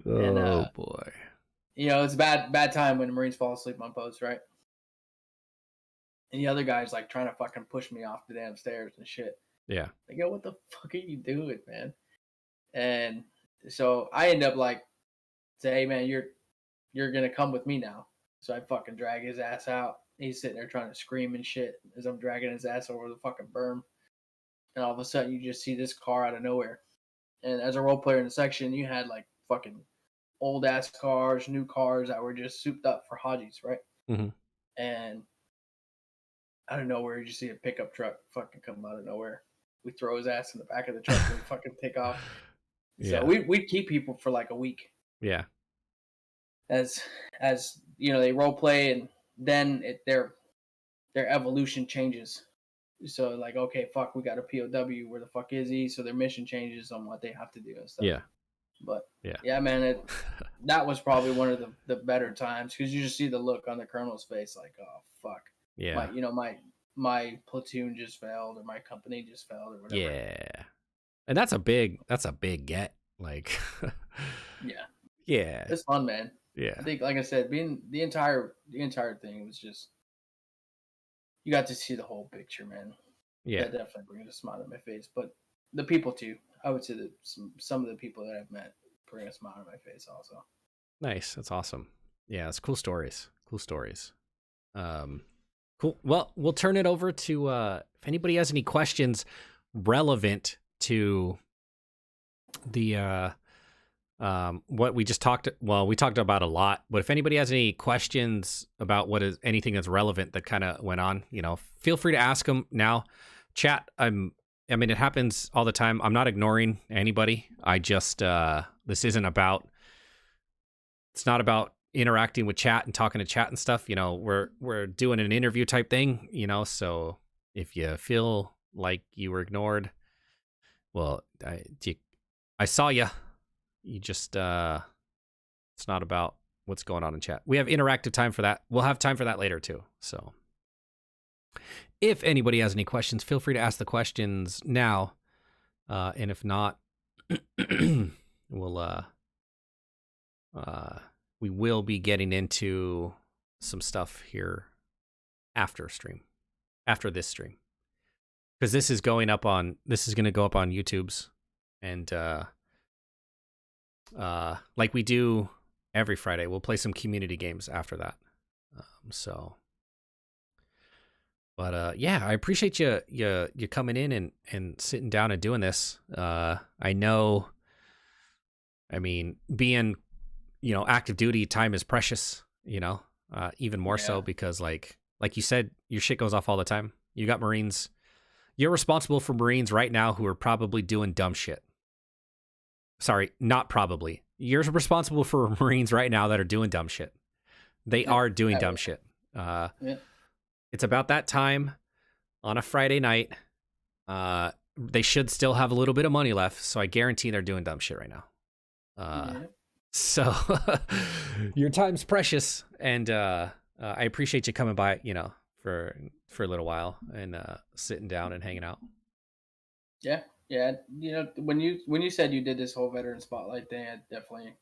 And Oh boy. it's a bad time when the Marines fall asleep on post, right? And the other guy's like trying to fucking push me off the damn stairs and shit. Yeah. Like, yo, what the fuck are you doing, man? And so I end up like say, hey man, you're gonna come with me now. So I fucking drag his ass out. He's sitting there trying to scream and shit as I'm dragging his ass over the fucking berm. And all of a sudden you just see this car out of nowhere. And as a role player in the section, you had like fucking old ass cars, new cars that were just souped up for Hajis, right? Hmm. And out of nowhere, you just see a pickup truck fucking come out of nowhere. We throw his ass in the back of the truck and we fucking take off. Yeah. So we'd keep people for like a week Yeah. as they role play, and then their evolution changes. So like, okay, fuck, we got a POW. Where the fuck is he? So their mission changes on what they have to do and stuff. Yeah. But Yeah. yeah, man, that was probably one of the better times because you just see the look on the colonel's face, like, oh fuck, Yeah. my platoon just failed, or my company just failed, or whatever. Yeah. And that's a big get. Like, Yeah. yeah. It's fun, man. Yeah. I think, like I said, being the entire thing was just, you got to see the whole picture, man. Yeah. That definitely brings a smile on my face. But the people too. I would say that some of the people that I've met bring a smile on my face also. Nice. That's awesome. Yeah, it's cool stories. Cool stories. Cool. Well, we'll turn it over to if anybody has any questions relevant to the what we just talked. Well, we talked about a lot, but if anybody has any questions about anything that's relevant that kind of went on, feel free to ask them now. Chat. I mean, it happens all the time. I'm not ignoring anybody. I just this isn't about. It's not about interacting with chat and talking to chat and stuff. We're doing an interview type thing. So if you feel like you were ignored, well, I saw you. You just it's not about what's going on in chat. We have interactive time for that. We'll have time for that later too. So if anybody has any questions, feel free to ask the questions now. And if not, we'll we will be getting into some stuff here after this stream, because this is going to go up on YouTube's, and like we do every Friday, we'll play some community games after that. But yeah, I appreciate you coming in and sitting down and doing this. I know, I mean, being active duty, time is precious, even more so because like you said, your shit goes off all the time. You got Marines. You're responsible for Marines right now who are probably doing dumb shit. Sorry, not probably. You're responsible for Marines right now that are doing dumb shit. They are doing dumb shit. It's about that time on a Friday night. They should still have a little bit of money left, so I guarantee they're doing dumb shit right now. So your time's precious, and I appreciate you coming by, for a little while and sitting down and hanging out. Yeah. When you said you did this whole veteran spotlight thing, I definitely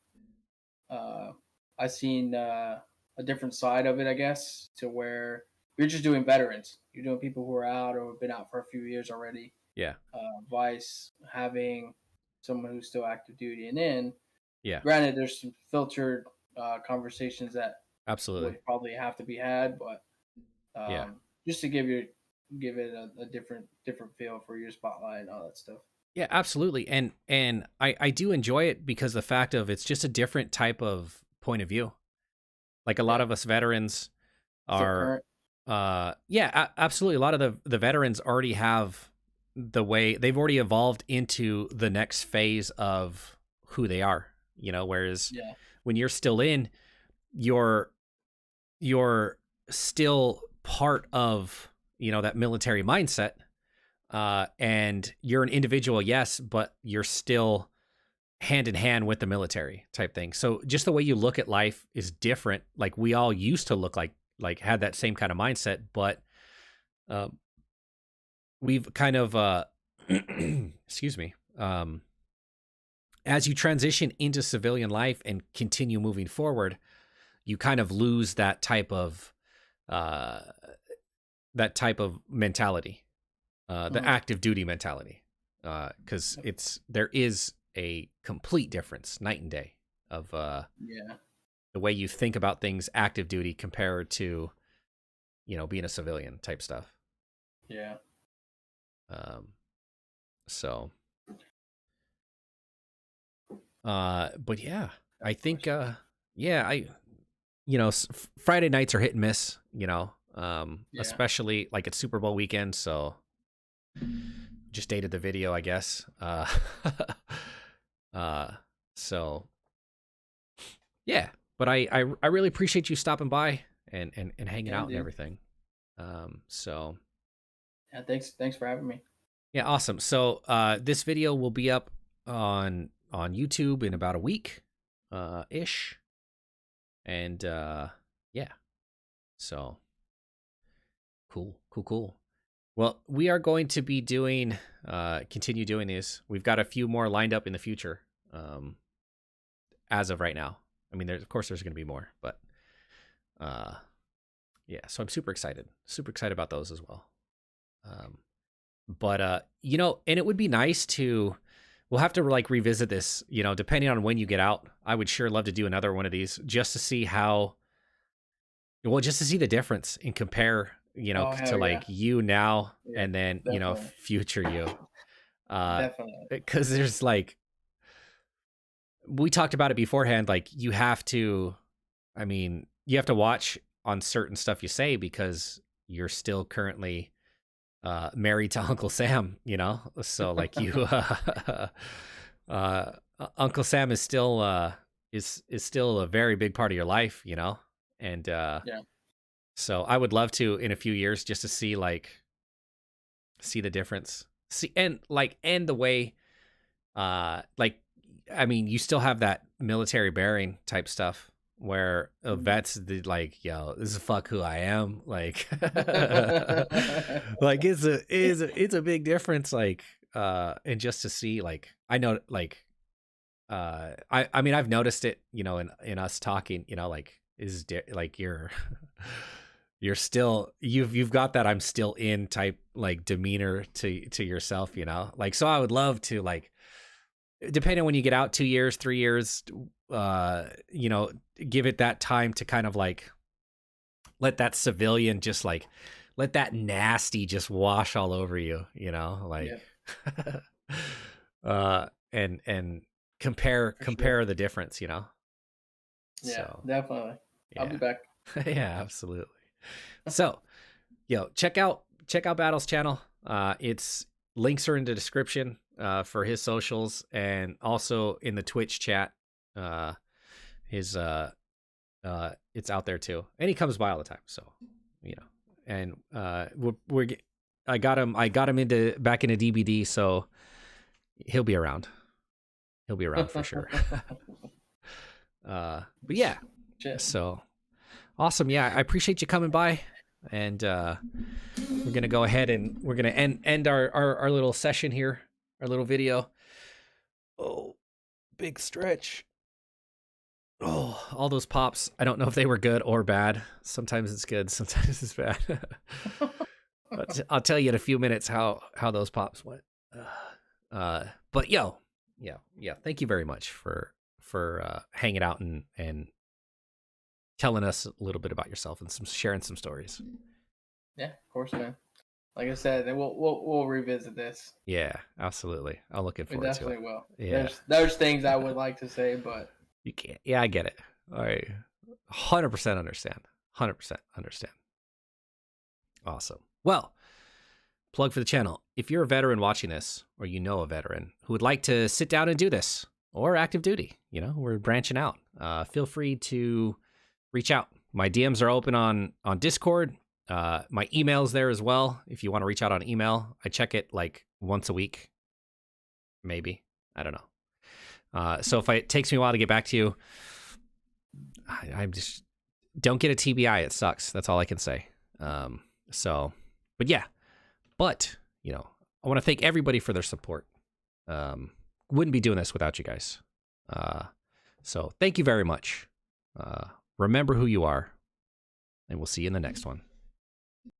I seen a different side of it, I guess, to where you're just doing veterans. You're doing people who are out or have been out for a few years already. Yeah. Vice having someone who's still active duty, and then yeah, granted, there's some filtered conversations that Absolutely. would probably have to be had, but Yeah. just to give it a different feel for your spotlight and all that stuff. Yeah, absolutely. And I do enjoy it because the fact of it's just a different type of point of view. Like a lot Yeah, of us veterans still are current. absolutely, a lot of the veterans already have the way they've already evolved into the next phase of who they are, whereas Yeah, when you're still in, you're you're still part of, that military mindset, and you're an individual, yes, but you're still hand in hand with the military type thing. So just the way you look at life is different. Like we all used to look like had that same kind of mindset, but um, we've kind of excuse me, as you transition into civilian life and continue moving forward, you kind of lose uh, that type of mentality, the mm, active duty mentality, because there is a complete difference, night and day, of yeah, the way you think about things active duty compared to being a civilian type stuff. yeah. um so but yeah, I think yeah, Friday nights are hit and miss, Yeah. especially like it's Super Bowl weekend, so just dated the video, I guess. uh so yeah, but I really appreciate you stopping by and hanging Yeah, out and dude. everything. So Yeah, thanks for having me. yeah, awesome. So this video will be up on YouTube in about a week, ish, and yeah. So cool, cool, cool. Well, we are going to be doing continue doing these. We've got a few more lined up in the future. Um, as of right now, I mean, there's of course there's going to be more, but uh, yeah. So I'm super excited about those as well. Um, but and it would be nice to. We'll have to like revisit this, depending on when you get out. I would sure love to do another one of these just to see just to see the difference and compare, Oh to hell yeah. like you now Yeah, and then, definitely. future you. Definitely. Because there's like, we talked about it beforehand, like you have to watch on certain stuff you say because you're still currently married to Uncle Sam, so like uh, Uncle Sam is still is still a very big part of your life, and Yeah. so I would love to in a few years just to see the difference, see and the way like I mean you still have that military bearing type stuff where a Mhm. vet's the like, yo, this is fuck who I am, like like it's a big difference, like and just to see, like I know, like I mean I've noticed it, in us talking, like like you're still you've got that I'm still in type like demeanor to yourself, like, so I would love to, like, depending on when you get out, 2 years, 3 years, uh you know give it that time to kind of like let that civilian just like let that nasty just wash all over you, like Yeah. and compare For sure. the difference, Yeah, so definitely. I'll be yeah. back. Yeah, absolutely. So check out Battle's channel. Its links are in the description for his socials, and also in the Twitch chat. His it's out there too, and he comes by all the time. So and I got him into back into DBD, so he'll be around. He'll be around for sure. But yeah, Shit. so awesome. Yeah, I appreciate you coming by, and we're gonna go ahead and we're gonna end our little session here, our little video. Oh, big stretch. Oh, all those pops. I don't know if they were good or bad. Sometimes it's good, sometimes it's bad. But I'll tell you in a few minutes how those pops went. But yeah. Thank you very much for hanging out and telling us a little bit about yourself and sharing some stories. Yeah, of course, man. Like I said, we'll revisit this. Yeah, absolutely. I'm looking We forward to it. definitely will. Yeah. There's things I would like to say, but You can't. Yeah, I get it. All right. 100% understand. 100% understand. Awesome. Well, plug for the channel. If you're a veteran watching this, or you know a veteran who would like to sit down and do this, or active duty, we're branching out. Feel free to reach out. My DMs are open on Discord. My email's there as well. If you want to reach out on email, I check it like once a week, maybe. I don't know. So if it takes me a while to get back to you, I just don't get a TBI. It sucks. That's all I can say. But yeah. But, I want to thank everybody for their support. Wouldn't be doing this without you guys. So thank you very much. Remember who you are, and we'll see you in the next one.